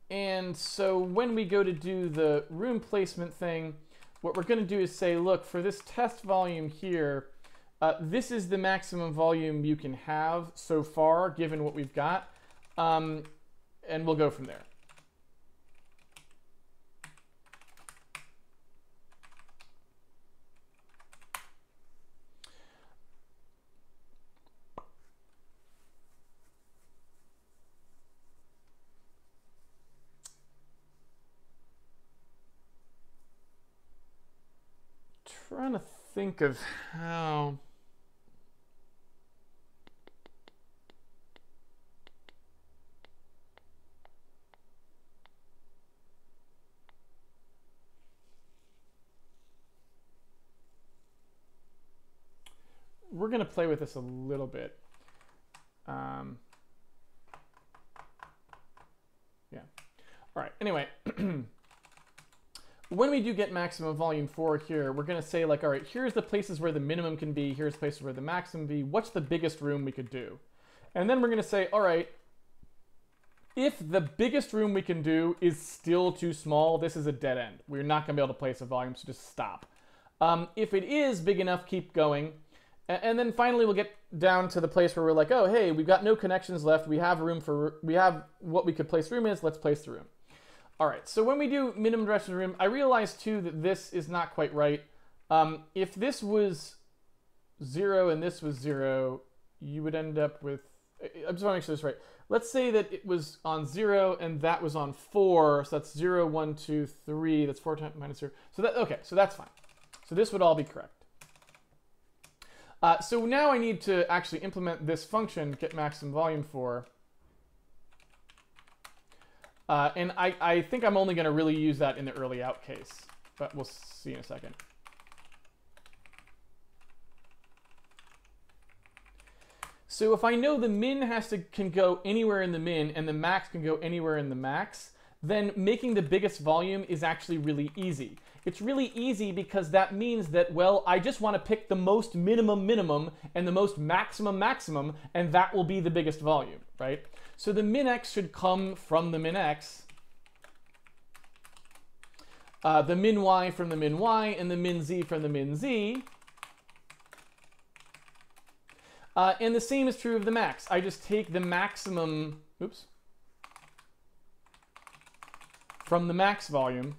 and so when we go to do the room placement thing, what we're going to do is say, look, for this test volume here, this is the maximum volume you can have so far, given what we've got, and we'll go from there. Trying to think of how we're going to play with this a little bit. Yeah. All right. Anyway, when we do get maximum volume 4 here, we're going to say, like, all right, here's the places where the minimum can be. Here's places where the maximum be. What's the biggest room we could do? And then we're going to say, all right, if the biggest room we can do is still too small, this is a dead end. We're not going to be able to place a volume, so just stop. If it is big enough, keep going. And then finally, we'll get down to the place where we're like, oh, hey, we've got no connections left. We have room for, we have what we could place room is. Let's place the room. All right, so when we do minimum dimension of room, I realized too that this is not quite right. If this was 0 and this was 0, you would end up with, I just want to make sure this is right. let's say that it was on 0 and that was on 4. So that's 0, 1, 2, 3. That's 4 times minus 0. So that, okay, so that's fine. So this would all be correct. So now I need to actually implement this function, get maximum volume for. And I think I'm only going to really use that in the early out case, but we'll see in a second. So if I know the min can go anywhere in the min and the max can go anywhere in the max, then making the biggest volume is actually really easy. It's really easy because that means that, well, I just want to pick the most minimum and the most maximum, and that will be the biggest volume, right? So the min x should come from the min x, the min y from the min y, and the min z from the min z. And the same is true of the max. I just take the maximum, from the max volume,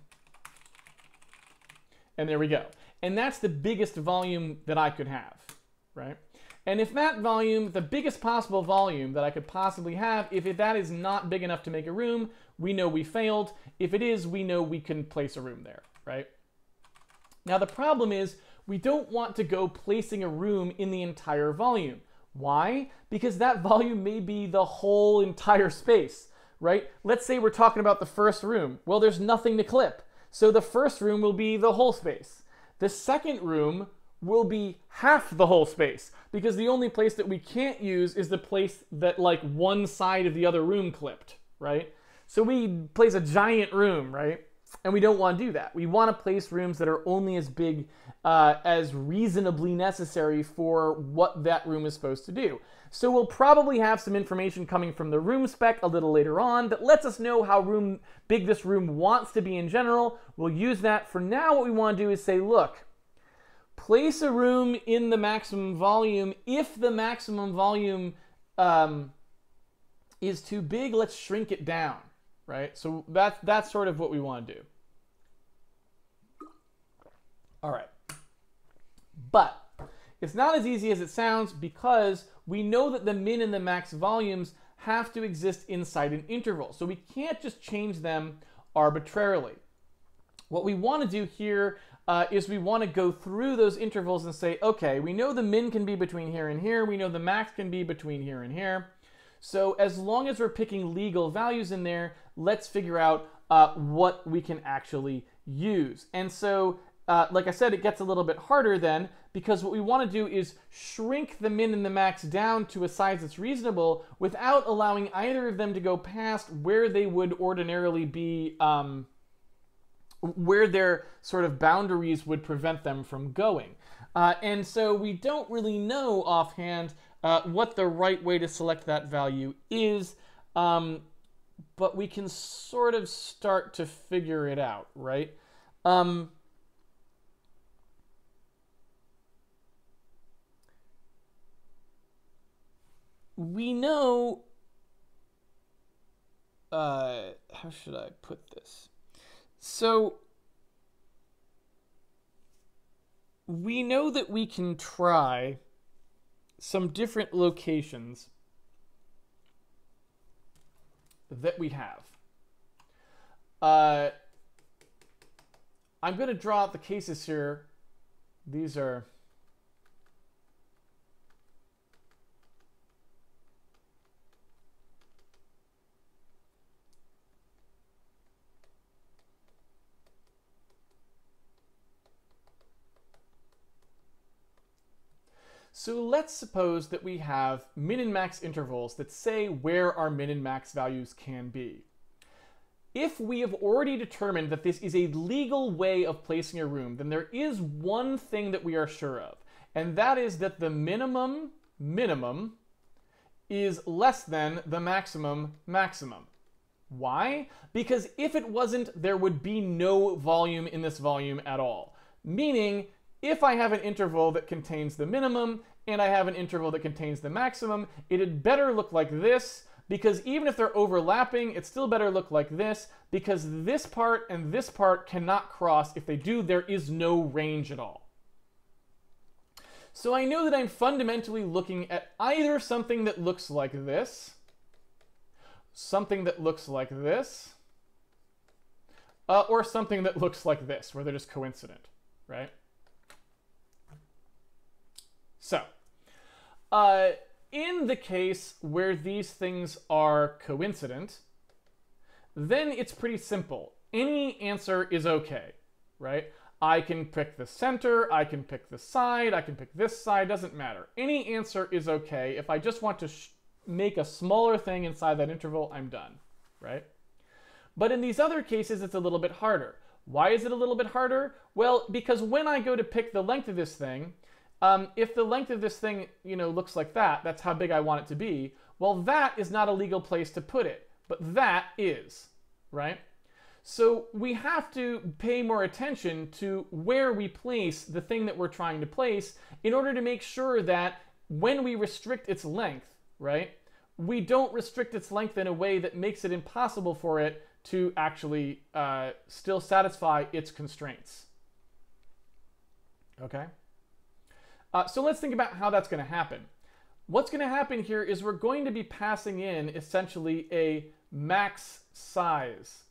and there we go. And that's the biggest volume that I could have, right? And if that volume, the biggest possible volume that I could possibly have, if that is not big enough to make a room, we know we failed. If it is, we know we can place a room there, right? Now the problem is we don't want to go placing a room in the entire volume. Why? Because that volume may be the whole entire space, right? Let's say we're talking about the first room. Well, there's nothing to clip. So the first room will be the whole space. The second room will be half the whole space because the only place that we can't use is the place that like one side of the other room clipped, right? So we place a giant room, right? And we don't want to do that. We want to place rooms that are only as big as reasonably necessary for what that room is supposed to do. So we'll probably have some information coming from the room spec a little later on that lets us know how big this room wants to be in general. We'll use that. For now, what we want to do is say, look, place a room in the maximum volume. If the maximum volume is too big, let's shrink it down, right? So that's sort of what we want to do. All right. But it's not as easy as it sounds because we know that the min and the max volumes have to exist inside an interval. So we can't just change them arbitrarily. What we want to do here is we want to go through those intervals and say, okay, we know the min can be between here and here. We know the max can be between here and here. So as long as we're picking legal values in there, let's figure out what we can actually use. And so like I said, it gets a little bit harder then because what we want to do is shrink the min and the max down to a size that's reasonable without allowing either of them to go past where they would ordinarily be, where their sort of boundaries would prevent them from going. And so we don't really know offhand what the right way to select that value is, but we can sort of start to figure it out, right? We know, how should I put this? So we know that we can try some different locations that we have. I'm going to draw out the cases here. These are So let's suppose that we have min and max intervals that say where our min and max values can be. If we have already determined that this is a legal way of placing a room, then there is one thing that we are sure of, and that is that the minimum is less than the maximum. Why? Because if it wasn't, there would be no volume in this volume at all. Meaning, if I have an interval that contains the minimum and I have an interval that contains the maximum, it had better look like this, because even if they're overlapping, it still better look like this, because this part and this part cannot cross. If they do, there is no range at all. So I know that I'm fundamentally looking at either something that looks like this, something that looks like this, or something that looks like this, where they're just coincident, right? So, in the case where these things are coincident, then it's pretty simple. Any answer is okay, right? I can pick the center, I can pick the side, I can pick this side, doesn't matter. Any answer is okay. If I just want to make a smaller thing inside that interval, I'm done, right? But in these other cases, it's a little bit harder. Why is it a little bit harder? Well, because when I go to pick the length of this thing, if the length of this thing, looks like that, that's how big I want it to be, well, that is not a legal place to put it, but that is, right? So we have to pay more attention to where we place the thing that we're trying to place in order to make sure that when we restrict its length, right, we don't restrict its length in a way that makes it impossible for it to actually still satisfy its constraints. Okay? So let's think about how that's going to happen. What's going to happen here is we're going to be passing in essentially a max size.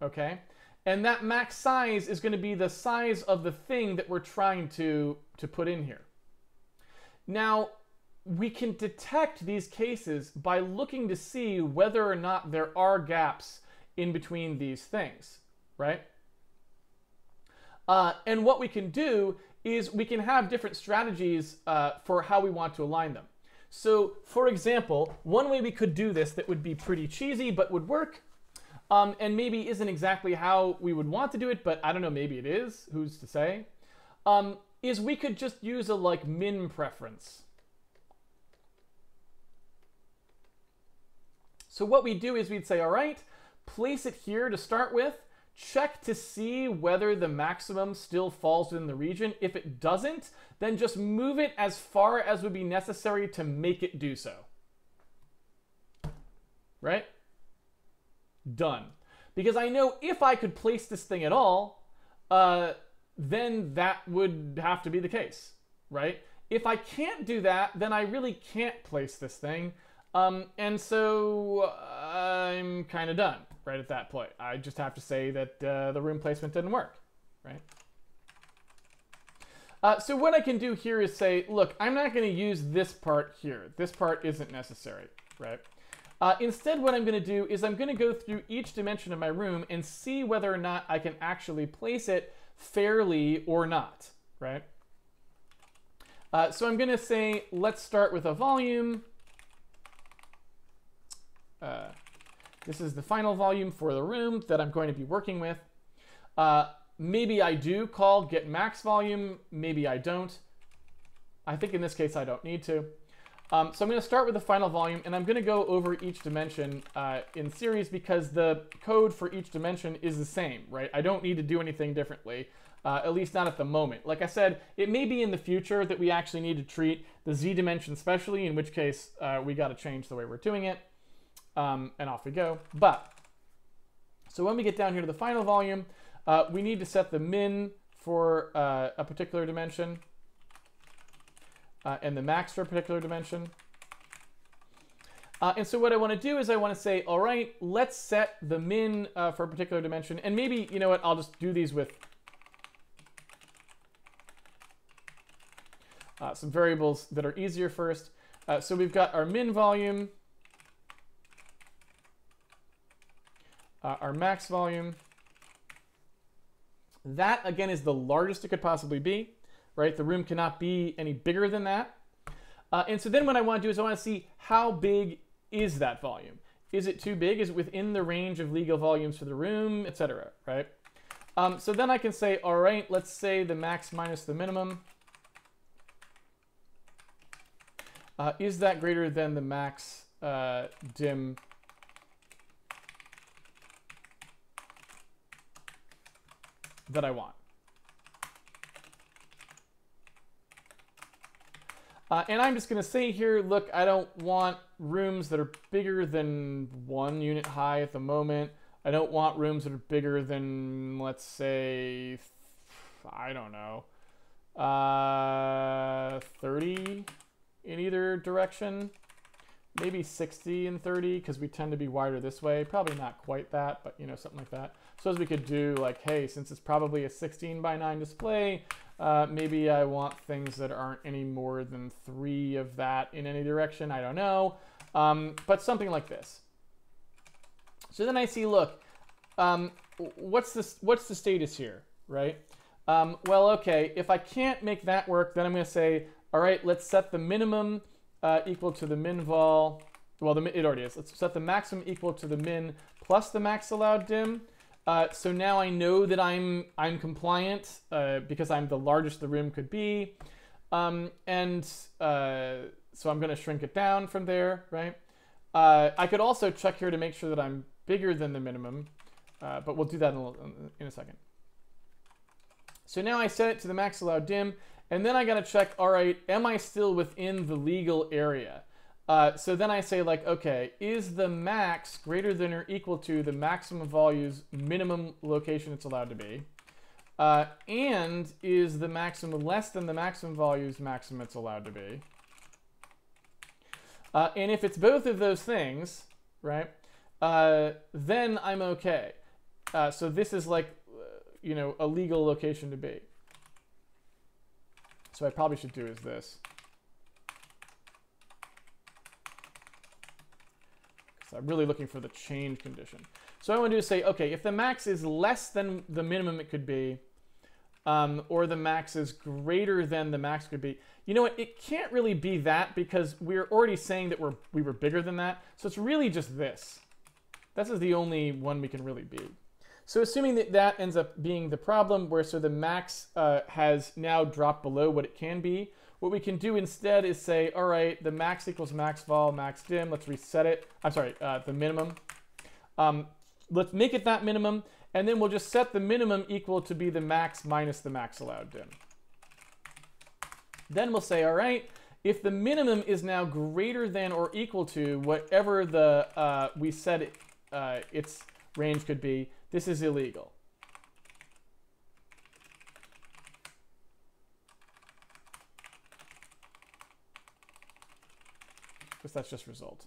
Okay? And that max size is going to be the size of the thing that we're trying to put in here. Now, we can detect these cases by looking to see whether or not there are gaps in between these things, right? And what we can do is we can have different strategies for how we want to align them. So, for example, one way we could do this that would be pretty cheesy but would work, and maybe isn't exactly how we would want to do it, but I don't know, maybe it is, who's to say, is we could just use a min preference. So what we do is we'd say, all right, place it here to start with, check to see whether the maximum still falls within the region. If it doesn't, then just move it as far as would be necessary to make it do so. Right? Done. Because I know if I could place this thing at all, then that would have to be the case, right? If I can't do that, then I really can't place this thing. And so I'm kind of done right at that point. I just have to say that the room placement didn't work, right? So what I can do here is say, look, I'm not going to use this part here. This part isn't necessary, right? Instead, what I'm going to do is I'm going to go through each dimension of my room and see whether or not I can actually place it fairly or not, right? So I'm going to say, let's start with a volume. This is the final volume for the room that I'm going to be working with. Maybe I do call get max volume, maybe I don't. I think in this case I don't need to. So I'm going to start with the final volume, and I'm going to go over each dimension in series because the code for each dimension is the same, right? I don't need to do anything differently, at least not at the moment. Like I said, it may be in the future that we actually need to treat the Z dimension specially, in which case we got to change the way we're doing it. And off we go. But, so when we get down here to the final volume, we need to set the min for a particular dimension and the max for a particular dimension. And so what I want to do is I want to say, all right, let's set the min for a particular dimension. And maybe, you know what, I'll just do these with some variables that are easier first. So we've got our min volume, our max volume. That, again, is the largest it could possibly be, right? The room cannot be any bigger than that. And so then what I want to do is I want to see how big is that volume. Is it too big? Is it within the range of legal volumes for the room, etc., right? So then I can say, all right, let's say the max minus the minimum. Is that greater than the max dim that I want? And I'm just going to say here, look, I don't want rooms that are bigger than 1 unit high at the moment. I don't want rooms that are bigger than, let's say, I don't know, 30 in either direction. maybe 60 and 30 because we tend to be wider this way. Probably not quite that, but you know, something like that. So as we could do like, hey, since it's probably a 16 by 9 display, maybe I want things that aren't any more than 3 of that in any direction. I don't know, but something like this. So then I see, look, what's the status here, right? Well, okay, if I can't make that work, then I'm going to say, all right, let's set the minimum equal to the min vol. Well, it already is. Let's set the maximum equal to the min plus the max allowed dim. So now I know that I'm compliant because I'm the largest the room could be. So I'm going to shrink it down from there, right? I could also check here to make sure that I'm bigger than the minimum, but we'll do that in a second. So now I set it to the max allowed dim, and then I got to check, all right, am I still within the legal area? So then I say, like, okay, is the max greater than or equal to the maximum volume's minimum location it's allowed to be? And is the maximum less than the maximum volume's maximum it's allowed to be? And if it's both of those things, right, then I'm okay. So this is like, you know, a legal location to be. So I probably should do is this. So I'm really looking for the change condition. So what I want to do is say, okay, if the max is less than the minimum it could be, or the max is greater than the max could be, you know what, it can't really be that because we're already saying that we were bigger than that. So it's really just this. This is the only one we can really be. So assuming that that ends up being the problem, where so the max has now dropped below what it can be, what we can do instead is say, all right, the max equals max vol, max dim. Let's reset it. I'm sorry, the minimum. Let's make it that minimum, and then we'll just set the minimum equal to be the max minus the max allowed dim. Then we'll say, all right, if the minimum is now greater than or equal to whatever the we said its range could be, this is illegal. Because that's just result.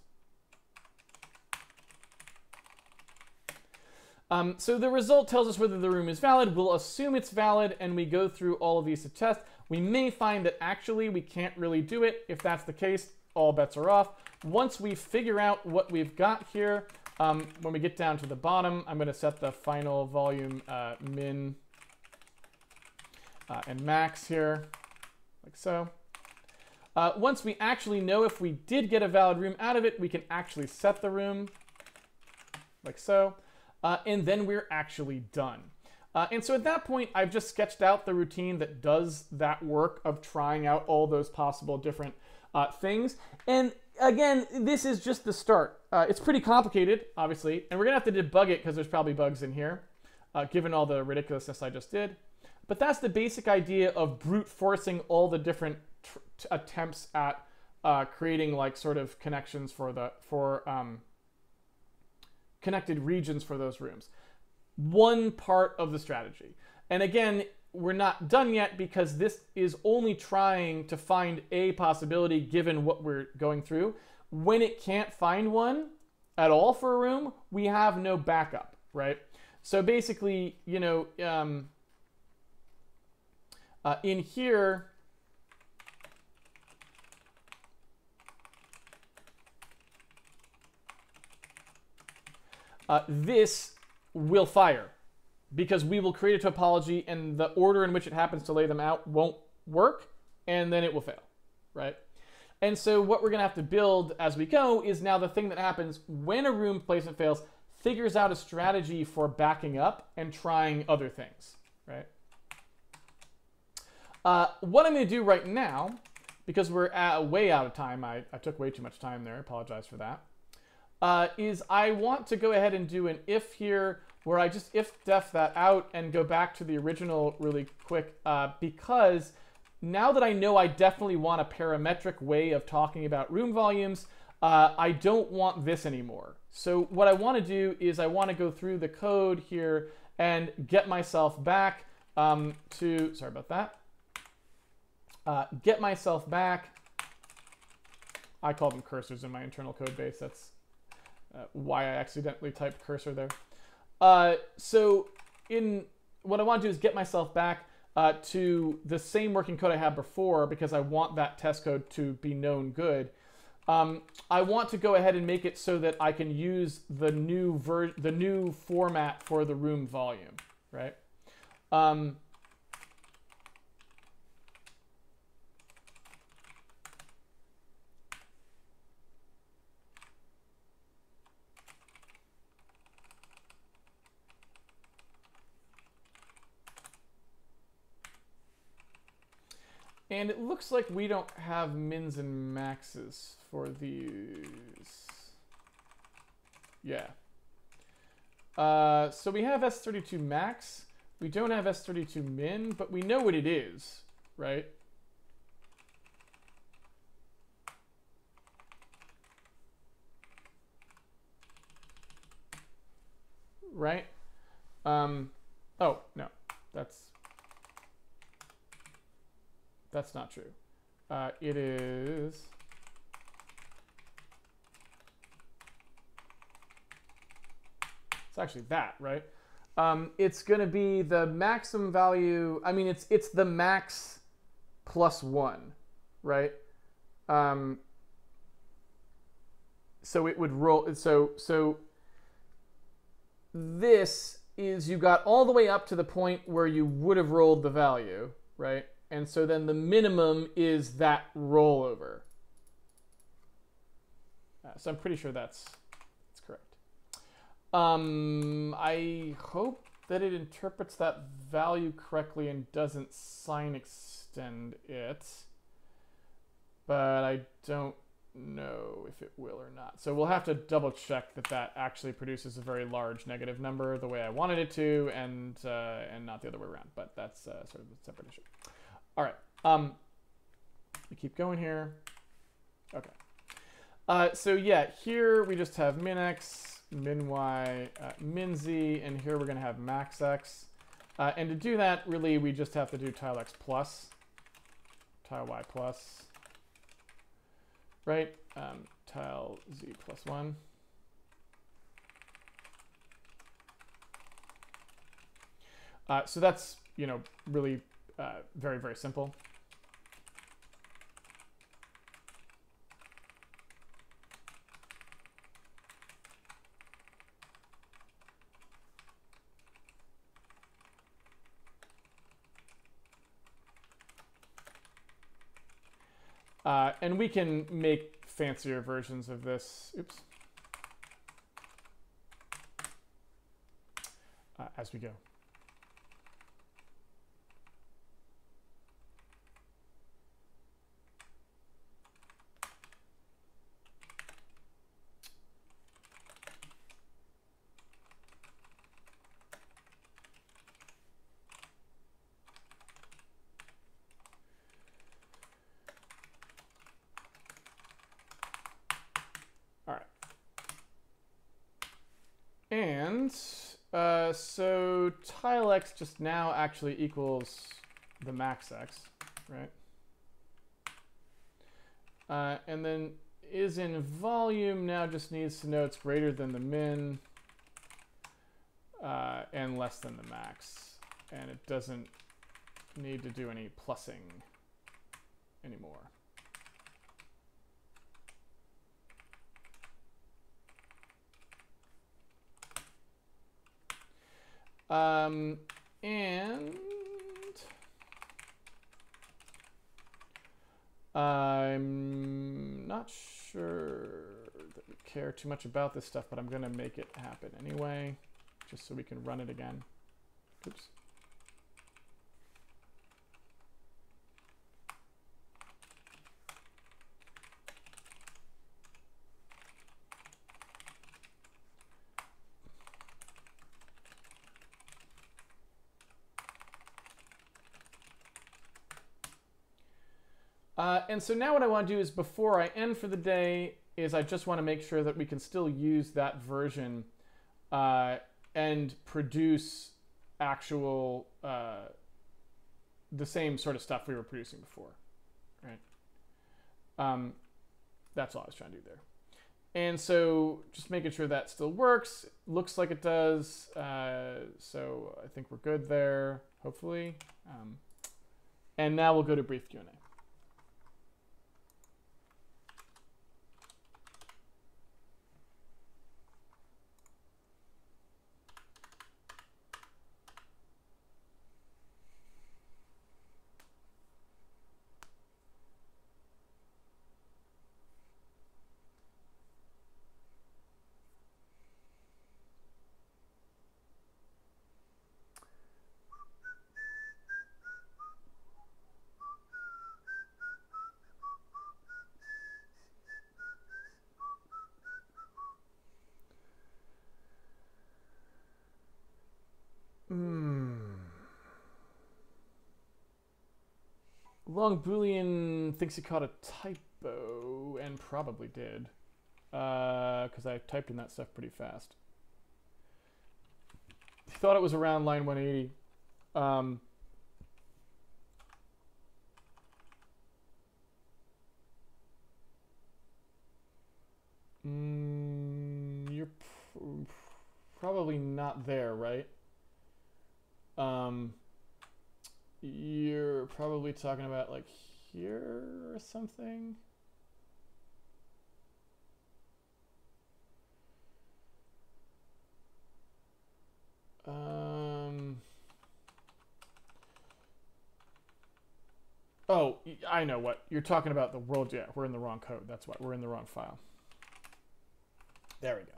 So the result tells us whether the room is valid. We'll assume it's valid, and we go through all of these to test. We may find that actually we can't really do it. If that's the case, all bets are off. Once we figure out what we've got here, when we get down to the bottom, I'm going to set the final volume min and max here, like so. Once we actually know if we did get a valid room out of it, we can actually set the room, like so. And then we're actually done. And so at that point, I've just sketched out the routine that does that work of trying out all those possible different things. And again, this is just the start. It's pretty complicated, obviously, and we're gonna have to debug it because there's probably bugs in here, given all the ridiculousness I just did. But that's the basic idea of brute forcing all the different attempts at creating like sort of connections for connected regions for those rooms. One part of the strategy. And again, we're not done yet because this is only trying to find a possibility given what we're going through. When it can't find one at all for a room, we have no backup, right? So basically, you know, in here, this will fire because we will create a topology and the order in which it happens to lay them out won't work, and then it will fail, right? And so what we're going to have to build as we go is now the thing that happens when a room placement fails figures out a strategy for backing up and trying other things, right? What I'm going to do right now, because we're way out of time, I took way too much time there, I apologize for that, is I want to go ahead and do an if here where I just if-def that out and go back to the original really quick because now that I know I definitely want a parametric way of talking about room volumes, I don't want this anymore. So what I want to do is I want to go through the code here and get myself back to, sorry about that, get myself back I call them cursors in my internal code base. That's why I accidentally typed cursor there. So what I want to do is get myself back to the same working code I had before, because I want that test code to be known good. I want to go ahead and make it so that I can use the new format for the room volume, right? And it looks like we don't have mins and maxes for these. Yeah. So we have S32 max. We don't have S32 min, but we know what it is, right? Right? Oh, no. That's not true. It is... It's actually that, right? It's going to be the maximum value. I mean, it's the max plus 1, right? So it would roll. So this is, you got all the way up to the point where you would have rolled the value, right? And so then the minimum is that rollover. So I'm pretty sure that's correct. I hope that it interprets that value correctly and doesn't sign extend it. But I don't know if it will or not. So we'll have to double check that that actually produces a very large negative number the way I wanted it to, and not the other way around. But that's sort of a separate issue. All right, we keep going here. Okay. So yeah, here we just have min x, min y, min z, and here we're going to have max x. And to do that, really, we just have to do tile x plus, tile y plus, right? Tile z plus 1. So that's, really very, very simple. And we can make fancier versions of this. Oops. As we go. And so tile x just now actually equals the max x, right? And then is in volume now just needs to know it's greater than the min and less than the max. And it doesn't need to do any plussing anymore. And I'm not sure that we care too much about this stuff, but I'm going to make it happen anyway, just so we can run it again. Oops. And so now what I want to do is, before I end for the day, is I just want to make sure that we can still use that version and produce actual, the same sort of stuff we were producing before, right? That's all I was trying to do there. And so just making sure that still works. Looks like it does. So I think we're good there, hopefully. And now we'll go to brief Q&A. Long Boolean thinks he caught a typo, and probably did. Because I typed in that stuff pretty fast. He thought it was around line 180. You're probably not there, right? You're probably talking about like here or something. Oh, I know what. You're talking about the world. Yeah, we're in the wrong code. That's why. We're in the wrong file. There we go.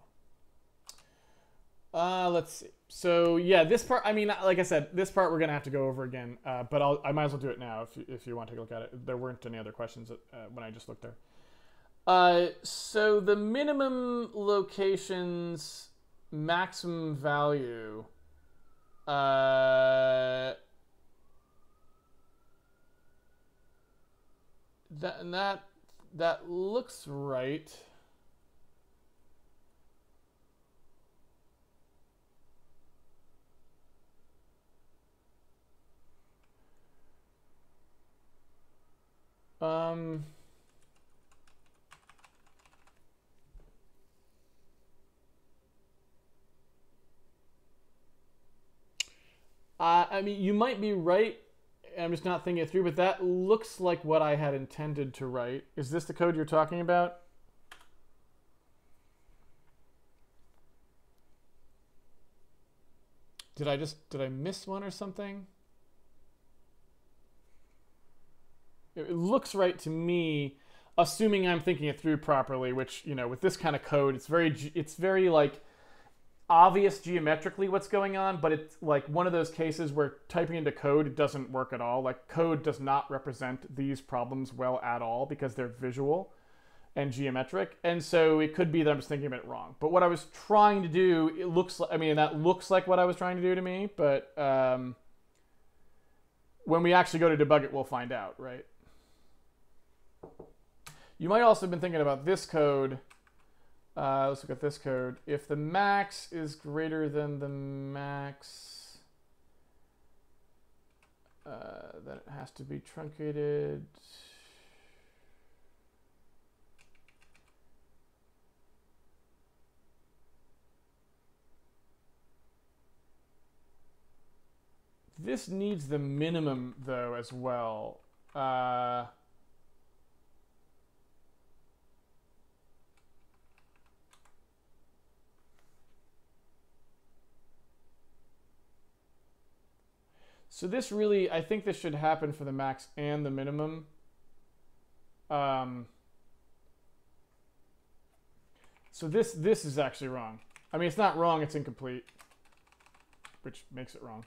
Let's see. So yeah, this part, I mean, like I said, this part we're gonna have to go over again, but I might as well do it now if you want to take a look at it. There weren't any other questions when I just looked there. So the minimum locations maximum value, that looks right. I mean, you might be right. I'm just not thinking it through, but that looks like what I had intended to write. Is this the code you're talking about? Did I miss one or something? It looks right to me, assuming I'm thinking it through properly, which, you know, with this kind of code, it's very like obvious geometrically what's going on, but it's like one of those cases where typing into code, it doesn't work at all. Like code does not represent these problems well at all because they're visual and geometric. And so it could be that I'm just thinking of it wrong. But what I was trying to do, it looks like, I mean, that looks like what I was trying to do to me, but when we actually go to debug it, we'll find out, right? You might also have been thinking about this code. Let's look at this code. If the max is greater than the max, then it has to be truncated. This needs the minimum, though, as well. So this really, I think this should happen for the max and the minimum. So this is actually wrong. I mean, it's not wrong, it's incomplete, which makes it wrong.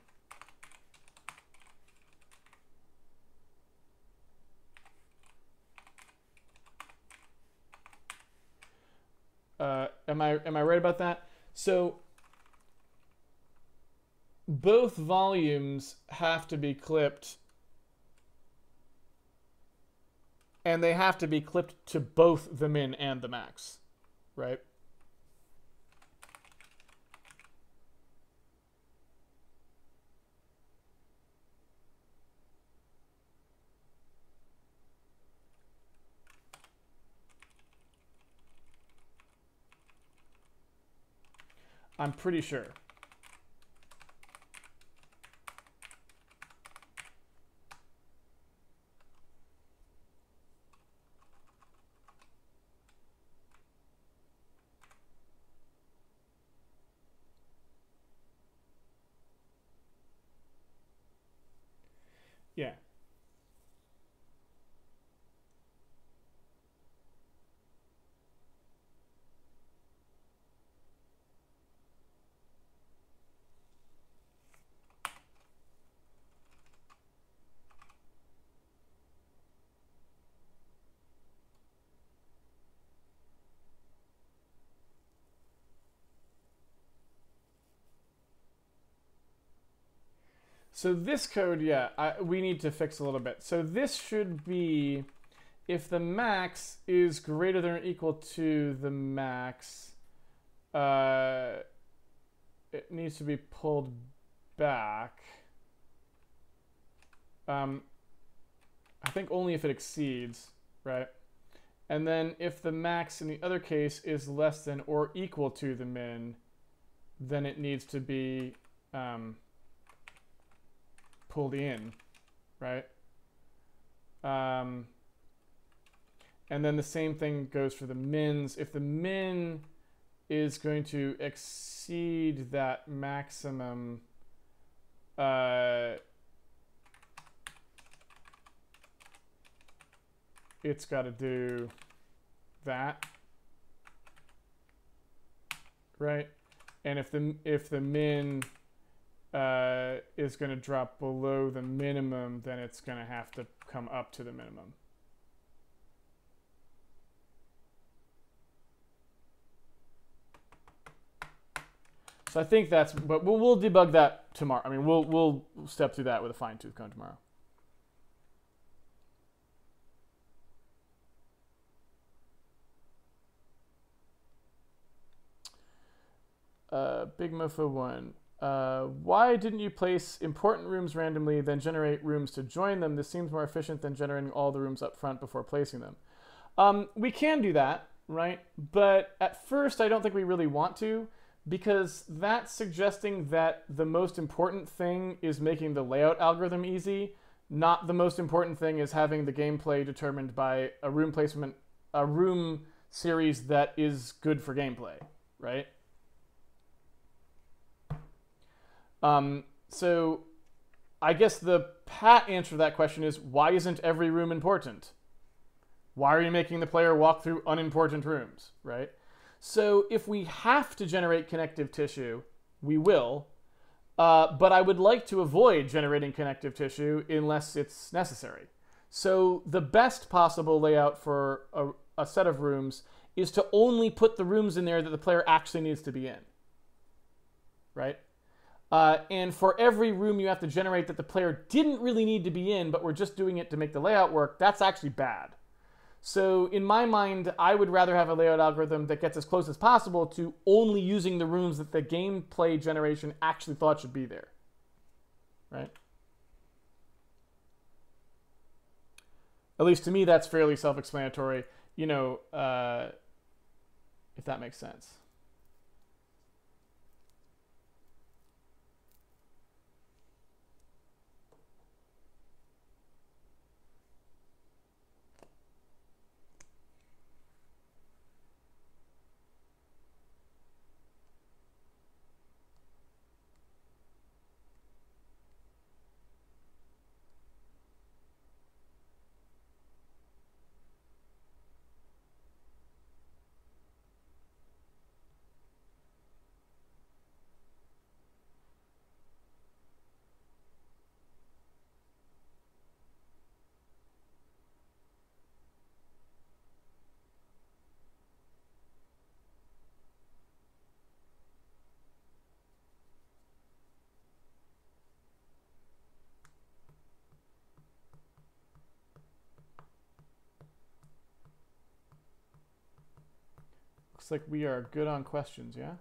Am I right about that? So both volumes have to be clipped, and they have to be clipped to both the min and the max, right? I'm pretty sure. Yeah. So this code, yeah, we need to fix a little bit. So this should be, if the max is greater than or equal to the max, it needs to be pulled back. I think only if it exceeds, right? And then if the max in the other case is less than or equal to the min, then it needs to be pulled in, right? And then the same thing goes for the mins. If the min is going to exceed that maximum, it's got to do that, right? And if the min is going to drop below the minimum, then it's going to have to come up to the minimum. So I think that's, but we'll debug that tomorrow. I mean, we'll step through that with a fine-tooth comb tomorrow. Big Mofo 1. Why didn't you place important rooms randomly, then generate rooms to join them? This seems more efficient than generating all the rooms up front before placing them. We can do that, right? But at first, I don't think we really want to, because that's suggesting that the most important thing is making the layout algorithm easy, not the most important thing is having the gameplay determined by a room placement, a room series that is good for gameplay, right? So I guess the pat answer to that question is, why isn't every room important? Why are you making the player walk through unimportant rooms, right? So if we have to generate connective tissue, we will, but I would like to avoid generating connective tissue unless it's necessary. So the best possible layout for a set of rooms is to only put the rooms in there that the player actually needs to be in, right? And for every room you have to generate that the player didn't really need to be in, but we're just doing it to make the layout work, that's actually bad. So in my mind, I would rather have a layout algorithm that gets as close as possible to only using the rooms that the gameplay generation actually thought should be there, right? At least to me, that's fairly self-explanatory, you know, if that makes sense. Looks like we are good on questions, yeah?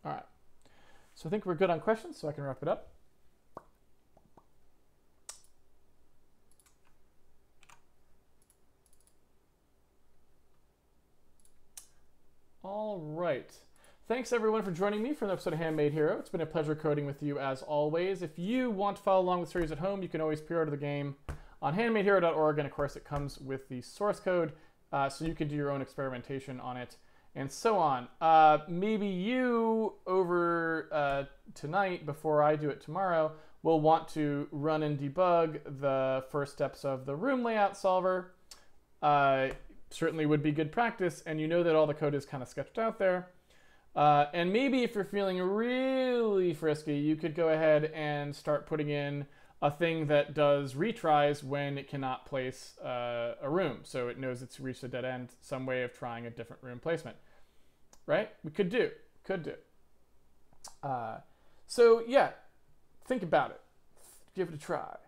All right. So I think we're good on questions, so I can wrap it up. All right. Thanks everyone for joining me for an episode of Handmade Hero. It's been a pleasure coding with you as always. If you want to follow along with series at home, you can always pre-order the game on handmadehero.org, and of course it comes with the source code, so you can do your own experimentation on it and so on. Maybe you over tonight, before I do it tomorrow, will want to run and debug the first steps of the room layout solver. Certainly would be good practice, and you know that all the code is kind of sketched out there. And maybe if you're feeling really frisky, you could go ahead and start putting in a thing that does retries when it cannot place a room. So it knows it's reached a dead end, some way of trying a different room placement, right? We could do. So yeah, think about it. Give it a try.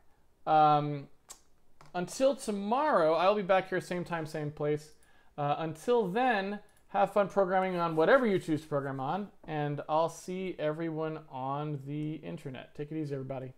Until tomorrow, I'll be back here same time, same place. Until then, have fun programming on whatever you choose to program on, and I'll see everyone on the internet. Take it easy, everybody.